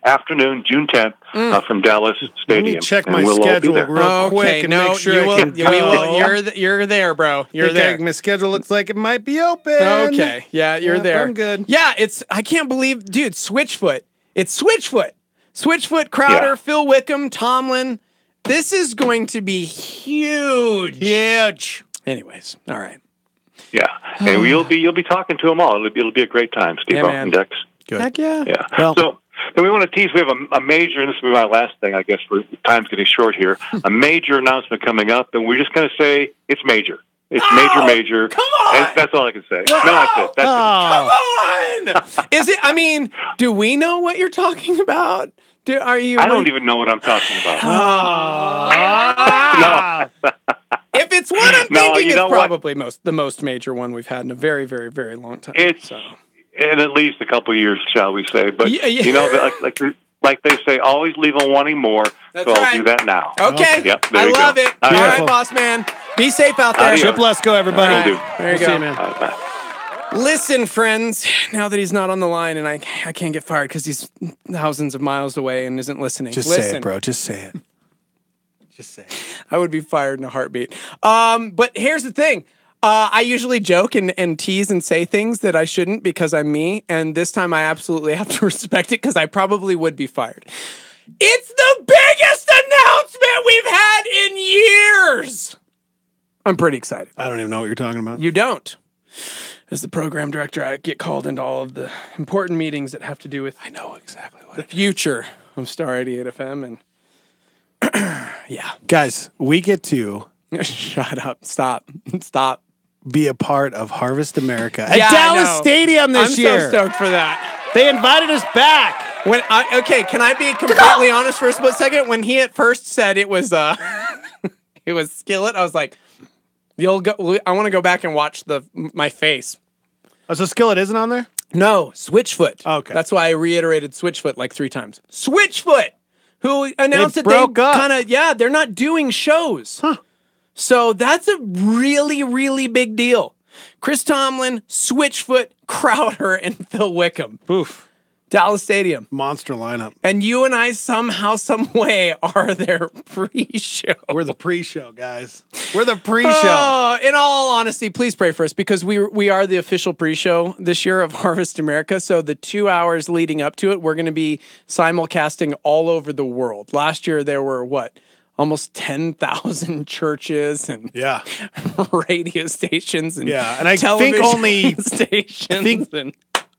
afternoon, June 10th, from Dallas Stadium. Let me check my schedule real quick and make sure I can go. You're there, bro. You're there. My schedule looks like it might be open. Okay. Yeah, you're there. I'm good. Yeah, I can't believe, dude, Switchfoot. It's Switchfoot. Switchfoot, Crowder, Phil Wickham, Tomlin. This is going to be huge. Huge. Anyways, all right. Yeah, and you'll be talking to them all. It'll be a great time, Steve-O and Dex. Good. Heck yeah. Yeah. Well, so then we want to tease. We have a major, and this will be my last thing, I guess, for time's getting short here. A major announcement coming up, and we're just going to say it's major. It's major. Come on. And that's all I can say. No, that's it. Come on. Is it? I mean, do we know what you're talking about? I don't even know what I'm talking about. No. If it's what I'm thinking, it's probably the most major one we've had in a very, very, very long time. It's in at least a couple of years, shall we say? But like they say, always leave them wanting more. That's so right. I'll do that now. Okay. Yep. I love it. All right, boss man. Be safe out there. Triple go, everybody. Right. There you go. See you, man. Bye. Listen, friends, now that he's not on the line and I can't get fired because he's thousands of miles away and isn't listening. Just say it, bro. Just say it. Just say it. I would be fired in a heartbeat. But here's the thing. I usually joke and tease and say things that I shouldn't because I'm me. And this time I absolutely have to respect it because I probably would be fired. It's the biggest announcement announcement we've had in years. I'm pretty excited. I don't even know what you're talking about. You don't. As the program director, I get called into all of the important meetings that have to do with I know exactly what the future of Star 88 FM. And yeah. Guys, we get to shut up. Stop. Be a part of Harvest America at Yeah, I Dallas know. Stadium this I'm year. so stoked for that. They invited us back. Okay, can I be completely honest for a split second? When he at first said it was it was Skillet, I was like, "You'll go." I want to go back and watch my face. Oh, so Skillet isn't on there? No, Switchfoot. Okay, that's why I reiterated Switchfoot like 3 times. Switchfoot, who announced that broke they up. kind of they're not doing shows. Huh. So that's a really, really big deal. Chris Tomlin, Switchfoot, Crowder, and Phil Wickham. Oof. Dallas Stadium. Monster lineup. And you and I somehow, some way are their pre-show. We're the pre-show, guys. We're the pre-show. Oh, in all honesty, please pray for us because we are the official pre-show this year of Harvest America. So the 2 hours leading up to it, we're going to be simulcasting all over the world. Last year there were almost 10,000 churches and radio stations and and I television think only stations.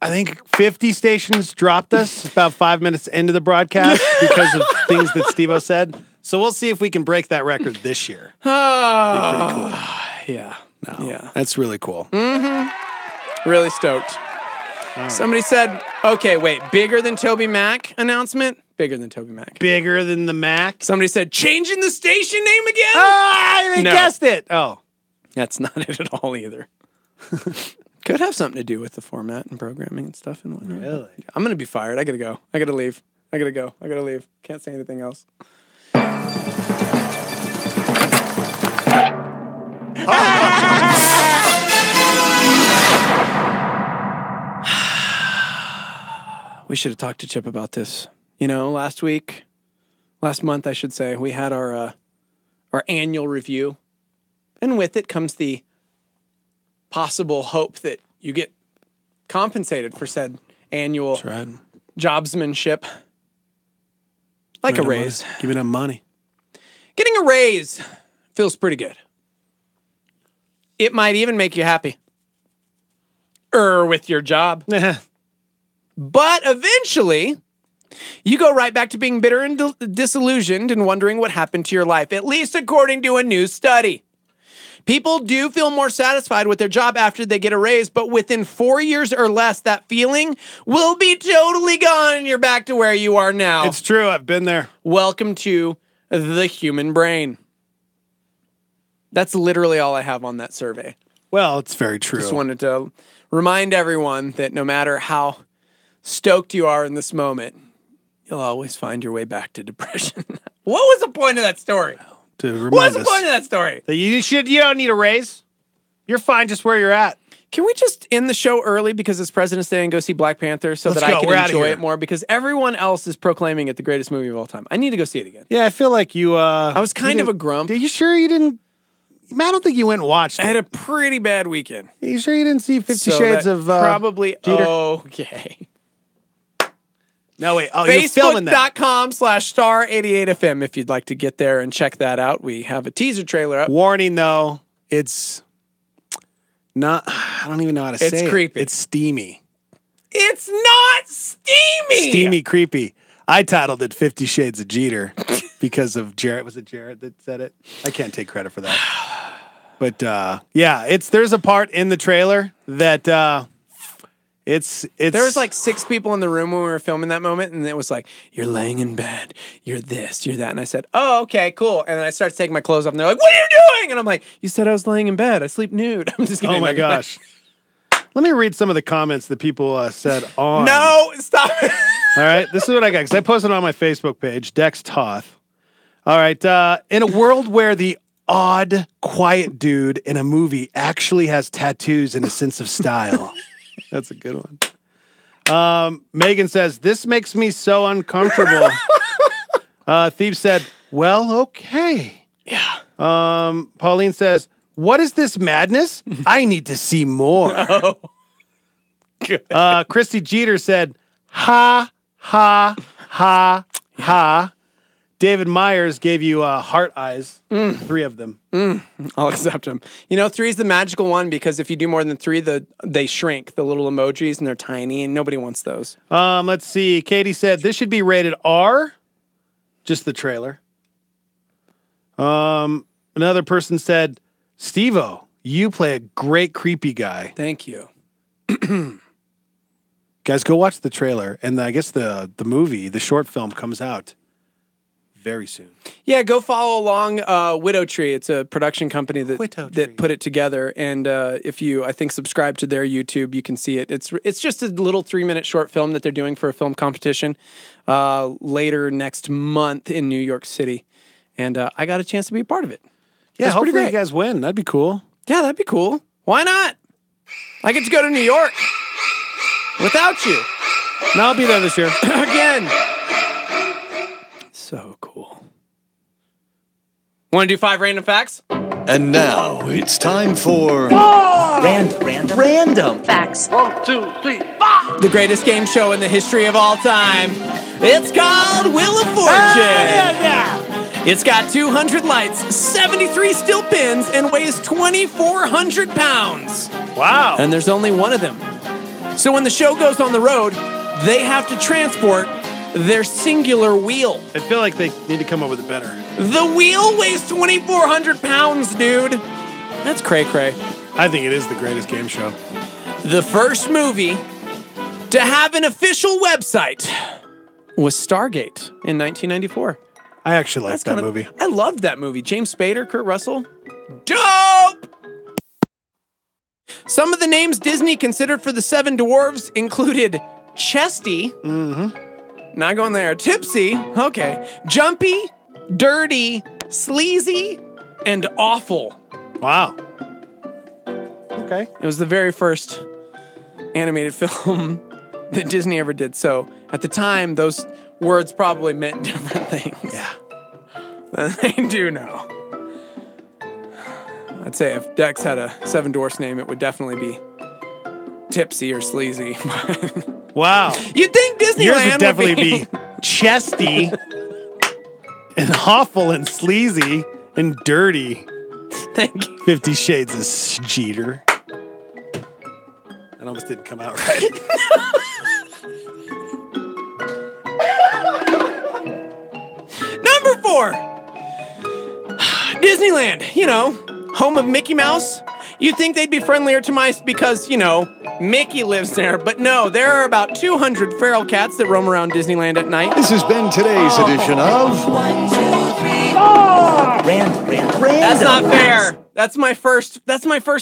I think 50 stations dropped us about 5 minutes into the broadcast because of things that Steve-O said. So we'll see if we can break that record this year. Yeah. Yeah. That's really cool. Mm-hmm. Really stoked. Somebody said, okay, wait, bigger than Toby Mac announcement? Bigger than Toby Mac. Bigger than the Mac? Somebody said, changing the station name again? I guessed it. Oh. That's not it at all either. Could have something to do with the format and programming and stuff and whatnot. Really? I'm going to be fired. I got to go. I got to leave. I got to go. I got to leave. Can't say anything else. We should have talked to Chip about this. You know, last month, I should say, we had our annual review. And with it comes the possible hope that you get compensated for said annual jobsmanship. Like a raise. Giving them money. Getting a raise feels pretty good. It might even make you happy. With your job. But eventually, you go right back to being bitter and disillusioned and wondering what happened to your life, at least according to a new study. People do feel more satisfied with their job after they get a raise, but within 4 years or less, that feeling will be totally gone and you're back to where you are now. It's true. I've been there. Welcome to the human brain. That's literally all I have on that survey. Well, it's very true. Just wanted to remind everyone that no matter how stoked you are in this moment, you'll always find your way back to depression. What was the point of that story? To remind What's the us point of that story? that you don't need a raise. You're fine just where you're at. Can we just end the show early because it's President's Day and go see Black Panther so Let's that go. I can We're outta enjoy here. it more? Because everyone else is proclaiming it the greatest movie of all time. I need to go see it again. Yeah, I feel like you. I was kind of a grump. Are you sure you didn't? I don't think you went and watched it. I had a pretty bad weekend. Are you sure you didn't see 50 So Shades that of probably Jeter? okay. No, wait. Oh, you're filming that. Facebook.com/star88fm if you'd like to get there and check that out. We have a teaser trailer up. Warning, though, it's not. I don't even know how to say it. It's creepy. It's steamy. It's not steamy. Steamy, creepy. I titled it 50 Shades of Jeter because of Jarrett. Was it Jarrett that said it? I can't take credit for that. But yeah, there's a part in the trailer that it's There was like 6 people in the room when we were filming that moment, and it was like, you're laying in bed, you're this, you're that. And I said, oh, okay, cool. And then I started taking my clothes off, and they're like, what are you doing? And I'm like, you said I was laying in bed. I sleep nude. I'm just kidding. Oh my gosh. Let me read some of the comments that people said on. No, stop it. All right, this is what I got, because I posted on my Facebook page, Dex Toth. All right, in a world where the odd, quiet dude in a movie actually has tattoos and a sense of style. That's a good one. Megan says, this makes me so uncomfortable. Thief said, well, okay. Yeah. Pauline says, what is this madness? I need to see more. Christy Jeter said, ha, ha, ha, ha. David Myers gave you heart eyes. 3 of them. I'll accept them. 3 is the magical one because if you do more than 3, they shrink, the little emojis, and they're tiny, and nobody wants those. Let's see. Katie said this should be rated R. Just the trailer. Another person said, Steve-O, you play a great creepy guy. Thank you. Guys, go watch the trailer. And I guess the movie, the short film, comes out very soon. Yeah, go follow along Widow Tree. It's a production company that put it together. And if you, I think, subscribe to their YouTube, you can see it. It's just a little 3-minute short film that they're doing for a film competition later next month in New York City. And I got a chance to be a part of it. Yeah, That's hopefully pretty you great. guys win. That'd be cool. Yeah, that'd be cool. Why not? I get to go to New York without you. No, I'll be there this year. Again. So cool. Want to do 5 random facts? And now it's time for Random facts. 1, 2, 3, 4. The greatest game show in the history of all time. It's called Wheel of Fortune. It's got 200 lights, 73 steel pins, and weighs 2,400 pounds. Wow. And there's only one of them. So when the show goes on the road, they have to transport their singular wheel. I feel like they need to come up with it better. The wheel weighs 2,400 pounds, dude. That's cray-cray. I think it is the greatest game show. The first movie to have an official website was Stargate in 1994. I actually liked that movie. I loved that movie. James Spader, Kurt Russell. Dope! Some of the names Disney considered for the 7 dwarves included Chesty. Mm-hmm. Not going there. Tipsy. Okay. Jumpy, Dirty, Sleazy, and Awful. Wow. Okay. It was the very first animated film that Disney ever did. So at the time, those words probably meant different things. Yeah. Than they do now. I'd say if Dex had a 7 dwarfs name, it would definitely be Tipsy or Sleazy. Wow. You'd think Disneyland Yours would definitely be Chesty and Awful and Sleazy and Dirty. Thank you. 50 Shades of Jeter. That almost didn't come out right. Number 4. Disneyland, home of Mickey Mouse. You'd think they'd be friendlier to mice because, Mickey lives there. But no, there are about 200 feral cats that roam around Disneyland at night. This has been today's edition of Random. That's not fair. That's my first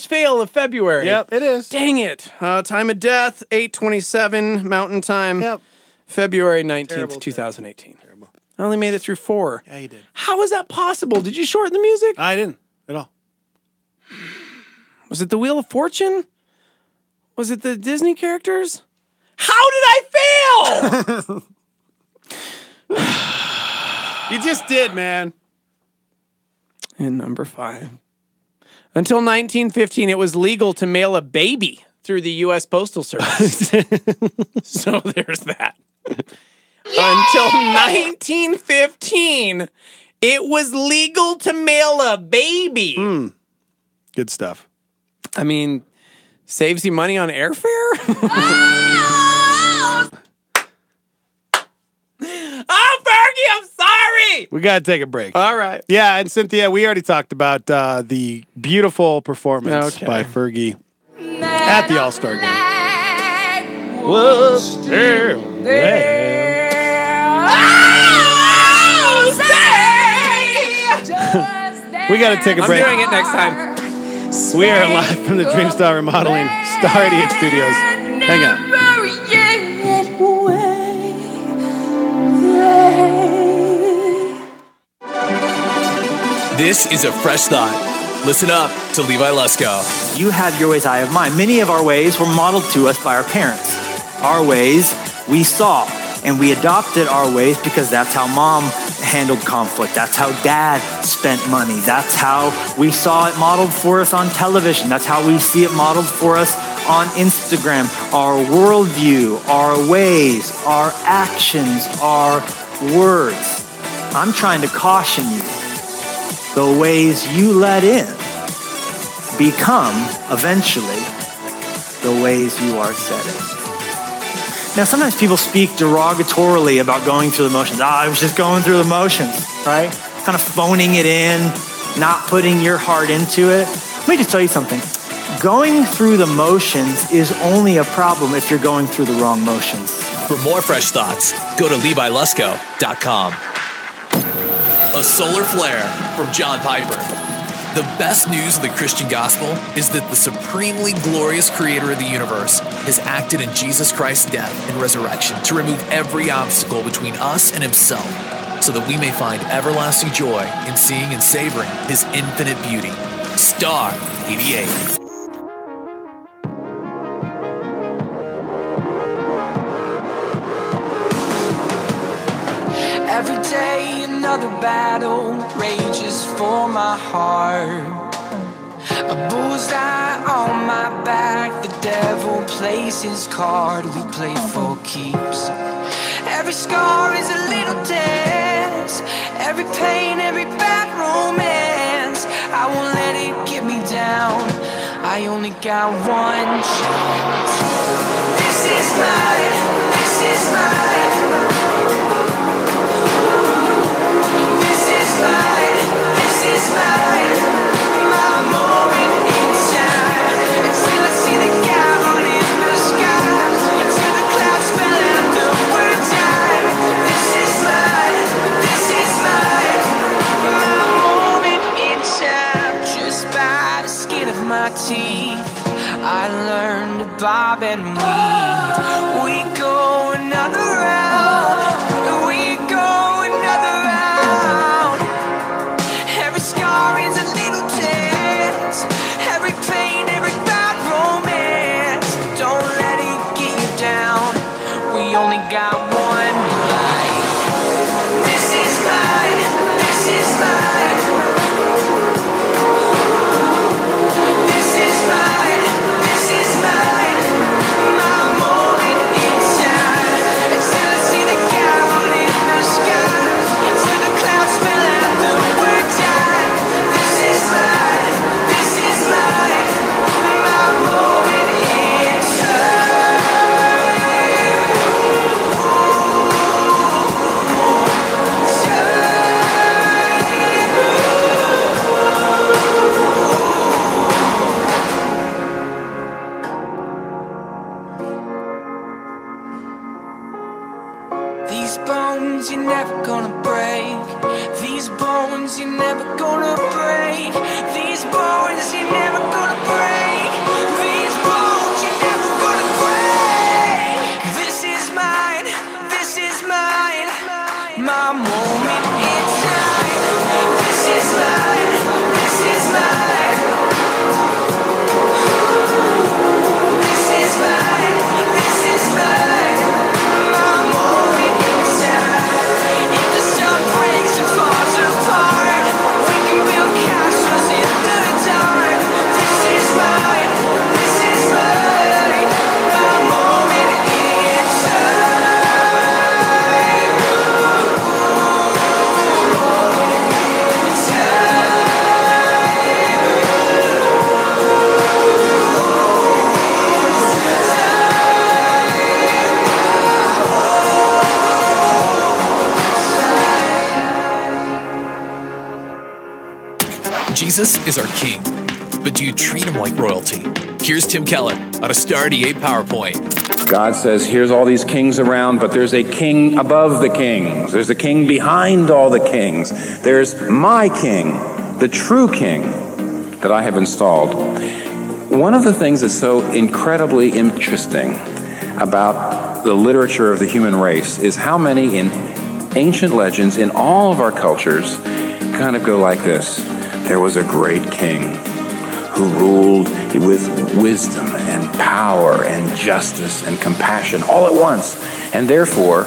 fail of February. Yep, it is. Dang it. Time of death, 8:27 Mountain Time. Yep. February 19th, Terrible 2018. Terrible. I only made it through 4. Yeah, you did. How is that possible? Did you shorten the music? I didn't at all. Was it the Wheel of Fortune? Was it the Disney characters? How did I fail? You just did, man. And number 5. Until 1915, it was legal to mail a baby through the U.S. Postal Service. So there's that. Until 1915, it was legal to mail a baby. Good stuff. I mean, saves you money on airfare? Oh, Fergie, I'm sorry. We got to take a break. All right. Yeah, and Cynthia, we already talked about the beautiful performance by Fergie at the All-Star Game. Was still there. We got to take a break. I'm doing it next time. We are live from the Dreamstar Remodeling Star 88 Studios. Hang on. This is a fresh thought. Listen up to Levi Lusko. You have your ways, I have mine. Many of our ways were modeled to us by our parents. Our ways we saw, and we adopted our ways because that's how mom handled conflict. That's how dad spent money. That's how we saw it modeled for us on television. That's how we see it modeled for us on Instagram. Our worldview, our ways, our actions, our words. I'm trying to caution you. The ways you let in become, eventually, the ways you are set in. Now, sometimes people speak derogatorily about going through the motions. I was just going through the motions, right? Kind of phoning it in, not putting your heart into it. Let me just tell you something. Going through the motions is only a problem if you're going through the wrong motions. For more fresh thoughts, go to LeviLusko.com. A solar flare from John Piper. The best news of the Christian gospel is that the supremely glorious creator of the universe has acted in Jesus Christ's death and resurrection to remove every obstacle between us and himself, so that we may find everlasting joy in seeing and savoring his infinite beauty. Star 88. Every day another battle rages for my heart. A bullseye on my back, the devil plays his card. We play for keeps. Every scar is a little dance. Every pain, every bad romance, I won't let it get me down. I only got one chance. This is mine, this is mine. This is mine, my moment in time. Until I see the gavel in the sky, until the clouds spell out the word time. This is mine, my moment in time. Just by the skin of my teeth, I learned to bob and weave. We go another round, we go another round. Every scar is a little dance. Every pain, every bad romance, don't let it get you down. We only got one life. This is mine, this is mine. This is mine, this is mine. My moment in time. Until I see the gavel in the sky, until the clouds spell out the word time. This is mine, my moment in time. These bones you're never gonna break. These bones you're never gonna break. These bones you're never gonna break. These bones you're never gonna break. This is mine, my moment in time. This is mine, this is mine. This is mine, this is mine. My moment in time. If the sun breaks and falls apart, we can build castles in the dark. This is mine, my moment in time. Jesus is our king, but do you treat him like royalty? Here's Tim Keller on a Star 88 PowerPoint. God says, here's all these kings around, but there's a king above the kings. There's a king behind all the kings. There's my king, the true king that I have installed. One of the things that's so incredibly interesting about the literature of the human race is how many in ancient legends in all of our cultures kind of go like this. There was a great king who ruled with wisdom and power and justice and compassion all at once. And therefore,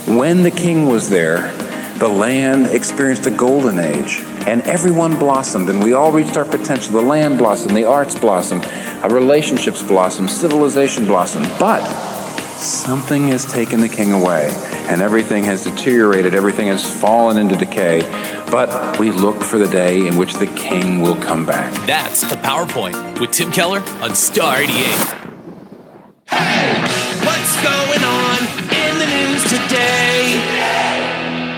when the king was there, the land experienced a golden age, and everyone blossomed, and we all reached our potential. The land blossomed, the arts blossomed, relationships blossomed, civilization blossomed. But something has taken the king away. and everything has deteriorated, everything has fallen into decay. But we look for the day in which the king will come back. That's the PowerPoint with Tim Keller on Star 88. What's going on in the news today?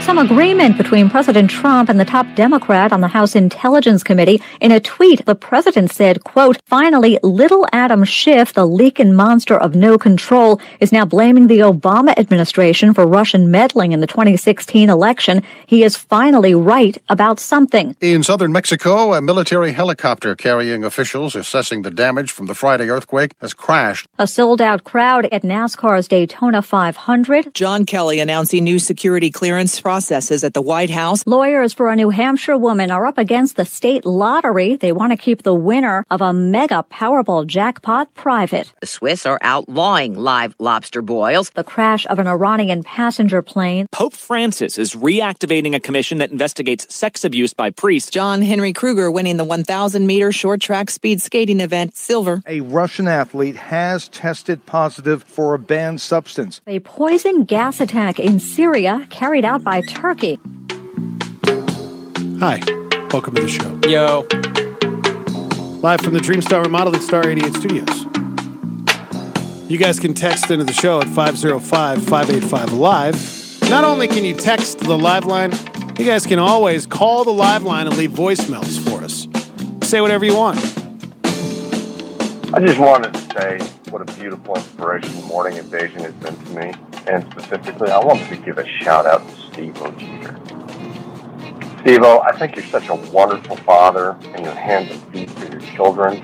Some agreement between President Trump and the top Democrat on the House Intelligence Committee. In a tweet, the president said, quote, finally, little Adam Schiff, the leaking monster of no control, is now blaming the Obama administration for Russian meddling in the 2016 election. He is finally right about something. In southern Mexico, a military helicopter carrying officials assessing the damage from the Friday earthquake has crashed. A sold-out crowd at NASCAR's Daytona 500. John Kelly announcing new security clearance processes at the White House. Lawyers for a New Hampshire woman are up against the state lottery. They want to keep the winner of a mega Powerball jackpot private. The Swiss are outlawing live lobster boils. The crash of an Iranian passenger plane. Pope Francis is reactivating a commission that investigates sex abuse by priests. John Henry Kruger winning the 1,000-meter short track speed skating event silver. A Russian athlete has tested positive for a banned substance. A poison gas attack in Syria carried out by Turkey. Hi, welcome to the show. Yo. Live from the Dreamstar Remodeled at Star 88 Studios. You guys can text into the show at 505-585-LIVE. Not only can you text the live line, you guys can always call the live line and leave voicemails for us. Say whatever you want. I just wanted to say what a beautiful, inspirational morning invasion has been to me. And specifically, I wanted to give a shout out to Steve-O Jeter. Steve-O, I think you're such a wonderful father, and your hands and feet for your children.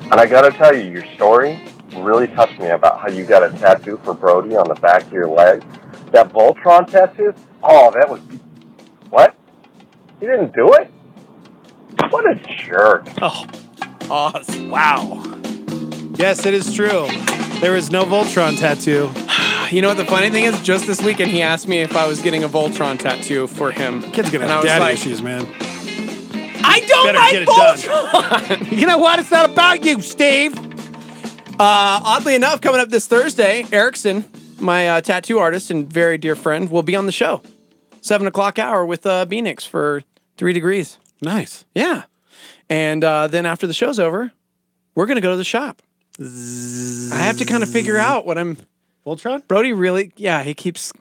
And I got to tell you, your story really touched me about how you got a tattoo for Brody on the back of your leg. That Voltron tattoo? Oh, that was... What? You didn't do it? What a jerk. Oh, awesome. Wow. Yes, it is true. There is no Voltron tattoo. You know what the funny thing is? Just this weekend, he asked me if I was getting a Voltron tattoo for him. Kid's gonna have daddy issues, man. I don't like Voltron! You know what? It's not about you, Steve. Oddly enough, coming up this Thursday, Erickson, my tattoo artist and very dear friend, will be on the show. 7 o'clock hour with B-Nix for 3 Degrees. Nice. Yeah. And then after the show's over, we're going to go to the shop. I have to kind of figure out what I'm... Voltron? Brody really... Yeah, he keeps...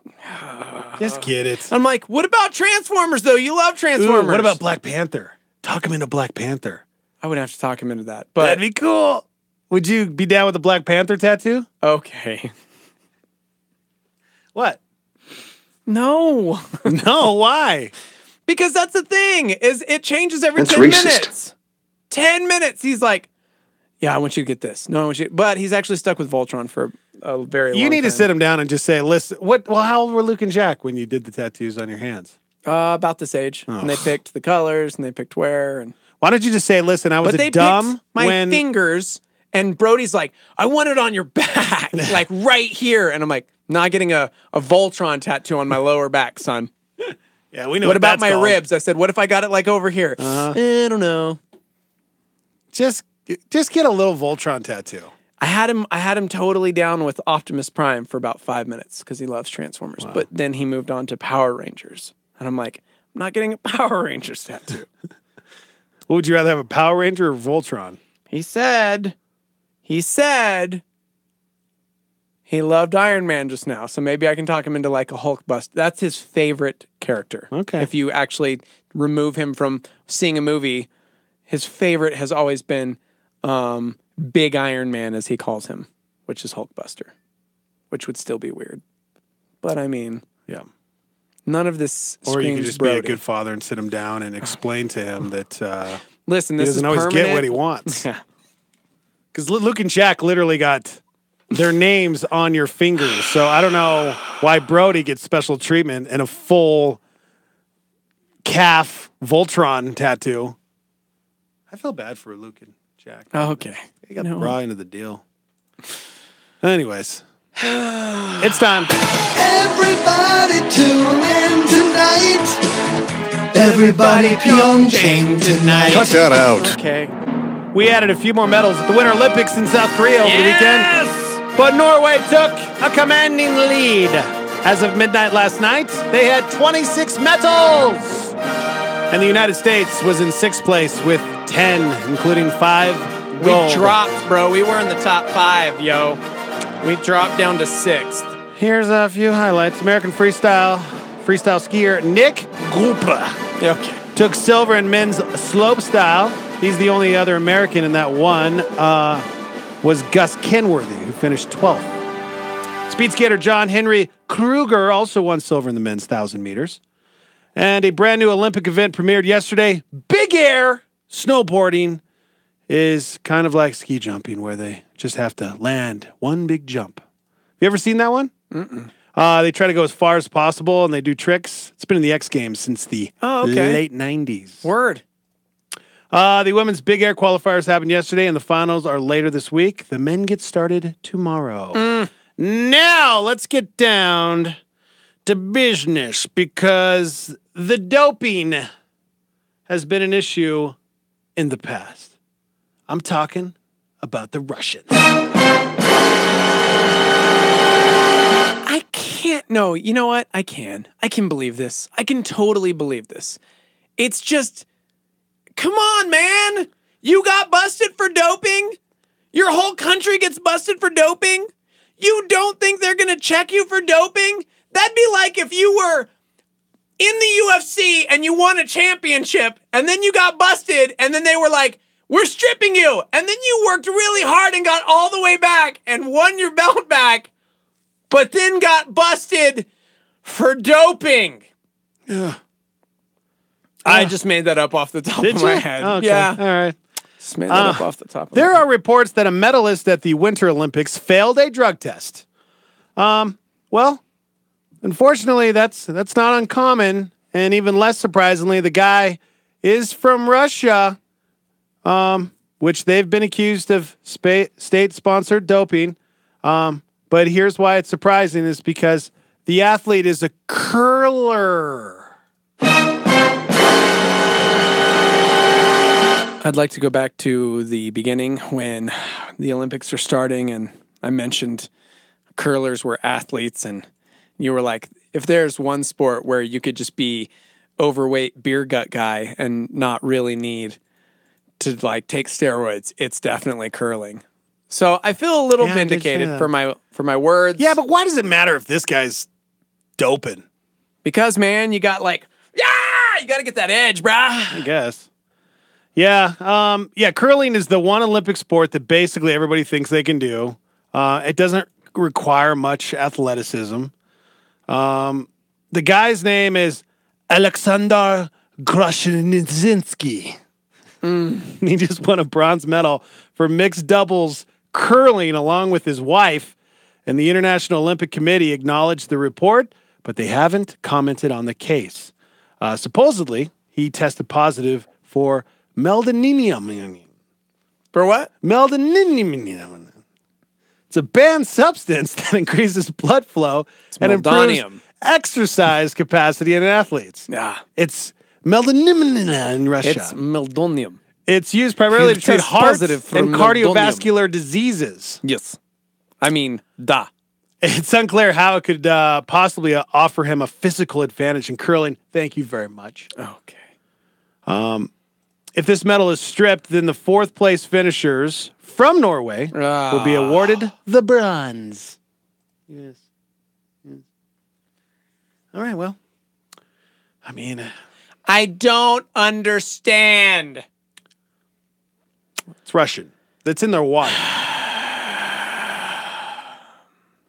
Just get it. I'm like, what about Transformers, though? You love Transformers. Ooh, what about Black Panther? Talk him into Black Panther. I would have to talk him into that. But that'd be cool. Would you be down with the Black Panther tattoo? Okay. What? No. No, why? Because that's the thing, is it changes every That's 10 racist. minutes. 10 minutes. He's like, yeah, I want you to get this. No, I want you. But he's actually stuck with Voltron for a very long time. You need to sit him down and just say, listen, how old were Luke and Jack when you did the tattoos on your hands? About this age. Oh. And they picked the colors and they picked where. And why don't you just say, listen, I was but they a dumb picked my fingers, and Brody's like, I want it on your back, like right here. And I'm like, not getting a Voltron tattoo on my lower back, son. Yeah, we know what about that's my called. ribs? I said, what if I got it like over here? I don't know. Just get a little Voltron tattoo. I had him totally down with Optimus Prime for about 5 minutes because he loves Transformers. Wow. But then he moved on to Power Rangers. And I'm like, I'm not getting a Power Rangers tattoo. What would you rather have, a Power Ranger or Voltron? He said he loved Iron Man just now. So maybe I can talk him into like a Hulk bust. That's his favorite character. Okay. If you actually remove him from seeing a movie, his favorite has always been Big Iron Man, as he calls him, which is Hulkbuster, which would still be weird. But I mean, yeah. None of this Or you can screams just Brody. be a good father and sit him down and explain to him that Listen, he this doesn't is always permanent. get what he wants. Because Luke and Jack literally got their names on your fingers. So I don't know why Brody gets special treatment and a full calf Voltron tattoo. I feel bad for Luke and Jack. Oh, okay. They got brought into the deal. Anyways, it's time. Everybody tune in tonight. Everybody Pyeongchang tonight. Cut that out. Okay. We added a few more medals at the Winter Olympics in South Korea over the weekend. But Norway took a commanding lead As of midnight last night, they had 26 medals. And the United States was in 6th place with 10, including 5 gold. We dropped, bro. We were in the top 5, yo. We dropped down to 6th. Here's a few highlights. American freestyle skier Nick Grupa took silver in men's slope style. He's the only other American in that one. Was Gus Kenworthy, who finished 12th. Speed skater John Henry Kruger also won silver in the men's 1,000 meters. And a brand new Olympic event premiered yesterday. Big air snowboarding is kind of like ski jumping, where they just have to land one big jump. You ever seen that one? Mm-mm. They try to go as far as possible, and they do tricks. It's been in the X Games since the late 90s. Word. The women's big air qualifiers happened yesterday, and the finals are later this week. The men get started tomorrow. Now, let's get down to business, because the doping has been an issue in the past. I'm talking about the Russians. I can't. No, you know what? I can believe this. I can totally believe this. It's just, come on, man. You got busted for doping? Your whole country gets busted for doping? You don't think they're going to check you for doping? That'd be like if you were in the UFC and you won a championship and then you got busted and then they were like, we're stripping you. And then you worked really hard and got all the way back and won your belt back, but then got busted for doping. Yeah. I just made that up off the top of my head. Okay. Yeah. All right. Just made that up off the top of There are reports that a medalist at the Winter Olympics failed a drug test. Well, unfortunately, that's not uncommon. And even less surprisingly, the guy is from Russia, which they've been accused of state-sponsored doping. But here's why it's surprising, is because the athlete is a curler. I'd like to go back to the beginning when the Olympics were starting and I mentioned curlers were athletes, and you were like, if there's one sport where you could just be overweight beer gut guy and not really need to like take steroids, it's definitely curling. So I feel a little vindicated for my words. Yeah, but why does it matter if this guy's doping? Because, man, you got like, you got to get that edge, brah. I guess. Yeah. Curling is the one Olympic sport that basically everybody thinks they can do. It doesn't require much athleticism. The guy's name is Alexander Grushnitsky. He just won a bronze medal for mixed doubles curling along with his wife. And the International Olympic Committee acknowledged the report, but they haven't commented on the case. Supposedly, he tested positive for meldonium. For what? Meldonium. It's a banned substance that increases blood flow and improves exercise capacity in athletes. Yeah. It's meldonium in Russia. It's meldonium. It's used primarily to treat heart and cardiovascular meldonium. diseases. Yes. I mean, da. It's unclear how it could possibly offer him a physical advantage in curling. Thank you very much. Okay. If this medal is stripped, then the 4th place finishers from Norway will be awarded the bronze. Yes. All right, well, I mean, I don't understand. It's Russian. That's in their water.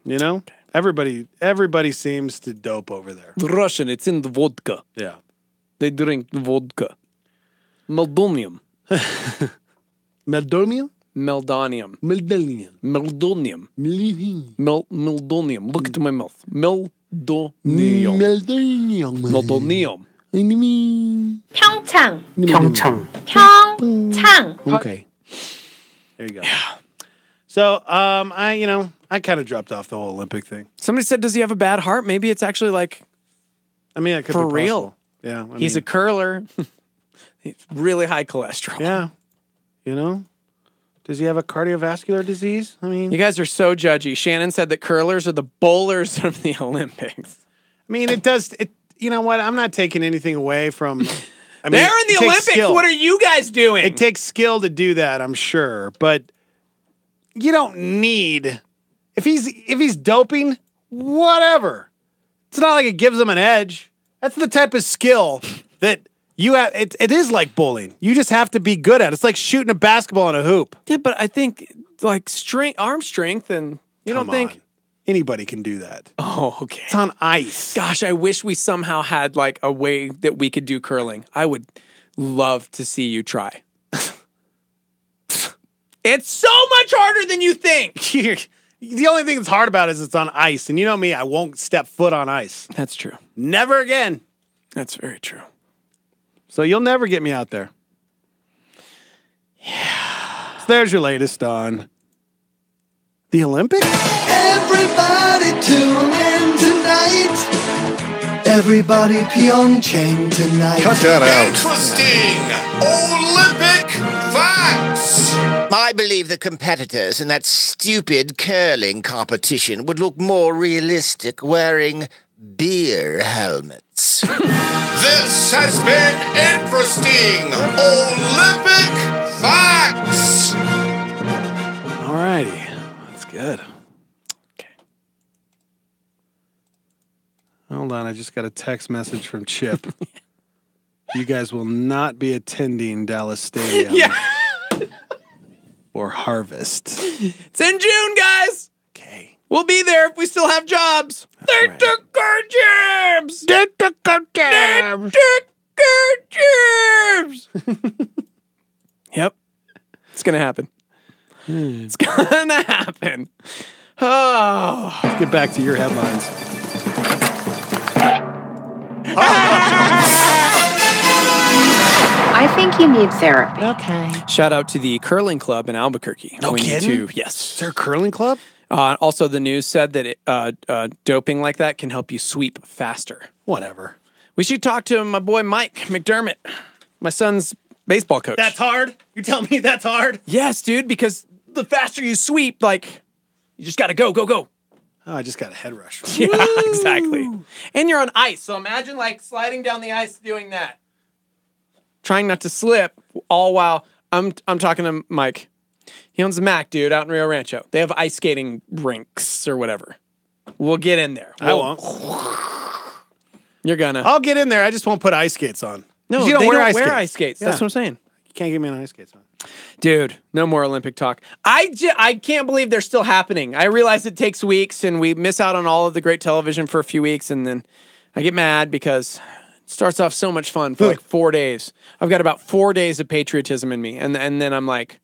You know? Everybody seems to dope over there. Russian, it's in the vodka. Yeah. They drink vodka. Meldonium. Meldonium? Meldonium. Meldonium. Meldonium. Meldonium. Look into my mouth. Meldonium. Meldonium. Meldonium. 평창. 평창. 평창. Okay. There you go. Yeah. So, I kind of dropped off the whole Olympic thing. Somebody said, does he have a bad heart? Maybe it's actually like, I mean, it could for be real. Possible. Yeah. He's a curler. He's really high cholesterol. Yeah. You know? Does he have a cardiovascular disease? I mean, You guys are so judgy. Shannon said that curlers are the bowlers of the Olympics. I mean, it does. You know what? I'm not taking anything away from. I mean, They're in the it takes Olympics. skill. What are you guys doing? It takes skill to do that, I'm sure, but you don't need. If he's doping, whatever. It's not like it gives him an edge. That's the type of skill that you have. It is like bowling. You just have to be good at it. It's like shooting a basketball in a hoop. Yeah, but I think like arm strength, and you don't think anybody can do that. Oh, okay. It's on ice. Gosh, I wish we somehow had like a way that we could do curling. I would love to see you try. It's so much harder than you think. The only thing that's hard about it is it's on ice. And you know me, I won't step foot on ice. That's true. Never again. That's very true. So you'll never get me out there. Yeah. So there's your latest on the Olympics. Everybody tune in tonight. Everybody Pyeongchang tonight. Cut that out. Interesting Olympic facts. I believe the competitors in that stupid curling competition would look more realistic wearing beer helmets. This has been interesting Olympic facts. All righty. That's good. Okay. Hold on. I just got a text message from Chip. You guys will not be attending Dallas Stadium. Yeah. Or Harvest. It's in June, guys. Okay. We'll be there if we still have jobs. They took our jobs. They took our jobs. Yep. It's going to happen. It's going to happen. Oh. Let's get back to your headlines. I think you need therapy. Okay. Shout out to the curling club in Albuquerque. No kidding? Yes. Is there a curling club? Also, the news said that doping like that can help you sweep faster. Whatever. We should talk to my boy Mike McDermott, my son's baseball coach. That's hard? You tell me that's hard? Yes, dude, because the faster you sweep, like, you just got to go. Oh, I just got a head rush. Yeah, exactly. And you're on ice, so imagine, like, sliding down the ice doing that. Trying not to slip, all while I'm talking to Mike. He owns a Mac, dude, out in Rio Rancho. They have ice skating rinks or whatever. We'll get in there. I won't. You're gonna. I'll get in there. I just won't put ice skates on. No, you don't they wear don't ice wear skates. ice skates. Yeah. That's what I'm saying. You can't get me on ice skates on. Dude, no more Olympic talk. I can't believe they're still happening. I realize it takes weeks and we miss out on all of the great television for a few weeks, and then I get mad because it starts off so much fun for like 4 days. I've got about 4 days of patriotism in me, and then I'm like,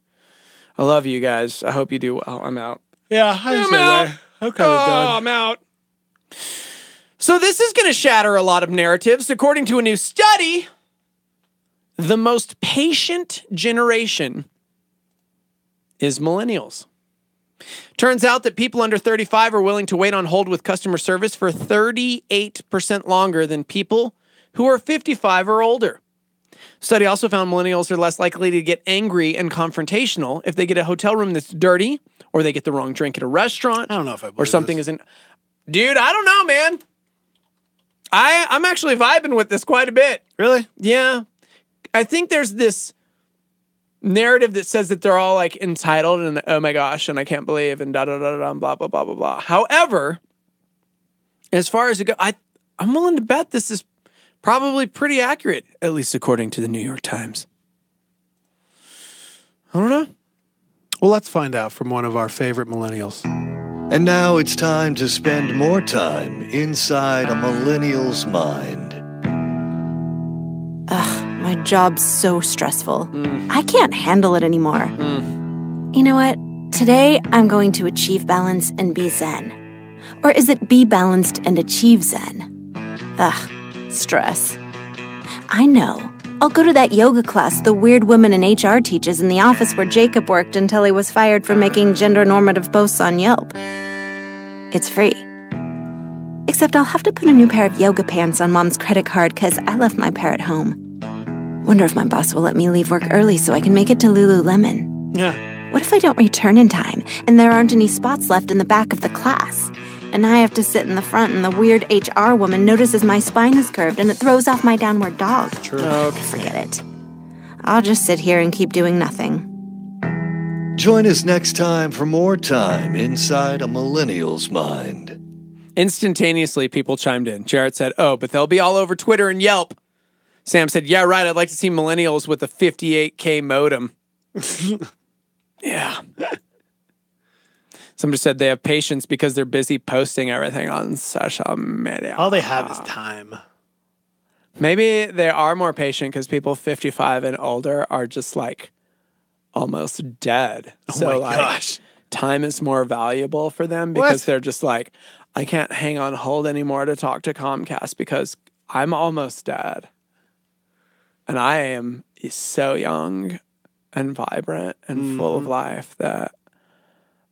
I love you guys. I hope you do well. I'm out. Yeah, I'm out. I'm kind of done. I'm out. So this is going to shatter a lot of narratives. According to a new study, the most patient generation is millennials. Turns out that people under 35 are willing to wait on hold with customer service for 38% longer than people who are 55 or older. Study also found millennials are less likely to get angry and confrontational if they get a hotel room that's dirty, or they get the wrong drink at a restaurant. I don't know if I believe or something this. isn't. Dude, I don't know, man. I'm actually vibing with this quite a bit. Really? Yeah. I think there's this narrative that says that they're all like entitled and oh my gosh, and I can't believe and da da da da and blah blah blah blah blah. However, as far as it goes, I'm willing to bet this is probably pretty accurate, at least according to the New York Times. I don't know. Well, let's find out from one of our favorite millennials. And now it's time to spend more time inside a millennial's mind. Ugh, my job's so stressful. I can't handle it anymore. You know what? Today, I'm going to achieve balance and be zen. Or is it be balanced and achieve zen? Ugh, stress. I know. I'll go to that yoga class the weird woman in HR teaches in the office where Jacob worked until he was fired for making gender-normative posts on Yelp. It's free. Except I'll have to put a new pair of yoga pants on Mom's credit card because I left my pair at home. Wonder if my boss will let me leave work early so I can make it to Lululemon. Yeah. What if I don't return in time and there aren't any spots left in the back of the class? And I have to sit in the front and the weird HR woman notices my spine is curved and it throws off my downward dog. True. Okay, forget it. I'll just sit here and keep doing nothing. Join us next time for more time inside a millennial's mind. Instantaneously, people chimed in. Jared said, oh, but they'll be all over Twitter and Yelp. Sam said, yeah, right. I'd like to see millennials with a 58K modem. Yeah. Somebody said they have patience because they're busy posting everything on social media. All they have is time. Maybe they are more patient because people 55 and older are just like almost dead. Oh my gosh. Time is more valuable for them because they're just like, I can't hang on hold anymore to talk to Comcast because I'm almost dead. And I am so young and vibrant and full of life that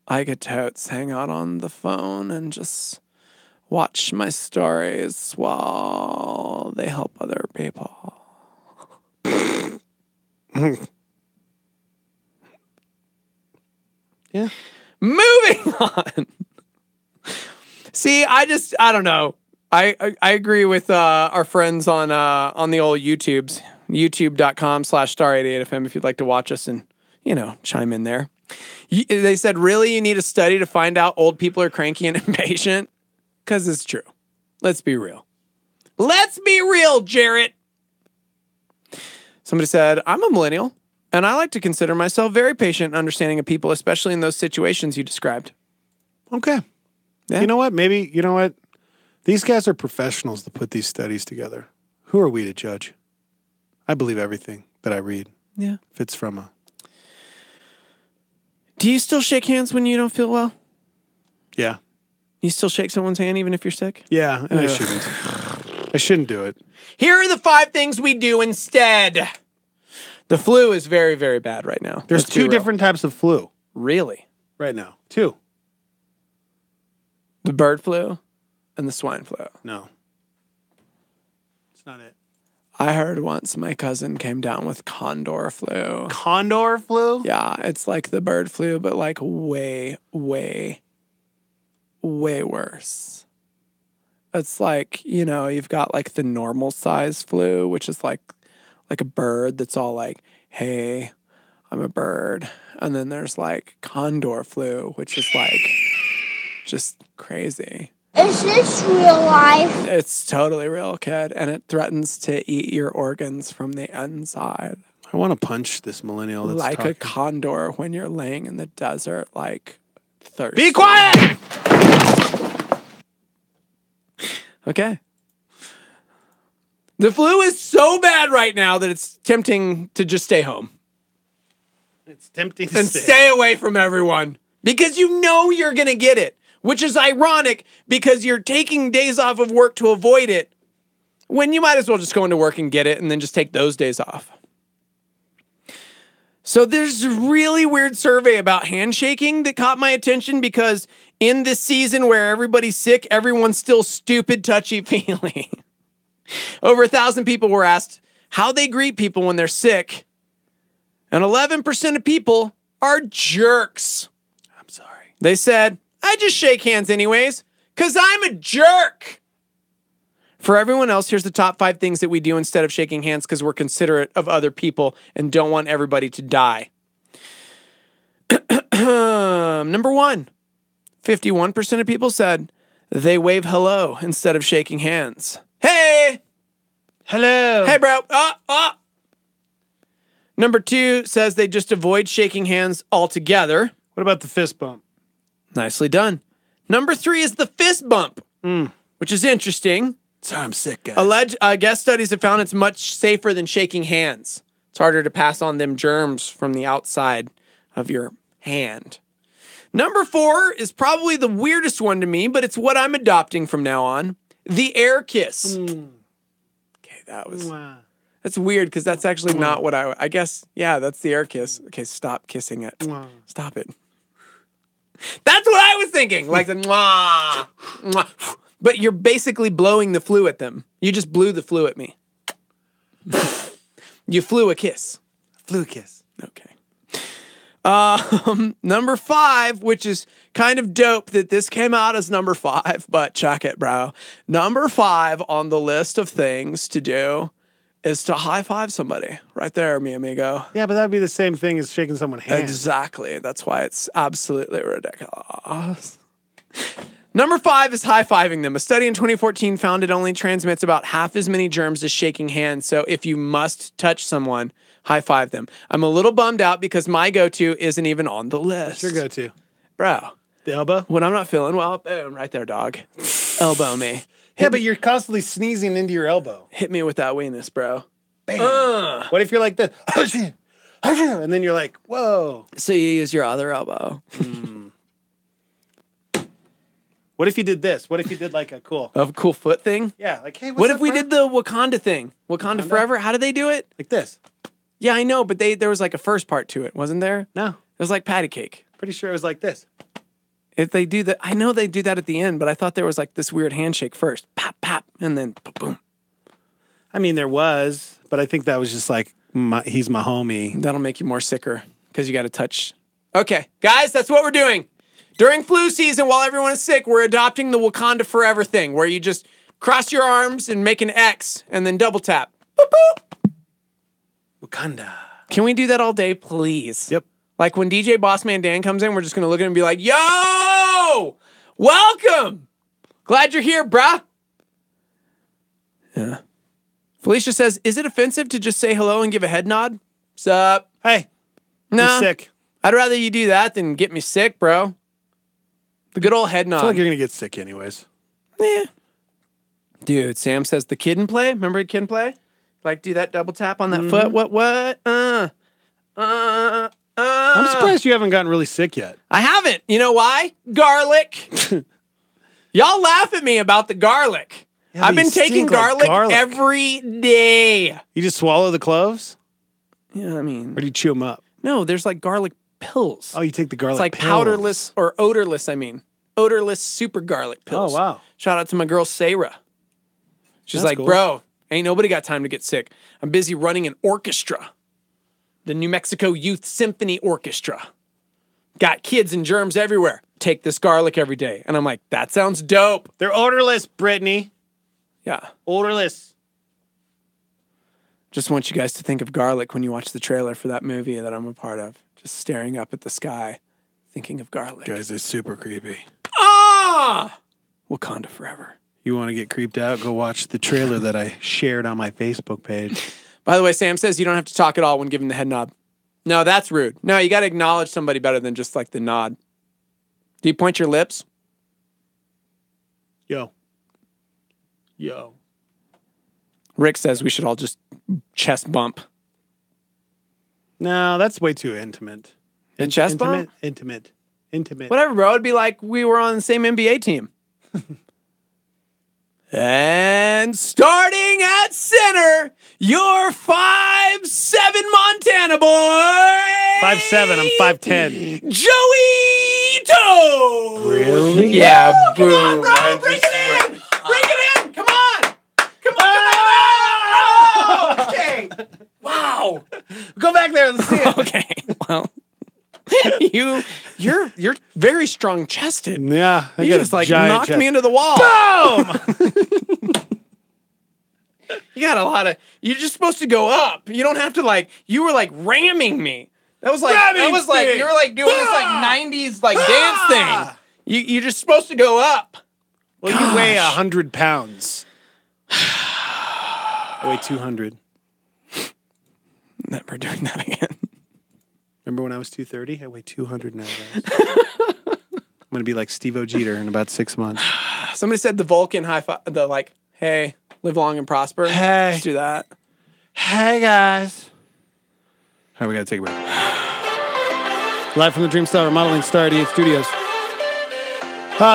I could totes hang out on the phone and just watch my stories while they help other people. Yeah. Moving on. See, I don't know. I agree with our friends on the old YouTubes. YouTube.com/star88fm if you'd like to watch us and, chime in there. They said, really, you need a study to find out old people are cranky and impatient? Because it's true. Let's be real. Let's be real, Jarrett. Somebody said, I'm a millennial, and I like to consider myself very patient and understanding of people, especially in those situations you described. Okay. Yeah. You know what? Maybe, these guys are professionals that put these studies together. Who are we to judge? I believe everything that I read. Yeah. If it's from a... Do you still shake hands when you don't feel well? Yeah. You still shake someone's hand even if you're sick? Yeah, and I shouldn't. I shouldn't do it. Here are the 5 things we do instead. The flu is very, very bad right now. There's 2 different types of flu. Really? Right now. 2. The bird flu and the swine flu. No. It's not it. I heard once my cousin came down with condor flu. Condor flu? Yeah, it's like the bird flu, but like way, way, way worse. It's like, you've got like the normal size flu, which is like a bird that's all like, hey, I'm a bird. And then there's like condor flu, which is like just crazy. Is this real life? It's totally real, kid. And it threatens to eat your organs from the inside. I want to punch this millennial that's like talking. a condor when you're laying in the desert, like thirsty. Be quiet! Okay. The flu is so bad right now that it's tempting to just stay home. It's tempting to and stay away from everyone because you're going to get it. Which is ironic because you're taking days off of work to avoid it when you might as well just go into work and get it and then just take those days off. So there's a really weird survey about handshaking that caught my attention because in this season where everybody's sick, everyone's still stupid, touchy-feely. Over 1,000 people were asked how they greet people when they're sick. And 11% of people are jerks. I'm sorry. They said, I just shake hands anyways, because I'm a jerk. For everyone else, here's the top 5 things that we do instead of shaking hands because we're considerate of other people and don't want everybody to die. Number 1, 51% of people said they wave hello instead of shaking hands. Hey! Hello. Hey, bro. Number 2 says they just avoid shaking hands altogether. What about the fist bump? Nicely done. Number 3 is the fist bump, which is interesting. Sorry, I'm sick, guys. Guest studies have found it's much safer than shaking hands. It's harder to pass on them germs from the outside of your hand. Number 4 is probably the weirdest one to me, but it's what I'm adopting from now on. The air kiss. Okay, that's weird because that's actually not what I guess, yeah, that's the air kiss. Okay, stop kissing it. Stop it. That's what I was thinking. Like the mwah, mwah. But you're basically blowing the flu at them. You just blew the flu at me. You flew a kiss. Flew a kiss. Okay. Number 5, which is kind of dope that this came out as number 5, but check it, bro. Number 5 on the list of things to do is to high five somebody. Right there, mi amigo. Yeah, but that'd be the same thing as shaking someone's hand. Exactly. That's why it's absolutely ridiculous. Number 5 is high-fiving them. A study in 2014 found it only transmits about half as many germs as shaking hands. So if you must touch someone, high-five them. I'm a little bummed out because my go-to isn't even on the list. What's your go-to? Bro. The elbow? When I'm not feeling well, boom, right there, dog. Elbow me. Yeah, but you're constantly sneezing into your elbow. Hit me with that weenus, bro. Bam. What if you're like this? And then you're like, whoa. So you use your other elbow. What if you did this? What if you did like a cool foot thing? Yeah, like, hey, what if we did the Wakanda thing? Wakanda Forever? How did they do it? Like this. Yeah, I know, but there was like a first part to it, wasn't there? No. It was like patty cake. Pretty sure it was like this. If they do that, I know they do that at the end, but I thought there was like this weird handshake first. Pop, pop, and then boom. I mean, there was, but I think that was just like, he's my homie. That'll make you more sicker because you got to touch. Okay, guys, that's what we're doing. During flu season, while everyone is sick, we're adopting the Wakanda Forever thing, where you just cross your arms and make an X and then double tap. Boop, boop. Wakanda. Can we do that all day, please? Yep. Like when DJ Bossman Dan comes in, we're just going to look at him and be like, yo, welcome. Glad you're here, bruh. Yeah. Felicia says, is it offensive to just say hello and give a head nod? Sup? Hey. No. I'm sick. I'd rather you do that than get me sick, bro. The good old head nod. I feel like you're going to get sick anyways. Yeah. Dude, Sam says the Kid and Play. Remember Kid and Play? Like do that double tap on that foot. What? I'm surprised you haven't gotten really sick yet. I haven't. You know why? Garlic. Y'all laugh at me about the garlic. Yeah, I've been taking garlic every day. You just swallow the cloves? Yeah, I mean. Or do you chew them up? No, there's like garlic pills. Oh, you take the garlic pills. It's like powderless or odorless, I mean. Odorless super garlic pills. Oh, wow. Shout out to my girl, Sarah. She's That's like, cool. bro, ain't nobody got time to get sick. I'm busy running an orchestra. The New Mexico Youth Symphony Orchestra. Got kids and germs everywhere. Take this garlic every day. And I'm like, that sounds dope. They're odorless, Brittany. Yeah. Odorless. Just want you guys to think of garlic when you watch the trailer for that movie that I'm a part of. Just staring up at the sky, thinking of garlic. Guys, it's super creepy. Ah! Wakanda Forever. You want to get creeped out? Go watch the trailer that I shared on my Facebook page. By the way, Sam says you don't have to talk at all when giving the head nod. No, that's rude. No, you got to acknowledge somebody better than just like the nod. Do you point your lips? Yo. Rick says we should all just chest bump. No, that's way too intimate. The chest bump? Intimate. Whatever, bro. It'd be like we were on the same NBA team. And starting at center, your 5'7" Montana boy. 5'7", I'm 5'10". Joey Toe. Really? Yeah, boom. Come on, bro. Bring it in. Bring it in. Come on. Come on. Okay. Wow. Go back there and see it. Okay. Well, you're very strong chested. Yeah. You just like knocked me into the wall. Boom! You got a lot of. You're just supposed to go up. You don't have to like. You were like ramming me. That was like. Ramming that was like me. you were like doing this like '90s like dance thing. You're just supposed to go up. Well, you weigh 100 pounds. I weigh 200. Never doing that again. Remember when I was 230? I weigh 200 now, guys. I'm gonna be like Steve-O Jeter in about 6 months. Somebody said the Vulcan high five. The like, hey, live long and prosper. Hey. Let's do that. Hey, guys. All right, we gotta take a break. Live from the Dreamstar Modeling Star 88 Studios.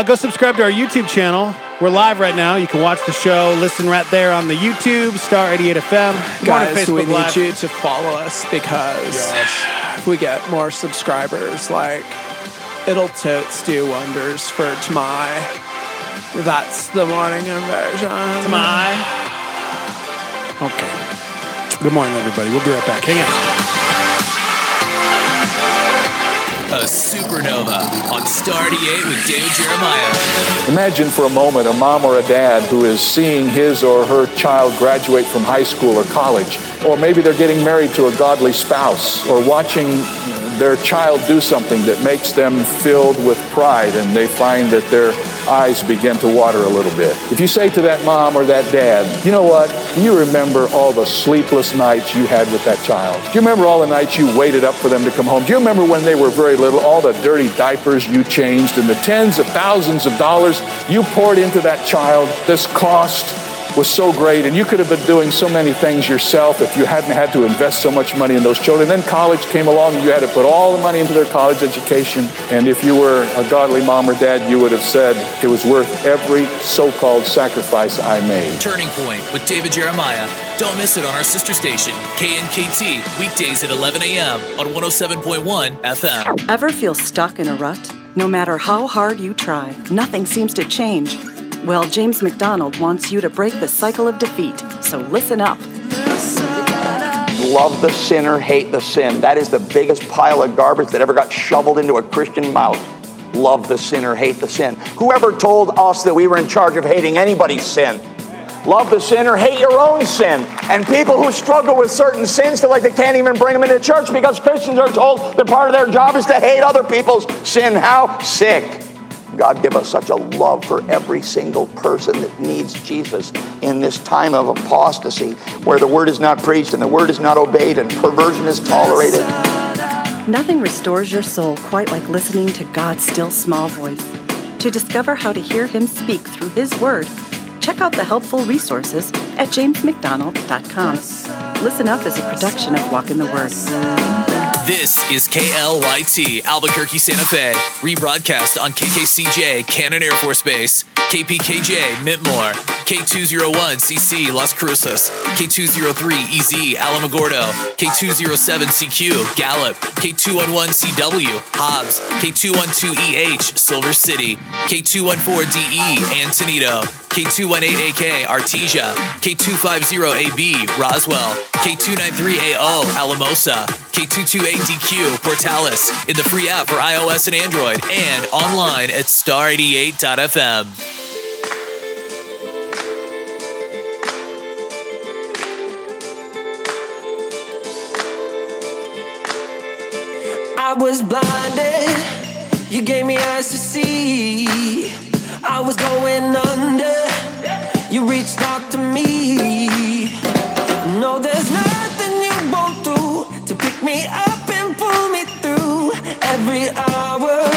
Go subscribe to our YouTube channel. We're live right now. You can watch the show, listen right there on the YouTube, Star 88 FM. Guys, we need you to follow us because if we get more subscribers, like, it'll totes do wonders for Tamai. That's the morning invasion. Tamai. Okay. Good morning, everybody. We'll be right back. Hang on. A Supernova on Star 88 with David Jeremiah. Imagine for a moment a mom or a dad who is seeing his or her child graduate from high school or college, or maybe they're getting married to a godly spouse, or watching their child do something that makes them filled with pride and they find that their eyes begin to water a little bit. If you say to that mom or that dad, you know what, do you remember all the sleepless nights you had with that child? Do you remember all the nights you waited up for them to come home? Do you remember when they were very little, all the dirty diapers you changed and the tens of thousands of dollars you poured into that child? This cost was so great, and you could have been doing so many things yourself if you hadn't had to invest so much money in those children. Then college came along and you had to put all the money into their college education, and if you were a godly mom or dad, you would have said it was worth every so-called sacrifice I made. Turning Point with David Jeremiah. Don't miss it on our sister station, KNKT, weekdays at 11 a.m. on 107.1 FM. Ever feel stuck in a rut? No matter how hard you try, nothing seems to change. Well, James McDonald wants you to break the cycle of defeat, so listen up. Love the sinner, hate the sin. That is the biggest pile of garbage that ever got shoveled into a Christian mouth. Love the sinner, hate the sin. Whoever told us that we were in charge of hating anybody's sin? Love the sinner, hate your own sin. And people who struggle with certain sins feel like they can't even bring them into church because Christians are told that part of their job is to hate other people's sin. How sick. God give us such a love for every single person that needs Jesus in this time of apostasy where the word is not preached and the word is not obeyed and perversion is tolerated. Nothing restores your soul quite like listening to God's still small voice. To discover how to hear him speak through his word, check out the helpful resources at jamesmcdonald.com. Listen Up is a production of Walk in the Word. This is KLYT, Albuquerque, Santa Fe, rebroadcast on KKCJ, Cannon Air Force Base, KPKJ, Mintmore, K201CC, Las Cruces, K203EZ, Alamogordo, K207CQ, Gallup, K211CW, Hobbs, K212EH, Silver City, K214DE, Antonito, K218AK, Artesia, K250AB, Roswell, K293AO, Alamosa, K228DQ, Portales, in the free app for iOS and Android, and online at star88.fm. I was blinded, you gave me eyes to see. I was going under, you reached out to me. No, there's nothing you won't do to pick me up and pull me through. Every hour,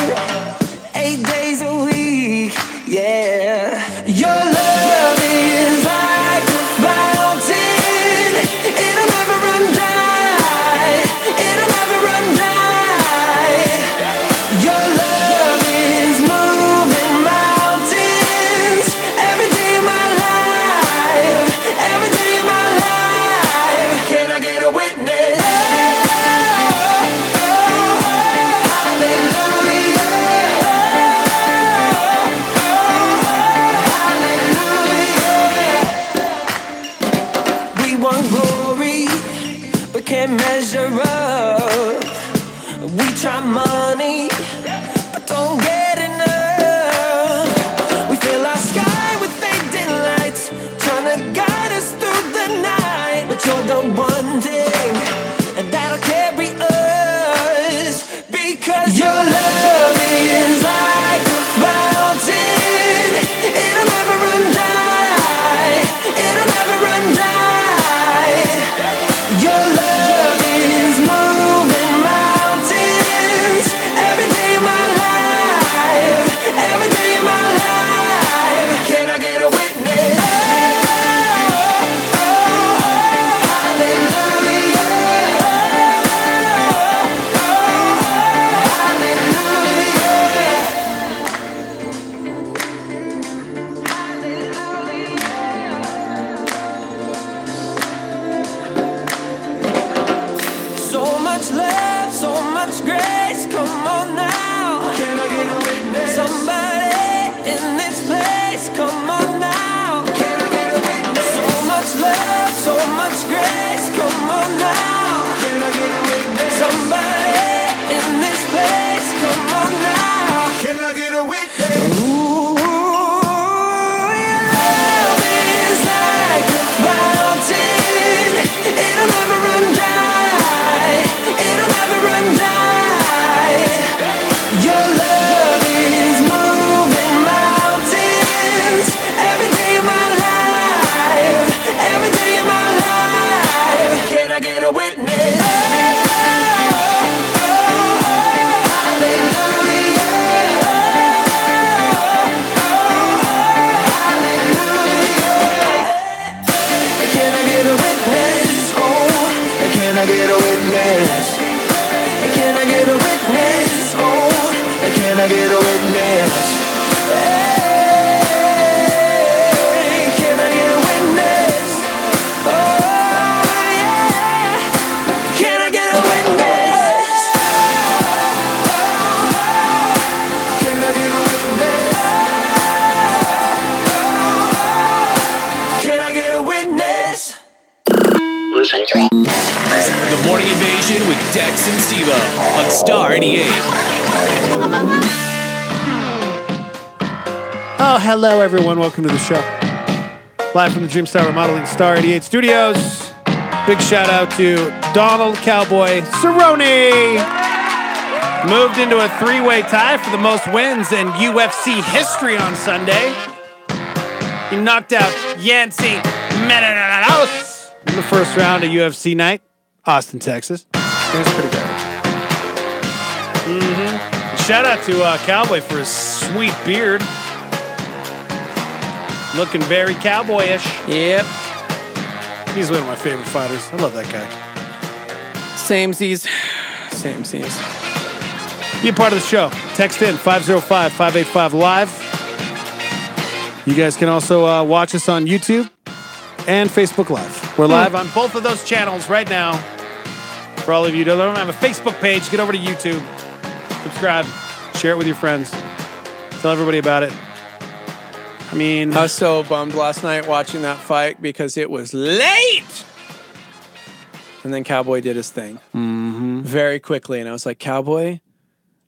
8 days a week, yeah. Your love is like a fountain, it'll never run dry, it'll never run dry. Your love is moving mountains every day of my life, every day of my life. Can I get a witness? We want glory, but can't measure up. We try money, but don't get enough. We fill our sky with fading lights, trying to guide us through the night. But you're the one thing that'll carry us, because your love is like a fountain, it'll never run dry, it'll never run dry. Your love is moving mountains every day I get a witness? Hey, can I get a witness? Oh, yeah. Can I get a witness? Can I get a witness? Can I get a witness? Listen to it. The Morning Invasion with Dex and Steve-O on Star 88. Oh, hello, everyone. Welcome to the show. Live from the Dreamstar Remodeling Star 88 studios. Big shout out to Donald Cowboy Cerrone. Moved into a three-way tie for the most wins in UFC history on Sunday. He knocked out Yancy Medeiros in the first round of UFC night, Austin, Texas. It was pretty good. Shout out to Cowboy for his sweet beard. Looking very cowboyish. Yep. He's one of my favorite fighters. I love that guy. Samesies. Be a part of the show. Text in 505-585-LIVE. You guys can also watch us on YouTube and Facebook Live. We're live on both of those channels right now. For all of you who don't have a Facebook page, get over to YouTube. Subscribe. Share it with your friends. Tell everybody about it. I mean, I was so bummed last night watching that fight because it was late. And then Cowboy did his thing very quickly. And I was like, Cowboy,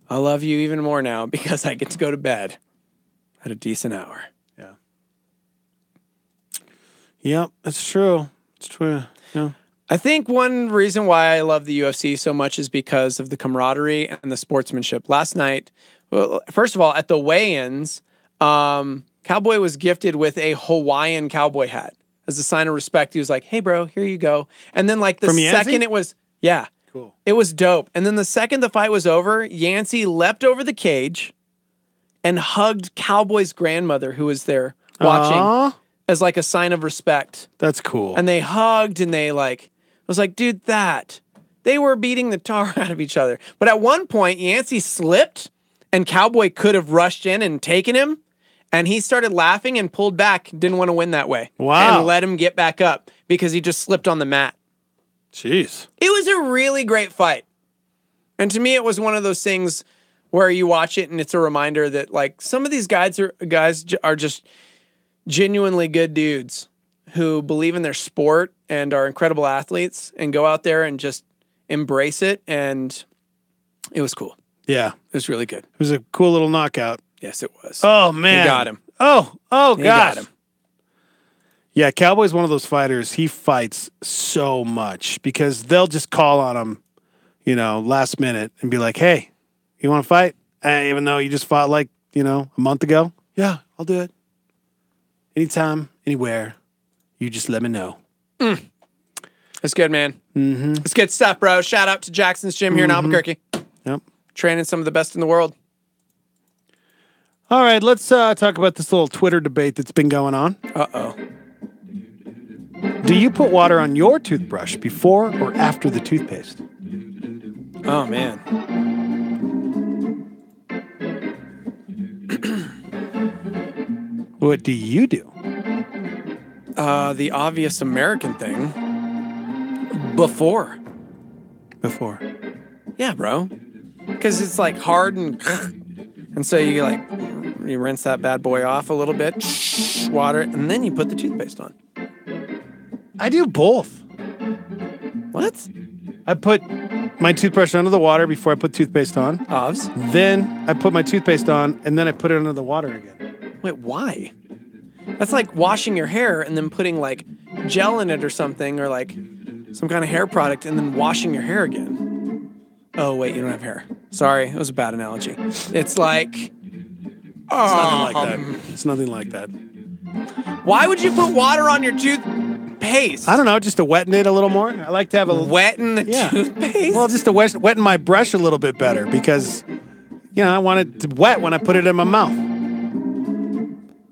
I love you even more now because I get to go to bed at a decent hour. Yep, that's true. It's true. Yeah. I think one reason why I love the UFC so much is because of the camaraderie and the sportsmanship. Last night, well, first of all, at the weigh-ins, Cowboy was gifted with a Hawaiian cowboy hat as a sign of respect. He was like, hey, bro, here you go. And then like the second it was, cool. It was dope. And then the second the fight was over, Yancy leapt over the cage and hugged Cowboy's grandmother who was there watching. Aww. As like a sign of respect. That's cool. And they hugged and they like, I was like, dude, they were beating the tar out of each other. But at one point, Yancy slipped and Cowboy could have rushed in and taken him. And he started laughing and pulled back. Didn't want to win that way. Wow. And let him get back up because he just slipped on the mat. Jeez. It was a really great fight. And to me, it was one of those things where you watch it and it's a reminder that like some of these guys are just genuinely good dudes who believe in their sport and are incredible athletes and go out there and just embrace it. And it was cool. Yeah. It was really good. It was a cool little knockout. Yes, it was. Oh, man. He got him. Oh, God. He got him. Yeah, Cowboy's one of those fighters. He fights so much because they'll just call on him, last minute and be like, hey, you want to fight? Even though you just fought a month ago. Yeah, I'll do it. Anytime, anywhere, you just let me know. That's good, man. Mm-hmm. It's good stuff, bro. Shout out to Jackson's Gym here in Albuquerque. Yep. Training some of the best in the world. All right, let's talk about this little Twitter debate that's been going on. Uh-oh. Do you put water on your toothbrush before or after the toothpaste? Oh, man. What do you do? The obvious American thing. Before. Yeah, bro. Because it's like hard and so you rinse that bad boy off a little bit, water it, and then you put the toothpaste on. I do both. What? I put my toothbrush under the water before I put toothpaste on. Ovs. Then I put my toothpaste on, and then I put it under the water again. Wait, why? That's like washing your hair and then putting like gel in it or something, or like some kind of hair product and then washing your hair again. Oh, wait, you don't have hair. Sorry, it was a bad analogy. It's like... It's nothing like that. Why would you put water on your toothpaste? I don't know, just to wetten it a little more. I like to have a... Wetten the toothpaste? Well, just to wetten my brush a little bit better because, I want it to wet when I put it in my mouth.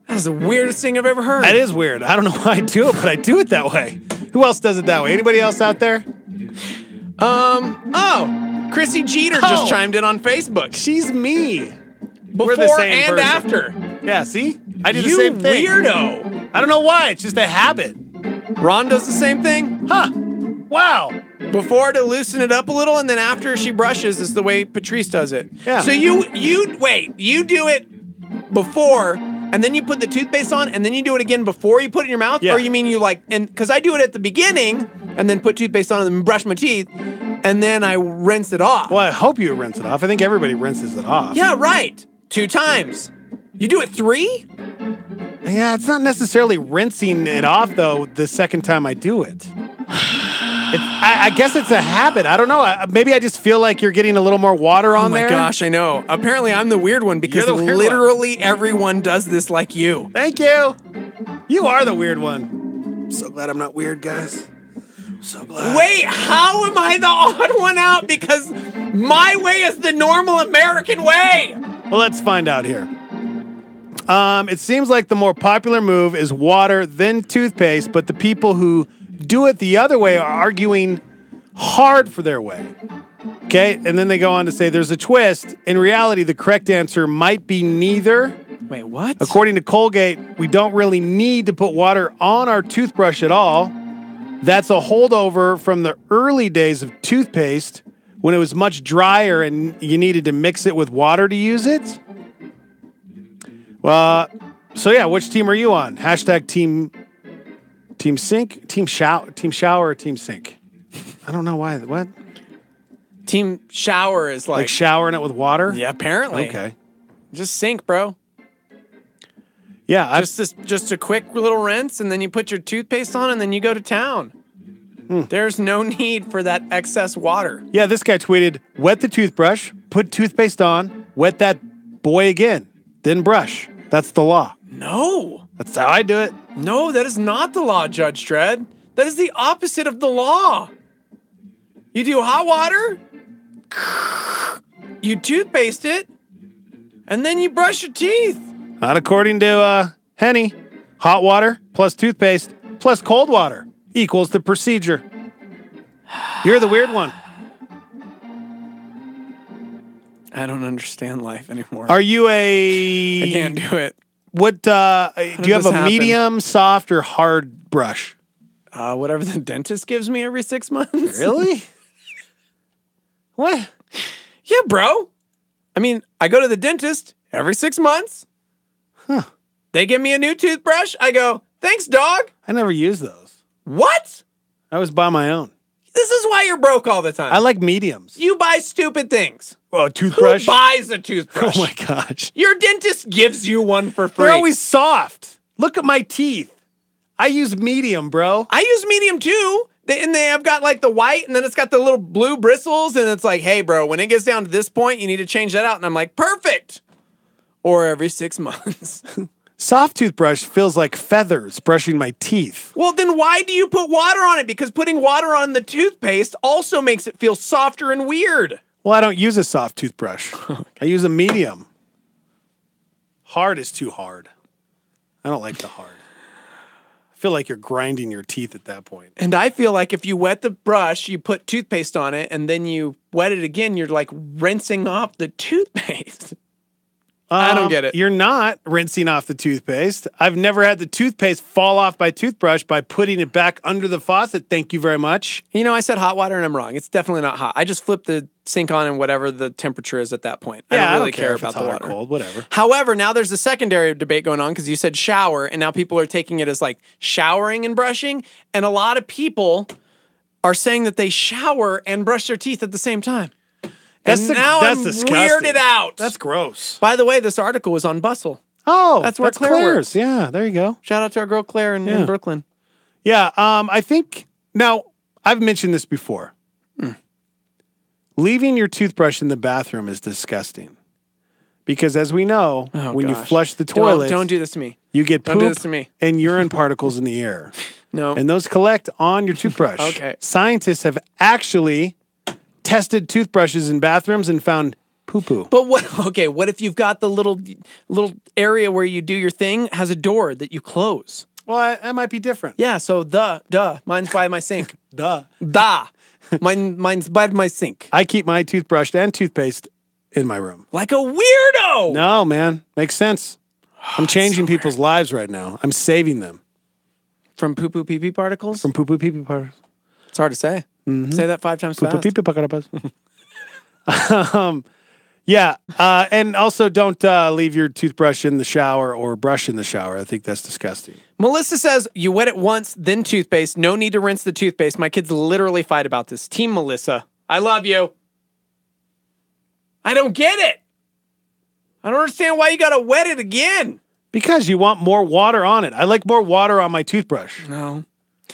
That's the weirdest thing I've ever heard. That is weird. I don't know why I do it, but I do it that way. Who else does it that way? Anybody else out there? Chrissy Jeter just chimed in on Facebook. She's me. We're the Before same and person. after. Yeah, see? I do the You same thing. weirdo. I don't know why. It's just a habit. Ron does the same thing. Huh. Wow. Before to loosen it up a little, and then after she brushes is the way Patrice does it. Yeah. So you do it before, and then you put the toothpaste on, and then you do it again before you put it in your mouth? Yeah. Or you mean you because I do it at the beginning, and then put toothpaste on and then brush my teeth, and then I rinse it off. Well, I hope you rinse it off. I think everybody rinses it off. Yeah, right. 2 times. You do it 3? Yeah, it's not necessarily rinsing it off, though, the second time I do it. I guess it's a habit. I don't know. Maybe I just feel like you're getting a little more water on there. Oh my gosh, I know. Apparently, I'm the weird one because You're the weird literally everyone does this like you. Thank you. You are the weird one. I'm so glad I'm not weird, guys. So glad. Wait, how am I the odd one out? Because my way is the normal American way. Well, let's find out here. It seems like the more popular move is water, then toothpaste, but the people who do it the other way are arguing hard for their way. Okay, and then they go on to say there's a twist. In reality, the correct answer might be neither. Wait, what? According to Colgate, we don't really need to put water on our toothbrush at all. That's a holdover from the early days of toothpaste when it was much drier and you needed to mix it with water to use it. So yeah, which team are you on? Hashtag Team Sink, Team Shower, or Team Sink? I don't know why. What? Team Shower is Like showering it with water? Yeah, apparently. Okay. Just sink, bro. Yeah, just a quick little rinse, and then you put your toothpaste on, and then you go to town. There's no need for that excess water. Yeah, this guy tweeted, wet the toothbrush, put toothpaste on, wet that boy again, then brush. That's the law. No. That's how I do it. No, that is not the law, Judge Dredd. That is the opposite of the law. You do hot water, you toothpaste it, and then you brush your teeth. Not according to Henny. Hot water plus toothpaste plus cold water equals the procedure. You're the weird one. I don't understand life anymore. Are you a... I can't do it. What, do you have this a happen? medium, soft, or hard brush? Whatever the dentist gives me every 6 months. Really? What? Yeah, bro. I mean, I go to the dentist every 6 months. Huh. They give me a new toothbrush. I go, thanks, dog. I never use those. What? I always buy my own. This is why you're broke all the time. I like mediums. You buy stupid things. Oh, a toothbrush? Who buys a toothbrush? Oh my gosh. Your dentist gives you one for free. They're always soft. Look at my teeth. I use medium, bro. I use medium too. And they have got like the white, and then it's got the little blue bristles, and it's like, hey, bro, when it gets down to this point, you need to change that out. And I'm like, perfect. Or every 6 months. Soft toothbrush feels like feathers brushing my teeth. Well, then why do you put water on it? Because putting water on the toothpaste also makes it feel softer and weird. Well, I don't use a soft toothbrush. I use a medium. Hard is too hard. I don't like the hard. I feel like you're grinding your teeth at that point. And I feel like if you wet the brush, you put toothpaste on it, and then you wet it again, you're like rinsing off the toothpaste. I don't get it. You're not rinsing off the toothpaste. I've never had the toothpaste fall off my toothbrush by putting it back under the faucet. Thank you very much. You know, I said hot water and I'm wrong. It's definitely not hot. I just flip the sink on and whatever the temperature is at that point. Yeah, I don't really care if about it's the hot water. or cold, whatever. However, now there's a secondary debate going on because you said shower, and now people are taking it as like showering and brushing. And a lot I'm saying that they shower and brush their teeth at the same time. I'm disgusting. weirded out. That's gross. By the way, this article was on Bustle. Oh, That's where Claire Claire's. works. Yeah, there you go. Shout out to our girl Claire in Brooklyn. Yeah, I think now I've mentioned this before. Leaving your toothbrush in the bathroom is disgusting. Because as we know, when you flush the toilet, don't do this to me. You get Don't do poop this to me. and urine particles in the air. No. And those collect on your toothbrush. Okay. Scientists have actually tested toothbrushes in bathrooms and found poo-poo. But what if you've got the little area where you do your thing has a door that you close? Well, that might be different. Yeah, so mine's by my sink. Duh. Mine's by my sink. I keep my toothbrush and toothpaste in my room. Like a weirdo. No, man. Makes sense. I'm changing people's lives right now. I'm saving them. From poo-poo pee-pee particles? From poo-poo pee-pee particles. It's hard to say. Mm-hmm. Say that 5 times fast. Poo-poo pee-pee particles. Yeah. And also don't leave your toothbrush in the shower or brush in the shower. I think that's disgusting. Melissa says, you wet it once, then toothpaste. No need to rinse the toothpaste. My kids literally fight about this. Team Melissa. I love you. I don't get it. I don't understand why you got to wet it again. Because you want more water on it. I like more water on my toothbrush. No.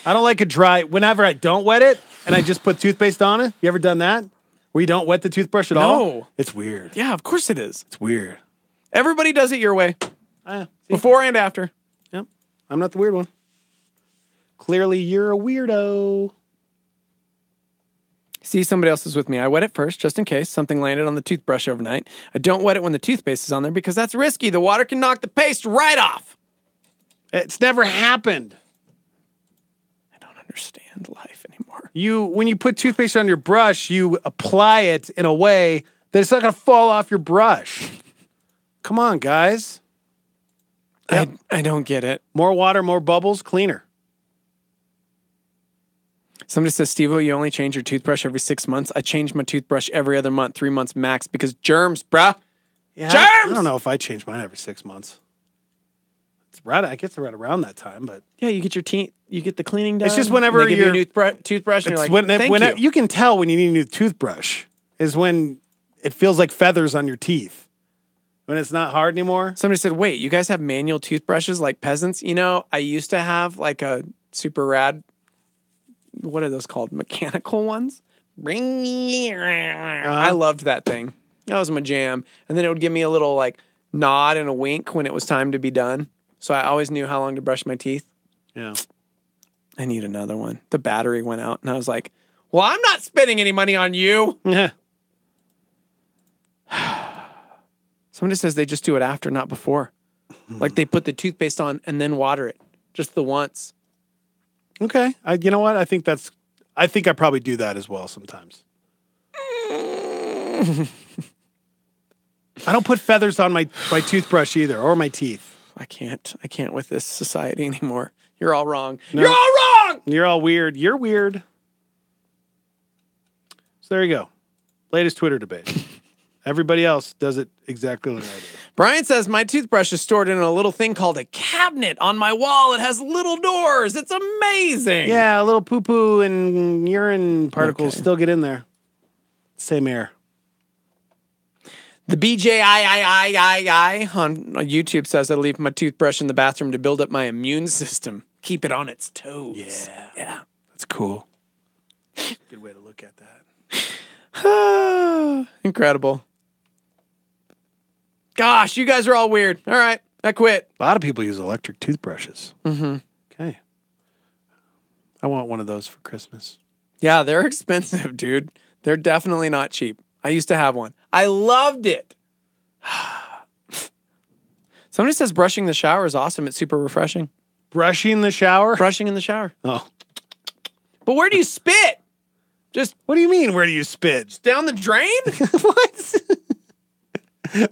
I don't like it dry. Whenever I don't wet it and I just put toothpaste on it. You ever done that? Where you don't wet the toothbrush at all? No. It's weird. Yeah, of course it is. It's weird. Everybody does it your way. Before and after. Yep. I'm not the weird one. Clearly, you're a weirdo. See, somebody else is with me. I wet it first, just in case something landed on the toothbrush overnight. I don't wet it when the toothpaste is on there because that's risky. The water can knock the paste right off. It's never happened. I don't understand life anymore. When you put toothpaste on your brush, you apply it in a way that it's not going to fall off your brush. Come on, guys. Yep. I don't get it. More water, more bubbles, cleaner. Somebody says, Steve-O, you only change your toothbrush every 6 months. I change my toothbrush every other month, 3 months max, because germs, bruh. Yeah, germs! I don't know if I change mine every 6 months. It's right. I guess right around that time, but yeah, you get your teeth, you get the cleaning done. It's just whenever you you're new toothbrush, and you're like, when you can tell when you need a new toothbrush is when it feels like feathers on your teeth. When it's not hard anymore. Somebody said, wait, you guys have manual toothbrushes like peasants? You know, I used to have like a super rad, what are those called? Mechanical ones? I loved that thing. That was my jam. And then it would give me a little like nod and a wink when it was time to be done. So I always knew how long to brush my teeth. Yeah. I need another one. The battery went out and I was like, well, I'm not spending any money on you. Yeah. Somebody says they just do it after, not before. Like they put the toothpaste on and then water it. Just the once. Okay. You know what? I think I probably do that as well sometimes. I don't put feathers on my toothbrush either or my teeth. I can't with this society anymore. You're all wrong. No. You're all wrong! You're all weird. You're weird. So there you go. Latest Twitter debate. Everybody else does it exactly like I do. Brian says, my toothbrush is stored in a little thing called a cabinet on my wall. It has little doors. It's amazing. Yeah, a little poo-poo and urine particles still get in there. Same air. The BJIIIII on YouTube says I leave my toothbrush in the bathroom to build up my immune system. Keep it on its toes. Yeah. That's cool. Good way to look at that. Incredible. Gosh, you guys are all weird. All right, I quit. A lot of people use electric toothbrushes. Mm-hmm. Okay. I want one of those for Christmas. Yeah, they're expensive, dude. They're definitely not cheap. I used to have one. I loved it. Somebody says brushing the shower is awesome. It's super refreshing. Brushing the shower? Brushing in the shower. Oh. But where do you spit? Just what do you mean, where do you spit? Just down the drain? What?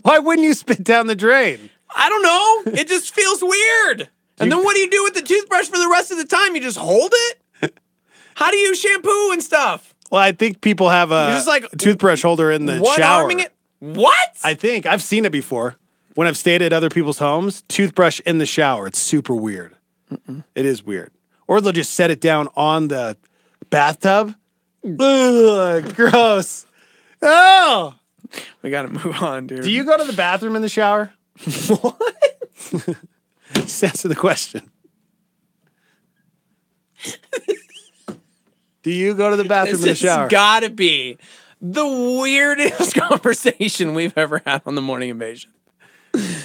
Why wouldn't you spit down the drain? I don't know. It just feels weird. And then what do you do with the toothbrush for the rest of the time? You just hold it? How do you shampoo and stuff? Well, I think people have a toothbrush holder in the shower. One-arming it? What? I think. I've seen it before. When I've stayed at other people's homes, toothbrush in the shower. It's super weird. It is weird. Or they'll just set it down on the bathtub. Ugh, gross. Oh! We got to move on, dude. Do you go to the bathroom in the shower? What? Just answer the question. Do you go to the bathroom in the shower? It's got to be the weirdest conversation we've ever had on the Morning Invasion.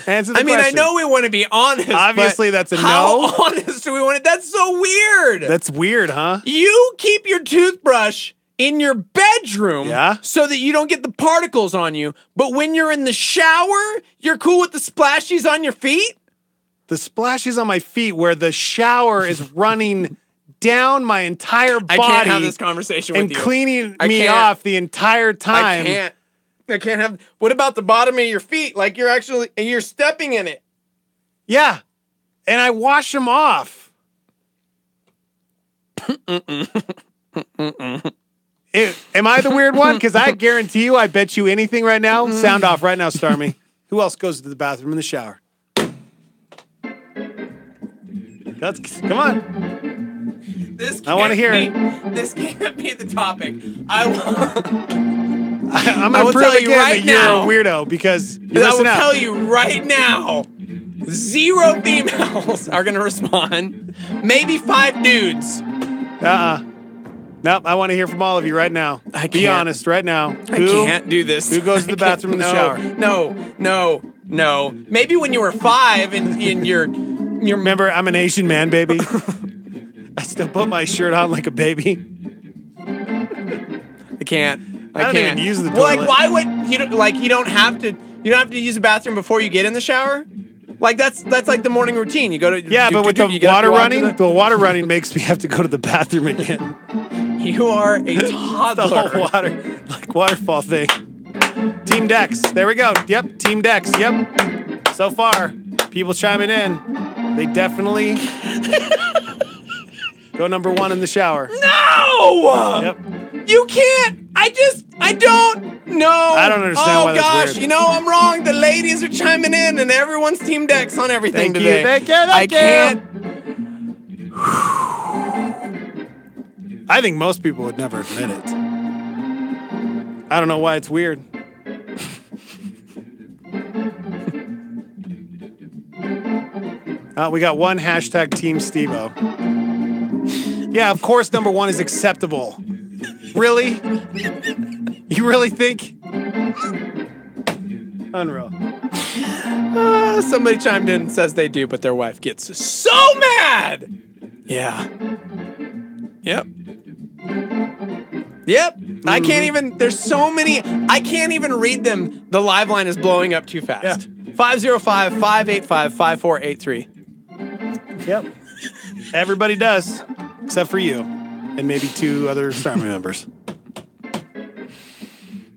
Answer the I mean, question. I know we want to be honest. Obviously, that's a how no. honest do we want it? That's so weird. That's weird, huh? You keep your toothbrush in your bedroom so that you don't get the particles on you. But when you're in the shower, you're cool with the splashies on your feet? The splashies on my feet where the shower is running down my entire body. I can't have this conversation with and you. cleaning me off the entire time. I can't. I can't have. What about the bottom of your feet? Like you're stepping in it. Yeah. And I wash them off. Am I the weird one? Because I guarantee you, I bet you anything right now. Sound off right now, Starmy. Who else goes to the bathroom in the shower? Come on. I want to hear it. This can't be the topic. I'm going to prove again that you're a weirdo because you're I will missing out. tell you right now, 0 females are going to respond. Maybe 5 dudes. Nope, I want to hear from all of you right now. Be honest right now. I can't do this. Who goes to the bathroom in the shower? No. Maybe when you were 5 and you're... Remember, I'm an Asian man, baby. I still put my shirt on like a baby. I can't. I don't even use the toilet. Well, like, why would you don't have to use the bathroom before you get in the shower? Like that's like the morning routine. You go to but with the water running, the water running makes me have to go to the bathroom again. You are a toddler. The whole waterfall thing. Team Dex. There we go. Yep. Team Dex. Yep. So far, people chiming in. They definitely go number 1 in the shower. No! Yep. You can't. I don't know. I don't understand why that's gosh, weird. I'm wrong. The ladies are chiming in and everyone's Team Dex on everything today. Thank you. I can't. I think most people would never admit it. I don't know why it's weird. We got one hashtag Team Steve-O. Yeah, of course number 1 is acceptable. Really? You really think? Unreal. Somebody chimed in and says they do, but their wife gets so mad. Yeah. Yep. I can't even, there's so many, I can't even read them. The live line is blowing up too fast. 505-585-5483. Yep. Everybody does, except for you and maybe 2 other Starmy members.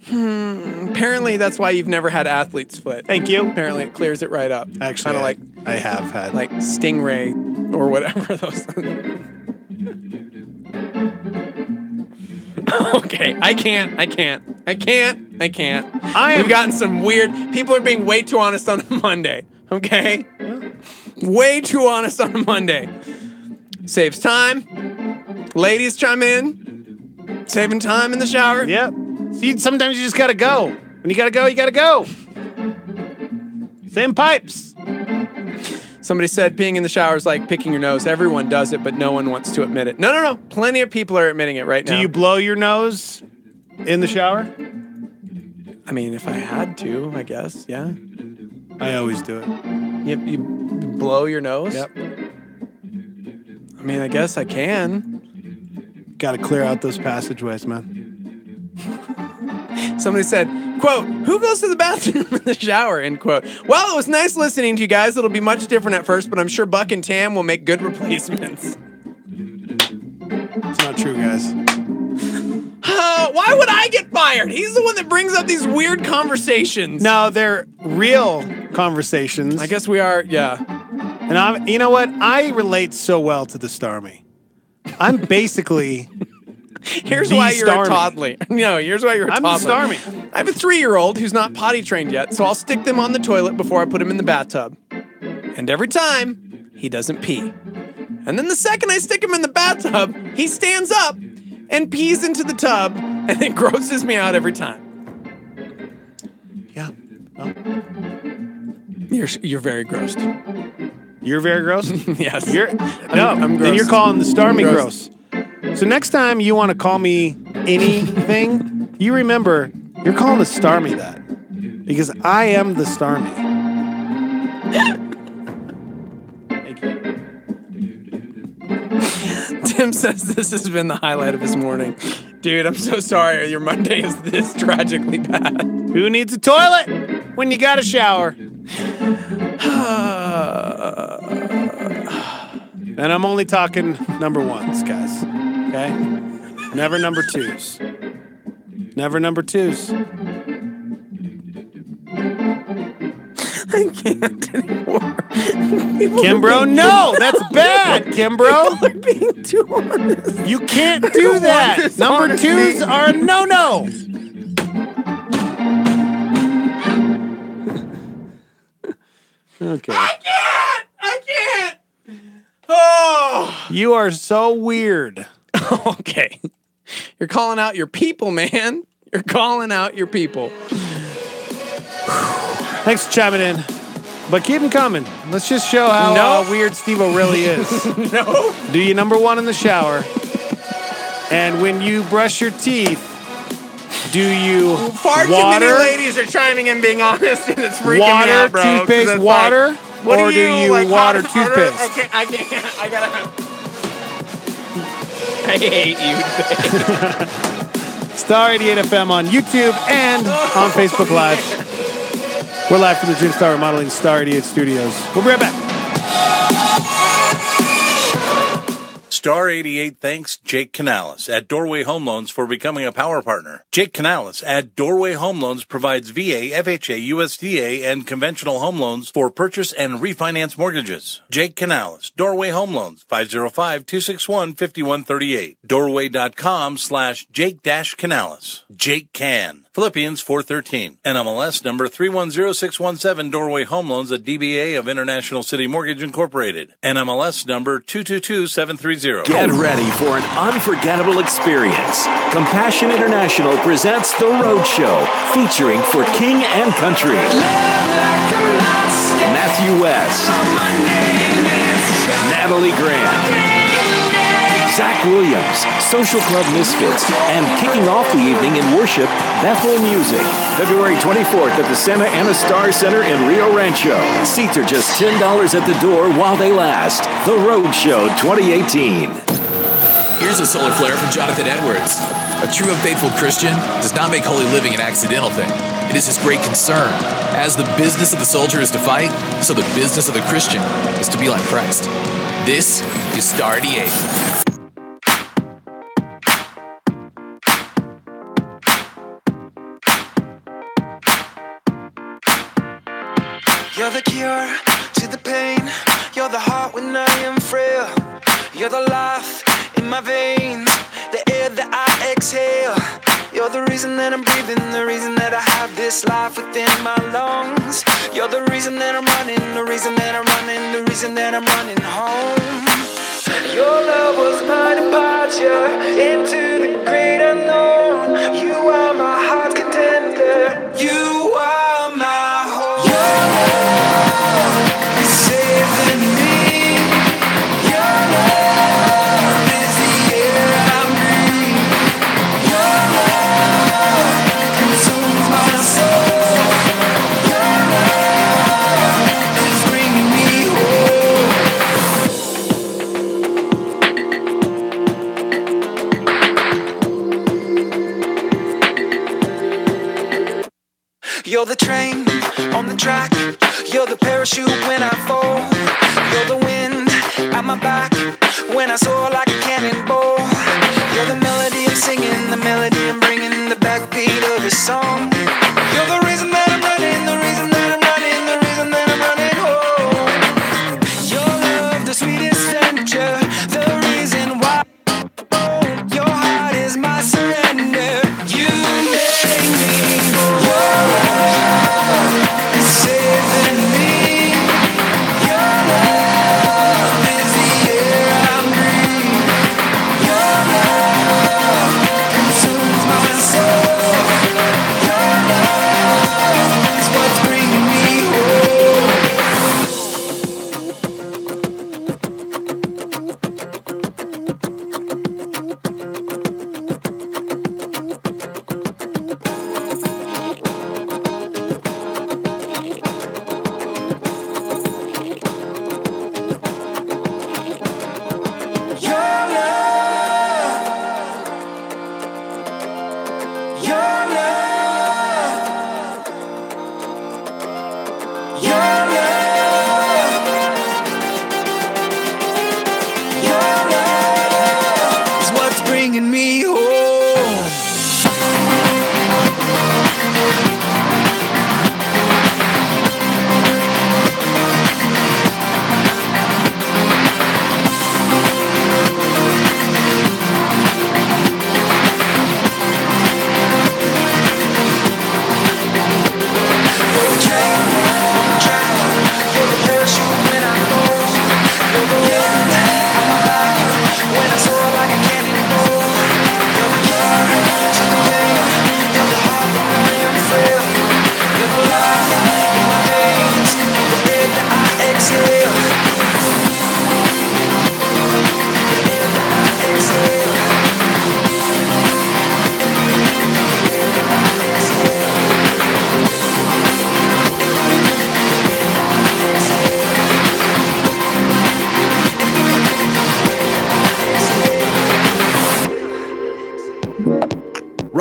Apparently that's why you've never had athlete's foot. Thank you. Apparently it clears it right up. Actually, kind of like I have had like Stingray or whatever those. Okay, I can't. We've gotten some weird. People are being way too honest on a Monday. Okay, way too honest on a Monday. Saves time. Ladies chime in. Saving time in the shower. Yep. See, sometimes you just gotta go. When you gotta go, you gotta go. Same pipes. Somebody said peeing in the shower is like picking your nose. Everyone does it, but no one wants to admit it. No. Plenty of people are admitting it right now. Do you blow your nose in the shower? I mean, if I had to, I guess, yeah. I always do it. You blow your nose? Yep. I mean, I guess I can. Got to clear out those passageways, man. Somebody said, quote, "Who goes to the bathroom in the shower?" End quote. Well, it was nice listening to you guys. It'll be much different at first, but I'm sure Buck and Tam will make good replacements. It's not true, guys. Why would I get fired? He's the one that brings up these weird conversations. No, they're real conversations. I guess we are, yeah. And you know what? I relate so well to the Starmy. I'm basically... Here's why you're a toddler. No, here's why you're a toddler. I'm the Starmy. I have a 3-year-old who's not potty trained yet, so I'll stick them on the toilet before I put him in the bathtub. And every time, he doesn't pee. And then the second I stick him in the bathtub, he stands up and pees into the tub, and it grosses me out every time. Yeah. Well. You're very grossed. You're very gross? Yes. I'm gross. Then you're calling the Starmy gross. So next time you want to call me anything, you remember you're calling the Starmy that. Because I am the Starmy. Thank you. Tim says this has been the highlight of his morning. Dude, I'm so sorry your Monday is this tragically bad. Who needs a toilet when you got a shower? And I'm only talking number 1s, guys. Okay? Never number 2s. Never number 2s. I can't anymore. Kimbro, no, that's bad, Kimbro. People are being too honest. You can't do that. Number twos are a no-no. Okay. I can't. Oh, you are so weird. Okay. You're calling out your people, man. You're calling out your people. Thanks for chiming in. But keep them coming. Let's just show how weird Steve-O really is. No. Do you number one in the shower? And when you brush your teeth, do you Far too many water, ladies are chiming in being honest, and it's freaking me water, out, bro. 'cause toothpaste, it's water, like, what or do you like, water hot water? toothpaste? Okay, I can't. I gotta. I hate you. Star 88 FM on YouTube and on Facebook Live. We're live from the Dream Star Remodeling Star 88 Studios. We'll be right back. Star 88 thanks Jake Canales at Doorway Home Loans for becoming a power partner. Jake Canales at Doorway Home Loans provides VA, FHA, USDA, and conventional home loans for purchase and refinance mortgages. Jake Canales, Doorway Home Loans, 505-261-5138. Doorway.com/Jake-Canales. Jake Can. Philippians 4:13. NMLS number 310617. Doorway Home Loans, a DBA of International City Mortgage Incorporated. NMLS number 222730. Get ready for an unforgettable experience. Compassion International presents The Road Show, featuring For King and Country, Matthew West, Natalie Grant, Zach Williams, Social Club Misfits, and kicking off the evening in worship, Bethel Music. February 24th at the Santa Ana Star Center in Rio Rancho. Seats are just $10 at the door while they last. The Road Show 2018. Here's a solar flare from Jonathan Edwards. A true and faithful Christian does not make holy living an accidental thing. It is his great concern. As the business of the soldier is to fight, so the business of the Christian is to be like Christ. This is Star 88. You're the cure to the pain. You're the heart when I am frail. You're the life in my veins, the air that I exhale. You're the reason that I'm breathing, the reason that I have this life within my lungs. You're the reason that I'm running, the reason that I'm running, the reason that I'm running home. Your love was my departure into the great unknown. You are my heart's contender. You are my home. Your love is saving me. Your love is the air I breathe. Your love consumes my soul. Your love is bringing me home. You're the train on the track. You're the parachute when I fall. You're the wind at my back when I soar like a cannonball. You're the melody I'm singing, the melody I'm bringing, the backbeat of a song. You're the reason that I'm running, the reason that I'm running, the reason that I'm running home. Your love, the sweetest venture, the reason why. Your heart is my surrender. You make me whole. Your love is saving me. Your love is the air I breathe. Your love consumes my soul. Your love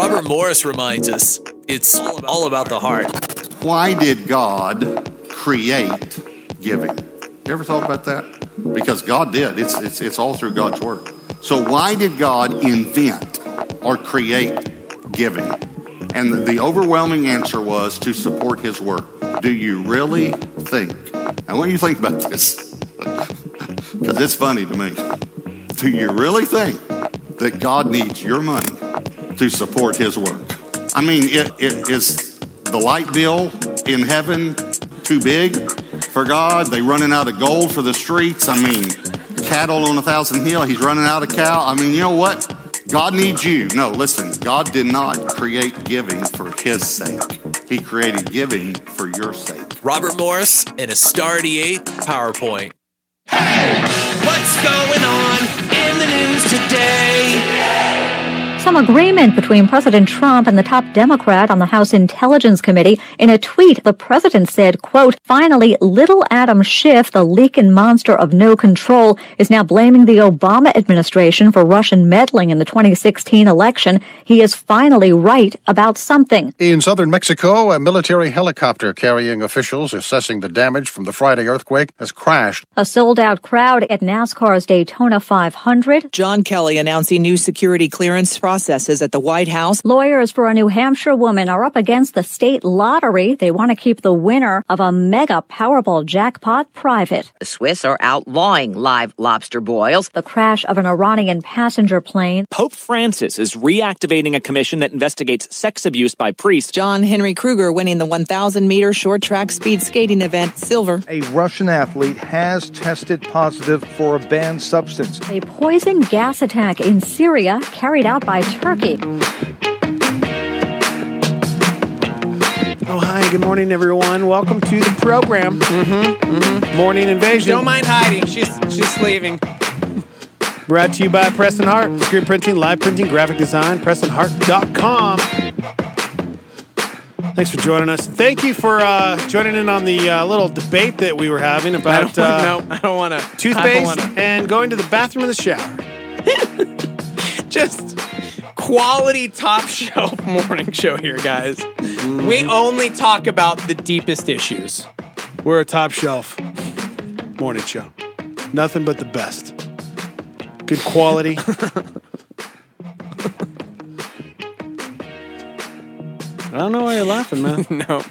Robert Morris reminds us it's all about the heart. Why did God create giving? You ever thought about that? Because God did. It's all through God's word. So why did God invent or create giving? And the overwhelming answer was to support his work. Do you really think, and what do you think about this? Because it's funny to me. Do you really think that God needs your money to support his work? I mean, is the light bill in heaven too big for God? They running out of gold for the streets? I mean, cattle on 1,000 hill, he's running out of cow. I mean, you know what? God needs you. No, listen, God did not create giving for his sake. He created giving for your sake. Robert Morris in a Star 88 PowerPoint. What's going on in the news today? Some agreement between President Trump and the top Democrat on the House Intelligence Committee. In a tweet, the president said, quote, finally, little Adam Schiff, the leaking monster of no control, is now blaming the Obama administration for Russian meddling in the 2016 election. He is finally right about something. In southern Mexico, a military helicopter carrying officials assessing the damage from the Friday earthquake has crashed. A sold-out crowd at NASCAR's Daytona 500. John Kelly announcing new security clearance processes at the White House. Lawyers for a New Hampshire woman are up against the state lottery. They want to keep the winner of a mega Powerball jackpot private. The Swiss are outlawing live lobster boils. The crash of an Iranian passenger plane. Pope Francis is reactivating a commission that investigates sex abuse by priests. John Henry Kruger winning the 1,000-meter short track speed skating event silver. A Russian athlete has tested positive for a banned substance. A poison gas attack in Syria carried out by Turkey. Oh, hi. Good morning, everyone. Welcome to the program. Morning Invasion. Don't mind Heidi. She's leaving. Brought to you by Preston Hart. Screen printing, live printing, graphic design, PrestonHart.com. Thanks for joining us. Thank you for joining in on the little debate that we were having about I don't want to. Toothpaste and going to the bathroom in the shower. Just quality top shelf morning show here, guys. We only talk about the deepest issues. We're a top shelf morning show. Nothing but the best. Good quality. I don't know why you're laughing, man. No.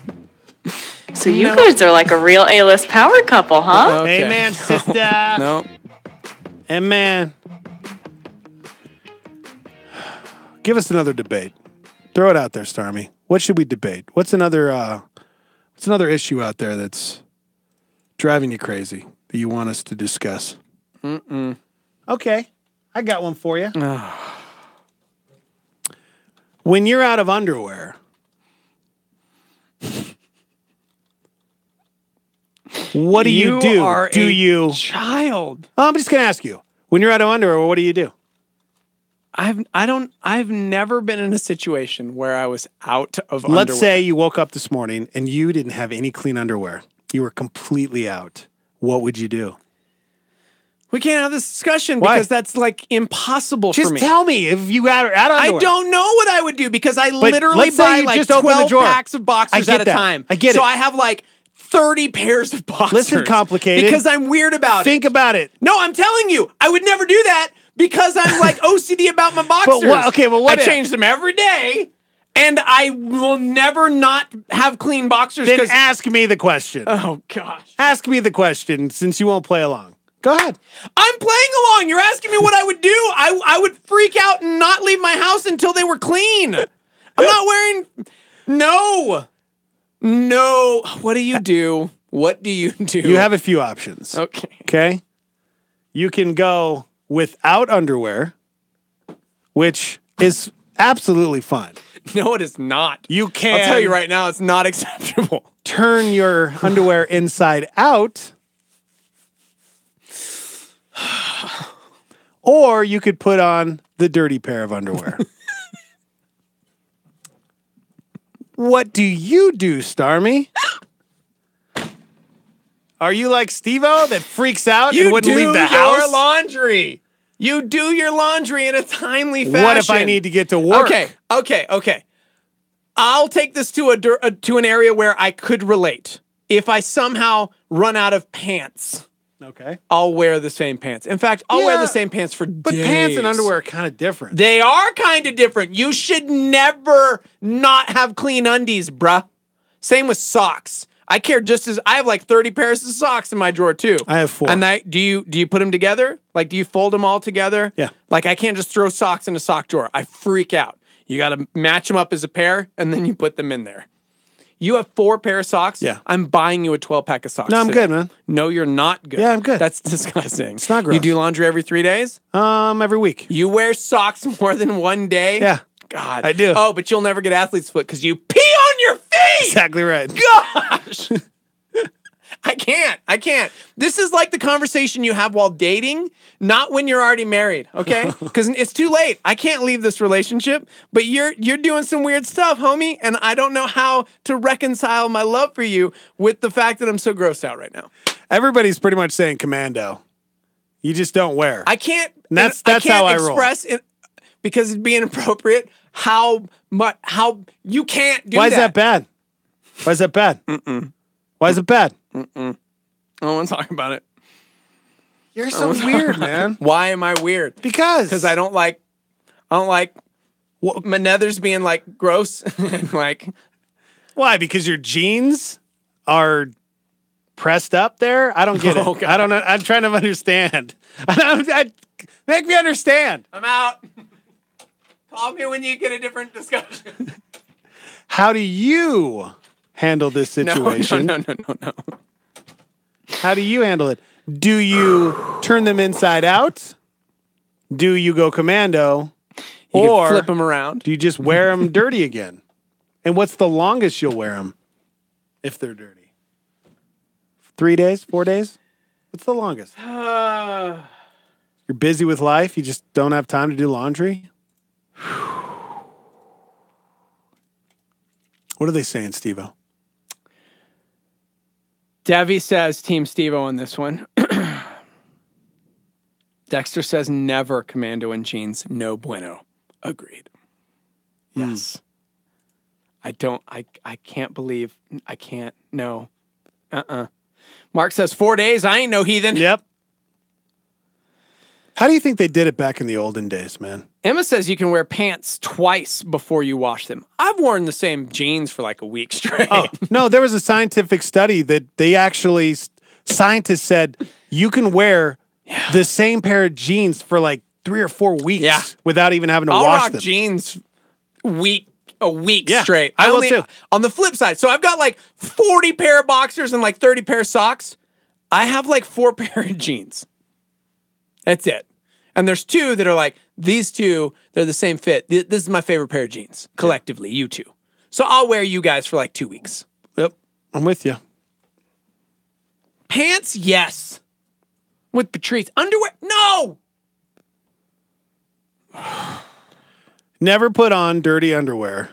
So you guys are like a real A-list power couple, huh? Okay. Amen, sister. No. Amen. Give us another debate. Throw it out there, Starmy. What should we debate? What's another issue out there that's driving you crazy that you want us to discuss? Okay. I got one for you. When you're out of underwear, what do you do? Do you child? I'm just gonna ask you. When you're out of underwear, what do you do? I've never been in a situation where I was out of underwear. Let's say you woke up this morning and you didn't have any clean underwear. You were completely out. What would you do? We can't have this discussion because that's like impossible for me. Just tell me if you got out of underwear. I don't know what I would do because I literally buy like 12 packs of boxers at a time. I get it. So I have like 30 pairs of boxers. Listen, complicated. Because I'm weird about it. Think about it. No, I'm telling you, I would never do that because I'm like OCD about my boxers. What I change them every day. And I will never not have clean boxers. Then ask me the question. Oh, gosh. Ask me the question since you won't play along. Go ahead. I'm playing along. You're asking me what I would do. I would freak out and not leave my house until they were clean. I'm not wearing... No. What do you do? What do you do? You have a few options. Okay. You can go without underwear, which is absolutely fine. No, it is not. You can. I'll tell you right now, it's not acceptable. Turn your underwear inside out. Or you could put on the dirty pair of underwear. What do you do, Starmy? Are you like Steve-O that freaks out and wouldn't leave the house? Your laundry. You do your laundry in a timely fashion. What if I need to get to work? Okay. I'll take this to to an area where I could relate. If I somehow run out of pants, okay, I'll wear the same pants. In fact, I'll wear the same pants for days. But pants and underwear are kind of different. They are kind of different. You should never not have clean undies, bruh. Same with socks. I care just as I have like 30 pairs of socks in my drawer too. I have 4. And do you put them together? Like, do you fold them all together? Yeah. Like, I can't just throw socks in a sock drawer. I freak out. You got to match them up as a pair, and then you put them in there. You have 4 pair of socks? Yeah. I'm buying you a 12-pack of socks. No, I'm today. good, man. No, you're not good. Yeah, I'm good. That's disgusting. It's not gross. You do laundry every 3 days? Every week. You wear socks more than one day? Yeah. God. I do. Oh, but you'll never get athlete's foot because you pee on your feet! Exactly right. Gosh! I can't. This is like the conversation you have while dating, not when you're already married, okay? Because it's too late. I can't leave this relationship, but you're doing some weird stuff, homie, and I don't know how to reconcile my love for you with the fact that I'm so grossed out right now. Everybody's pretty much saying commando. You just don't wear. I can't. And that's I can't how I roll. express it because it's being inappropriate. How you can't do that. Why is that bad? Why is that bad? Why is it bad? I don't want to talk about it. You're so weird, man. Why am I weird? Because I don't like my nethers being like gross. Like, why? Because your jeans are pressed up there? I don't get it. Okay. I don't know. I'm trying to understand. Make me understand. I'm out. Call me when you get a different discussion. How do you handle this situation? No. How do you handle it? Do you turn them inside out? Do you go commando? You or can flip them around. Do you just wear them dirty again? And what's the longest you'll wear them if they're dirty? 3 days? 4 days? What's the longest? You're busy with life. You just don't have time to do laundry. What are they saying, Steve-O? Devi says Team Steve-O on this one. Dexter says never commando in jeans. No bueno. Agreed. Yes. I can't believe. I can't. No. Mark says 4 days. I ain't no heathen. Yep. How do you think they did it back in the olden days, man? Emma says you can wear pants twice before you wash them. I've worn the same jeans for like a week straight. Oh, no, there was a scientific study that scientists said you can wear the same pair of jeans for like 3 or 4 weeks without even having to I'll wash rock them. jeans a week Yeah, straight. I will too. On the flip side, so I've got like 40 pair of boxers and like 30 pair of socks. I have like 4 pair of jeans. That's it. And there's 2 that are like, these 2, they're the same fit. This is my favorite pair of jeans, collectively, you 2. So I'll wear you guys for like 2 weeks. Yep, I'm with you. Pants, yes. With Patrice. Underwear, no! Never put on dirty underwear.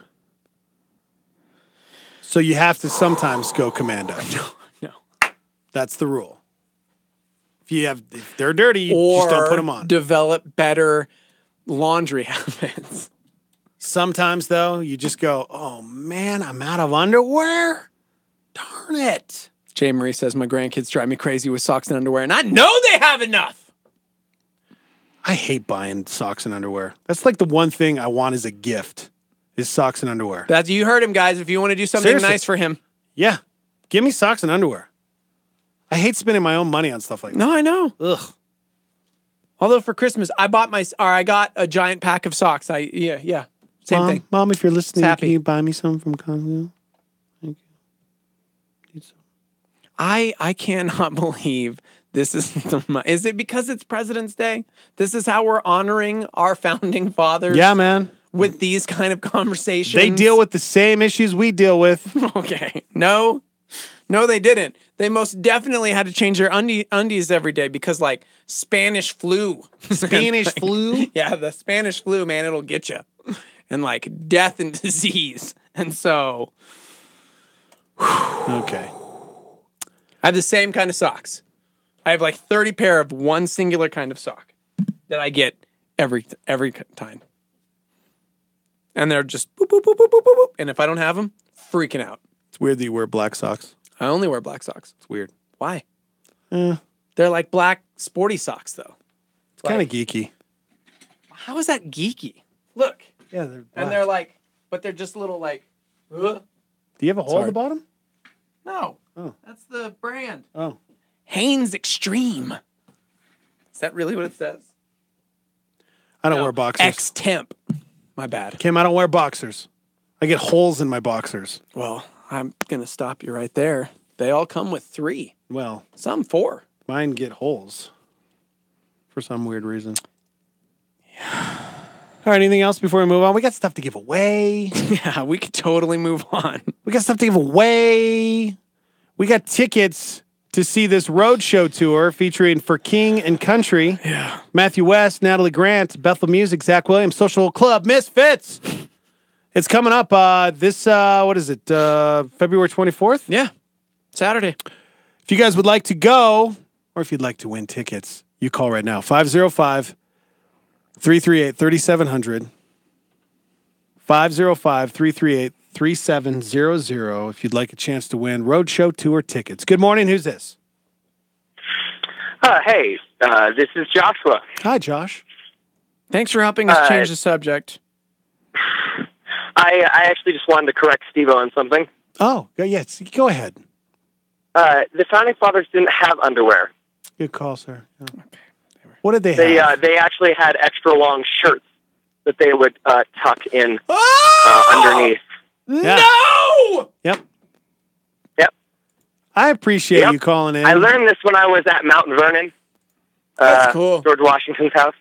So you have to sometimes go commando. No. That's the rule. If they're dirty, you just don't put them on. Develop better laundry habits. Sometimes, though, you just go, oh, man, I'm out of underwear? Darn it. Jay Marie says, my grandkids drive me crazy with socks and underwear, and I know they have enough. I hate buying socks and underwear. That's like the one thing I want as a gift is socks and underwear. You heard him, guys. If you want to do something nice for him. Yeah. Give me socks and underwear. I hate spending my own money on stuff like that. No, I know. Ugh. Although for Christmas, I got a giant pack of socks. Same thing. Mom, if you're listening, Happy. can you buy me some from Costco? Thank you. I cannot believe this is is it because it's President's Day? This is how we're honoring our founding fathers? Yeah, man. With these kind of conversations. They deal with the same issues we deal with. Okay. No, they didn't. They most definitely had to change their undies every day because, like, Spanish flu. Spanish flu? Yeah, the Spanish flu, man, it'll get you. And, like, death and disease. And so... Okay. I have the same kind of socks. I have, like, 30 pair of one singular kind of sock. that I get every time. And they're just boop, boop, boop, boop, boop, boop, boop. And if I don't have them, freaking out. It's weird that you wear black socks. I only wear black socks. It's weird. Why? Eh, They're like black sporty socks, though. it's kind of geeky. How is that geeky? Look. Yeah, they're black. And they're like, but they're just little like, Do you have a hole at the bottom? No. Oh. That's the brand. Oh. Hanes Extreme. Is that really what it says? I don't wear boxers. X-Temp. My bad. Kim, I don't wear boxers. I get holes in my boxers. Well, I'm going to stop you right there. They all come with 3. Well, some 4. Mine get holes for some weird reason. Yeah. All right, anything else before we move on? We got stuff to give away. Yeah, we could totally move on. We got stuff to give away. We got tickets to see this roadshow tour featuring For King and Country. Yeah. Matthew West, Natalie Grant, Bethel Music, Zach Williams, Social Club, Misfits. It's coming up this, what is it, February 24th? Yeah, Saturday. If you guys would like to go, or if you'd like to win tickets, you call right now. 505-338-3700. 505-338-3700 if you'd like a chance to win roadshow tour tickets. Good morning. Who's this? Hey, this is Joshua. Hi, Josh. Thanks for helping us change the subject. I actually just wanted to correct Steve-O on something. Oh, yes. Go ahead. The Founding Fathers didn't have underwear. Good call, sir. Yeah. What did they have? They actually had extra long shirts that they would tuck in underneath. Yeah. No! Yep. Yep. I appreciate you calling in. I learned this when I was at Mount Vernon. That's cool. George Washington's house.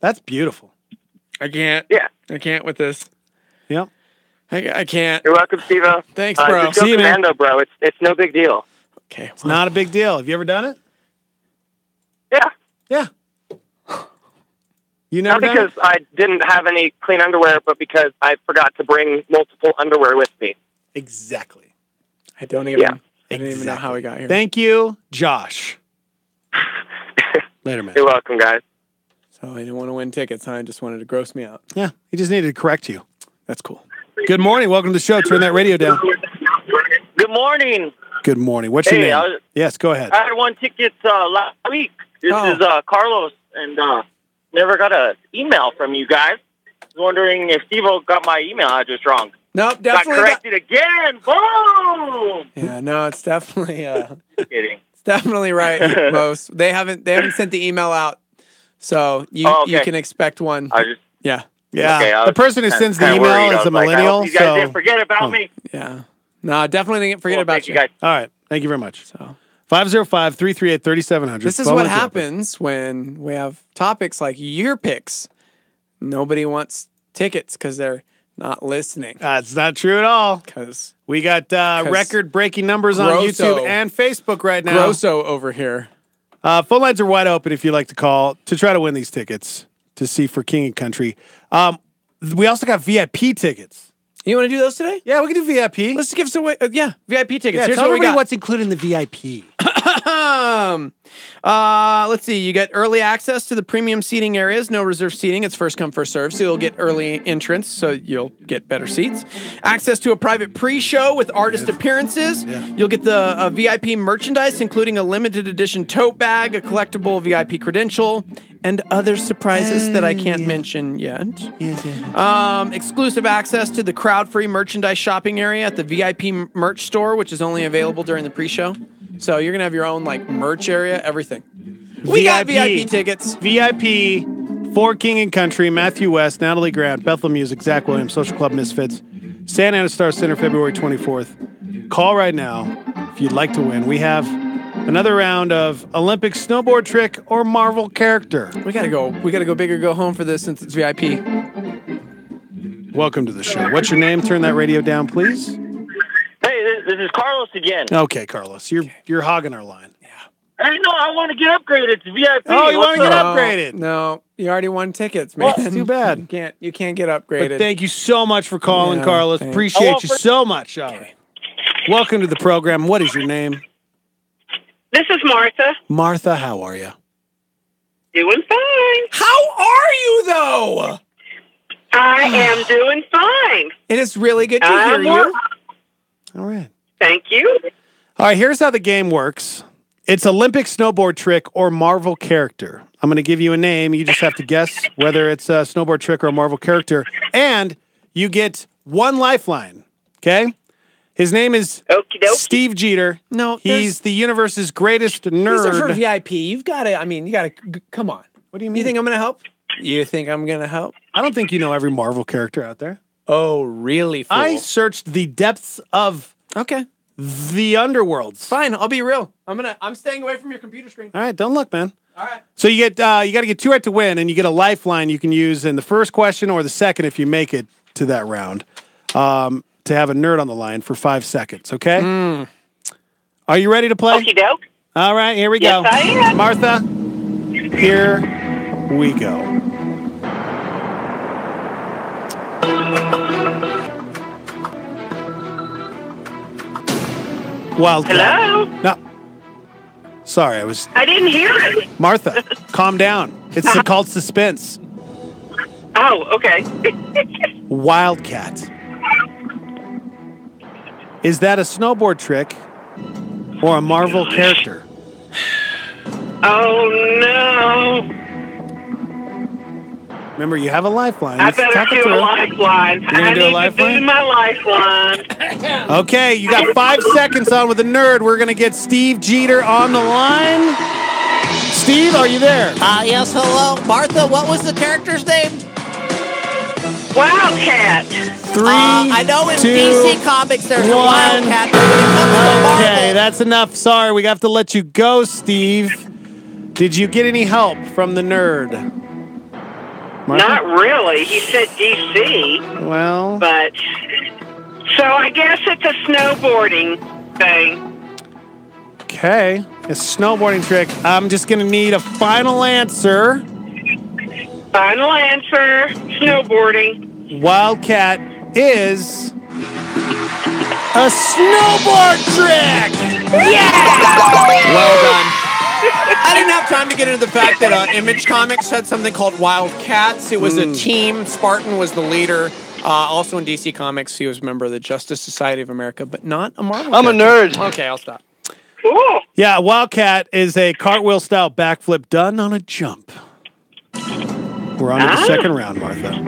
That's beautiful. I can't. Yeah. I can't with this. Yep. I can't. You're welcome, Steve-O. Thanks, bro. Just go See you, man. commando, bro. It's no big deal. Okay. It's not a big deal. Have you ever done it? Yeah. Yeah. You never Not done because it? I didn't have any clean underwear, but because I forgot to bring multiple underwear with me. Exactly. I don't even. I didn't even know how we got here. Thank you, Josh. Later, man. You're welcome, guys. So I didn't want to win tickets, huh? I just wanted to gross me out. Yeah, he just needed to correct you. That's cool. Good morning. Welcome to the show. Turn that radio down. Good morning. Good morning. What's your name? Yes, go ahead. I had won tickets last week. This Oh. is Carlos, and never got an email from you guys. I was wondering if Steve-O got my email address wrong. Nope, Got definitely. corrected again. Boom! Yeah, no, it's definitely. Kidding. It's definitely right. Most they haven't sent the email out, so you you can expect one. I just Yeah. Yeah. Okay, I the was person who sends the kinda email worried. I is a was like, I hope millennial. you guys didn't forget about me. Yeah. No, definitely didn't forget Well, about thank you guys. All right. Thank you very much. So 505-338-3700. this is Phone what lines open. happens when we have topics like your picks. Nobody wants tickets because they're not listening. It's not true at all. Because we got record-breaking numbers on Grosso. YouTube and Facebook right now. Grosso over here. Phone lines are wide open if you'd like to call to try to win these tickets to see For King and Country. We also got VIP tickets. You want to do those today? Yeah, we can do VIP. Let's give some away. Yeah, VIP tickets. Yeah, Here's tell what we everybody got. what's included in the VIP. Let's see. You get early access to the premium seating areas. No reserve seating. It's first come, first serve. So you'll get early entrance. So you'll get better seats. Access to a private pre-show with artist appearances. Yeah. You'll get the VIP merchandise, including a limited edition tote bag, a collectible VIP credential, and other surprises that I can't mention yet. Exclusive access to the crowd-free merchandise shopping area at the VIP merch store, which is only available during the pre-show. So you're gonna have your own like merch area, everything. We got VIP tickets. VIP for King and Country, Matthew West, Natalie Grant, Bethel Music, Zach Williams, Social Club Misfits, Santa Ana Star Center, February 24th. Call right now if you'd like to win. We have another round of Olympic snowboard trick or Marvel character. We gotta go big or go home for this since it's VIP. Welcome to the show. What's your name? Turn that radio down, please. Hey, this is Carlos again. Okay, Carlos, you're hogging our line. Hey, no, I want to get upgraded to VIP. Oh, you want to get up? upgraded? No, you already won tickets, man. Well, too bad. You can't get upgraded. But thank you so much for calling, Yeah, Carlos. thanks. Appreciate you so much. All right. Welcome to the program. What is your name? This is Martha. Martha, how are you? Doing fine. How are you, though? I am doing fine. It is really good to hear you. All right. Thank you. All right, here's how the game works. It's Olympic snowboard trick or Marvel character. I'm going to give you a name. You just have to guess whether it's a snowboard trick or a Marvel character. And you get one lifeline, okay? His name is Steve Jeter. No, he's the universe's greatest nerd. These are for VIP. You've got to, come on. What do you mean? You think I'm going to help? You think I'm going to help? I don't think you know every Marvel character out there. Oh, really, fool? I searched the depths of the underworlds. Fine, I'll be real. I'm staying away from your computer screen. All right, don't look, man. All right. So you got to get 2 right to win, and you get a lifeline you can use in the first question or the second if you make it to that round. To have a nerd on the line for 5 seconds, okay? Are you ready to play? Okie doke. All right, here we Yes, go. I am. Martha, here we go. Wildcat. Hello? No. Sorry, I didn't hear it. Martha, calm down. It's called suspense. Oh, okay. Wildcat. Is that a snowboard trick or a Marvel character? Oh, no. Remember, you have a lifeline. I Let's better talk it do through. a lifeline. You're gonna I do a need to lifeline? do my lifeline. Okay, you got 5 seconds on with the nerd. We're going to get Steve Jeter on the line. Steve, are you there? Yes, hello. Martha, what was the character's name? Wildcat. 3, I know in 2, DC Comics there's a 1. Wildcat, but when it comes to Marvel... Okay, that's enough. Sorry, we have to let you go, Steve. Did you get any help from the nerd? Martha? Not really. He said DC. Well... But... So I guess it's a snowboarding thing. Okay, a snowboarding trick. I'm just going to need a final answer. Final answer, snowboarding. Wildcat is a snowboard trick! Well done. I didn't have time to get into the fact that Image Comics had something called Wildcats. It was a team. Spartan was the leader. Also in DC Comics, he was a member of the Justice Society of America, but not a Marvel I'm a character. nerd. Okay, I'll stop. Cool. Yeah, Wildcat is a cartwheel-style backflip done on a jump. We're on to the second round, Martha.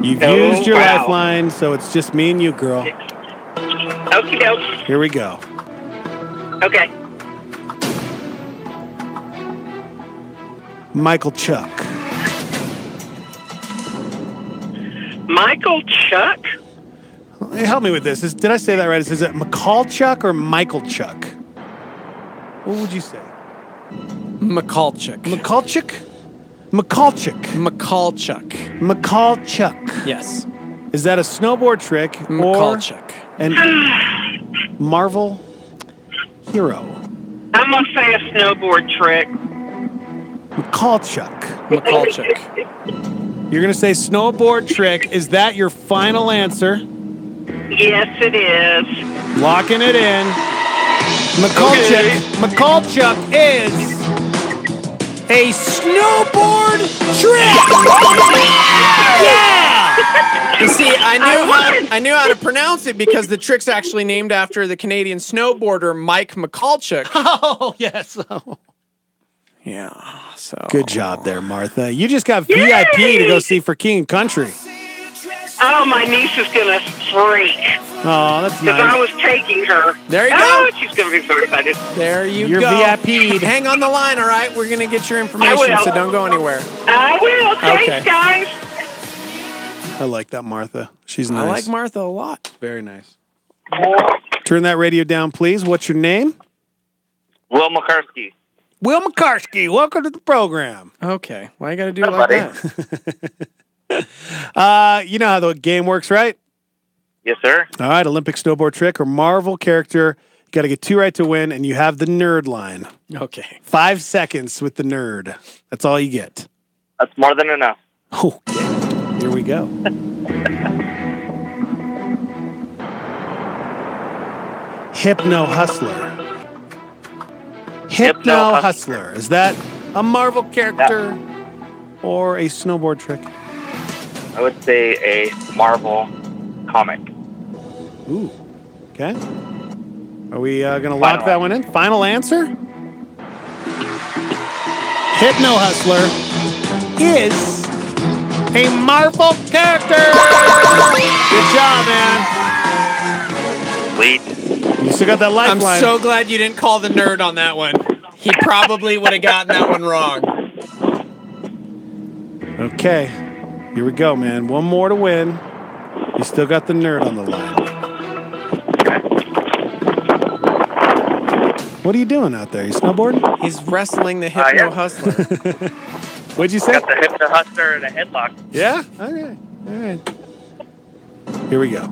You've used your lifeline, so it's just me and you, girl. Okie doke. Here we go. Okay. Michael Chuck. Michael Chuck? Hey, help me with this. Did I say that right? Is it McCallchuck or Michael Chuck? What would you say? McCallchuck. McCallchuck? McCallchuck. McCallchuck. McCallchuck. Yes. Is that a snowboard trick McCallchuck. or an Marvel hero? I'm going to say a snowboard trick. McCallchuck. McCallchuck. You're going to say snowboard trick. Is that your final answer? Yes, it is. Locking it in. McCallchuck is a snowboard trick. Yeah! You see, I knew how to pronounce it because the trick's actually named after the Canadian snowboarder Mike McCallchuck. Oh, yes. Yeah, so. Good job there, Martha. You just got VIP to go see For King and Country. Oh, my niece is going to freak. Oh, that's Because I nice. was taking her. There you Oh, go. she's going to be so excited. There You're go. VIP'd. Hang on the line, all right? We're going to get your information, will. so don't go anywhere. I will. Thanks, Okay. guys. I like that, Martha. She's nice. I like Martha a lot. Very nice. Turn that radio down, please. What's your name? Will McCarsky. Will McCarsky. Welcome to the program. Okay. Why you got to do it like that? You know how the game works, right? Yes, sir. All right, Olympic snowboard trick or Marvel character. You got to get 2 right to win, and you have the nerd line. Okay. 5 seconds with the nerd. That's all you get. That's more than enough. Oh, here we go. Hypno Hustler. Hypno Hustler. Is that A Marvel character or a snowboard trick? I would say a Marvel comic. Ooh. Okay. Are we going to lock that one in? Final answer? Hypno Hustler is a Marvel character. Good job, man. Sweet. You still got that lifeline. I'm so glad you didn't call the nerd on that one. He probably would have gotten that one wrong. Okay. Here we go, man. One more to win. You still got the nerd on the line. What are you doing out there? You snowboarding? He's wrestling the Hypno Hustler. What'd you say? Got the Hypno Hustler and a headlock. Yeah? Okay. All right. Here we go.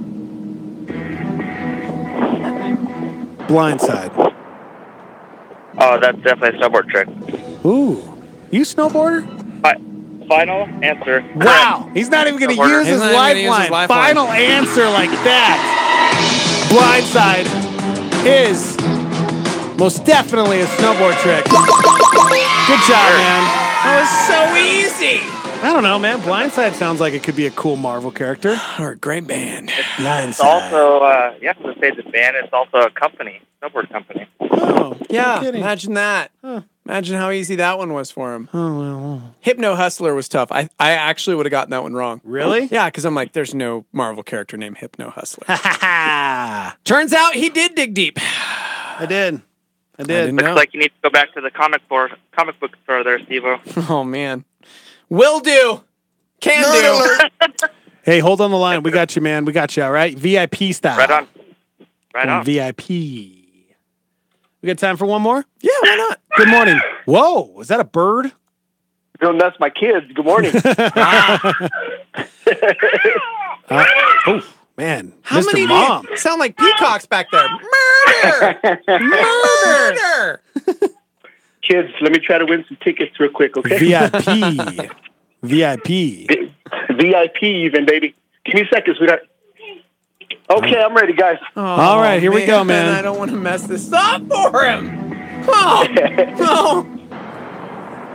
Blindside. Oh, that's definitely a snowboard trick. Ooh. You snowboarder? Final answer. Wow. He's not even going to use his lifeline. Final answer like that. Blindside is most definitely a snowboard trick. Good job, man. That was so easy. I don't know, man. Blindside sounds like it could be a cool Marvel character. Or a great band. It's also, you have to say the band, it's also a company, snowboard company. Oh, yeah. Imagine that. Huh. Imagine how easy that one was for him. Oh, well. Hypno Hustler was tough. I actually would have gotten that one wrong. Really? Yeah, because I'm like, there's no Marvel character named Hypno Hustler. Turns out he did dig deep. I did. Looks like you need to go back to the comic book store there, Steve-O. Oh, man. Will do. Can do. Hey, hold on the line. We got you, man. We got you, all right? VIP style. Right on. Right on. VIP. We got time for one more? Yeah, why not? Good morning. Whoa, is that a bird? That's my kids. Good morning. Oh, man. How Mr. many Mom. do you sound like peacocks back there? Murder! Murder! Kids, let me try to win some tickets real quick, okay? VIP. VIP. VIP even, baby. Give me a second, sweetheart. Okay, I'm ready, guys. All right, here we go, man. I don't want to mess this up for him. Oh, no.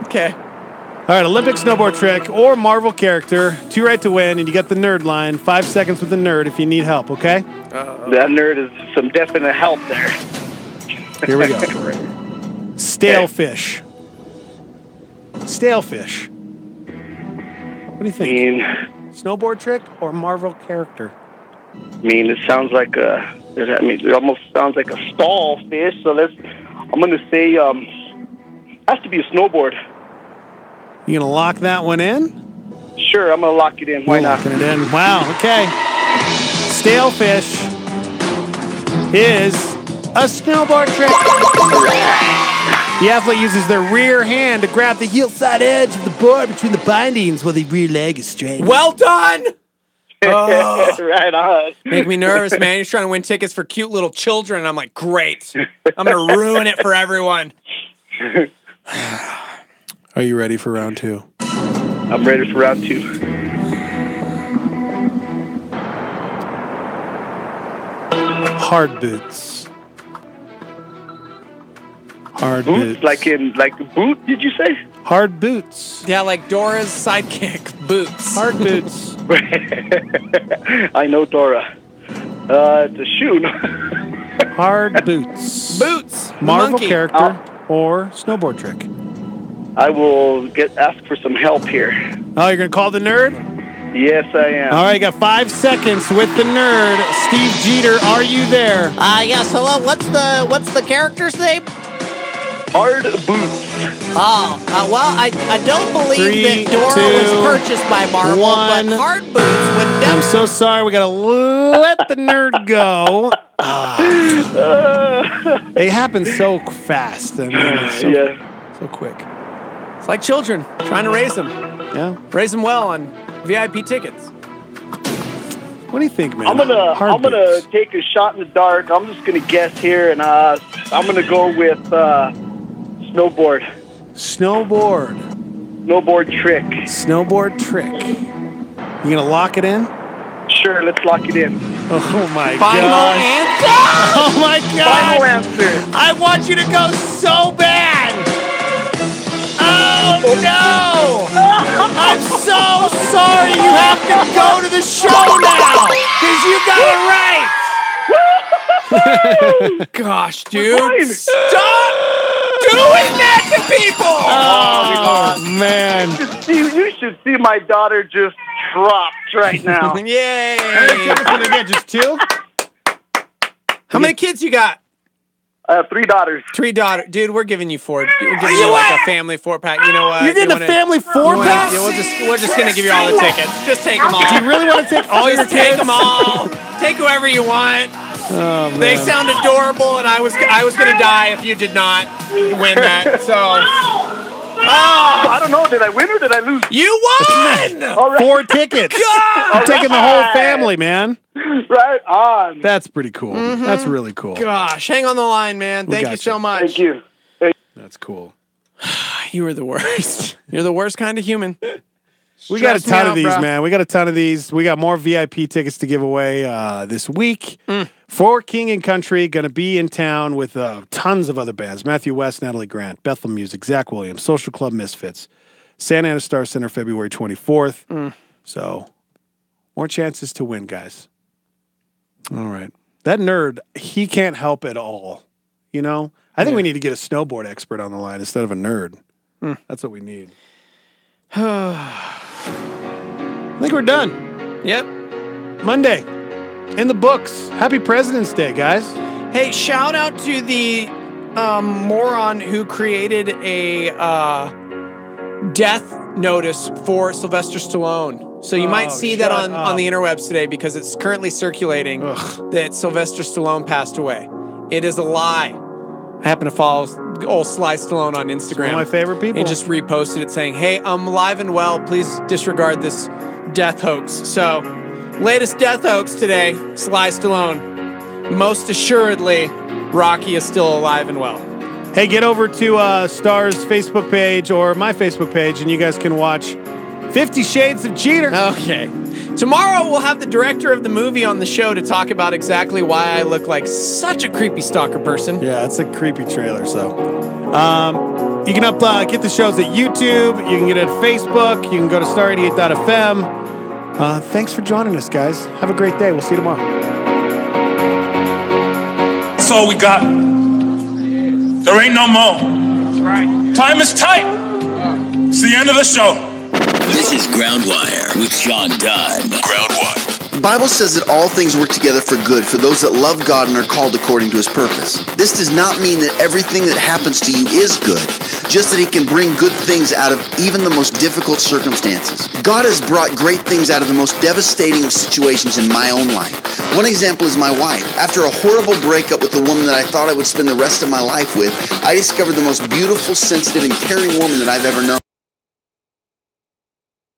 Okay. All right, Olympic snowboard trick or Marvel character. 2 right to win, and you got the nerd line. 5 seconds with the nerd if you need help, okay? That nerd is some definite help there. Here we go. Stale fish. Stale fish. What do you think? Snowboard trick or Marvel character? I mean, it sounds like it almost sounds like a stall fish. So I'm going to say, has to be a snowboard. You gonna lock that one in? Sure, I'm gonna lock it in. Why not? Locking it in. Wow. Okay. Stale fish is a snowboard trick. The athlete uses their rear hand to grab the heel side edge of the board between the bindings while the rear leg is straight. Well done. Oh. Right on. Make me nervous, man. He's trying to win tickets for cute little children. And I'm like, great. I'm going to ruin it for everyone. Are you ready for round 2? I'm ready for round 2. Hard boots. Hard boots. Like boot, did you say? Hard boots. Yeah, like Dora's sidekick, Boots. Hard boots. I know Dora. It's a shoe. Hard boots. Boots. Marvel Monkey. character or snowboard trick? I will ask for some help here. Oh, you're going to call the nerd? Yes, I am. All right, you got 5 seconds with the nerd. Steve Jeter, are you there? Yes, hello. What's the character's name? Hard Boots. Oh, well, I don't believe 3, that Dora 2, was purchased by Marvel, 1. but Hard Boots would never. I'm so sorry. We got to let the nerd go. It happens so fast. I mean, so quick. It's like children, trying to raise them. Yeah. Raise them well on VIP tickets. What do you think, man? I'm gonna take a shot in the dark. I'm just gonna guess here, and I'm gonna go with snowboard. Snowboard. Snowboard trick. Snowboard trick. You gonna lock it in? Sure, let's lock it in. Oh my Final gosh. answer! Oh my god! Final answer. I want you to go so bad. No! I'm so sorry you have to go to the show now because you got it right. Gosh, dude. Stop doing that to people. Oh, man. You should see my daughter just dropped right now. Yay. How many tickets did they get? Just 2? How many kids you got? I have 3 daughters. 3 daughters. Dude, we're giving you 4. We're giving you like a family 4-pack. You know what? You're getting a family 4-pack? Yeah, we're just going to give you all the tickets. Just take them all. Do you really want to take all your Just kids? take them all. Take whoever you want. Oh, man. They sound adorable, and I was going to die if you did not win that. So, I don't know. Did I win or did I lose? You won! All right. 4 tickets. I'm taking the whole family, man. Right on. That's pretty cool. That's really cool. Gosh, hang on the line, man. Thank you so much. Thank you. That's cool. You were the worst. You're the worst kind of human. We got a Stress me ton of out, these, bro. man. We got a ton of these. We got more VIP tickets to give away this week for King and Country. Going to be in town with tons of other bands. Matthew West, Natalie Grant, Bethel Music, Zach Williams, Social Club Misfits, Santa Ana Star Center, February 24th. So, more chances to win, guys. All right. That nerd, he can't help at all. You know? I think we need to get a snowboard expert on the line instead of a nerd. That's what we need. I think we're done. Yep. Monday. In the books. Happy President's Day, guys. Hey, shout out to the moron who created a death notice for Sylvester Stallone. So you might see that on the interwebs today because it's currently circulating that Sylvester Stallone passed away. It is a lie. I happen to follow old Sly Stallone on Instagram. One of my favorite people. And just reposted it saying, hey, I'm alive and well. Please disregard this death hoax. So, latest death hoax today, Sly Stallone. Most assuredly, Rocky is still alive and well. Hey, get over to Star's Facebook page or my Facebook page, and you guys can watch 50 Shades of Jeter. Okay. Tomorrow, we'll have the director of the movie on the show to talk about exactly why I look like such a creepy stalker person. Yeah, it's a creepy trailer, so. You can get the shows at YouTube. You can get it at Facebook. You can go to star88.fm. Thanks for joining us, guys. Have a great day. We'll see you tomorrow. That's all we got. There ain't no more. That's right. Time is tight. It's the end of the show. This is Groundwire with Sean Dunn. Groundwire. The Bible says that all things work together for good for those that love God and are called according to his purpose. This does not mean that everything that happens to you is good, just that he can bring good things out of even the most difficult circumstances. God has brought great things out of the most devastating of situations in my own life. One example is my wife. After a horrible breakup with the woman that I thought I would spend the rest of my life with, I discovered the most beautiful, sensitive, and caring woman that I've ever known.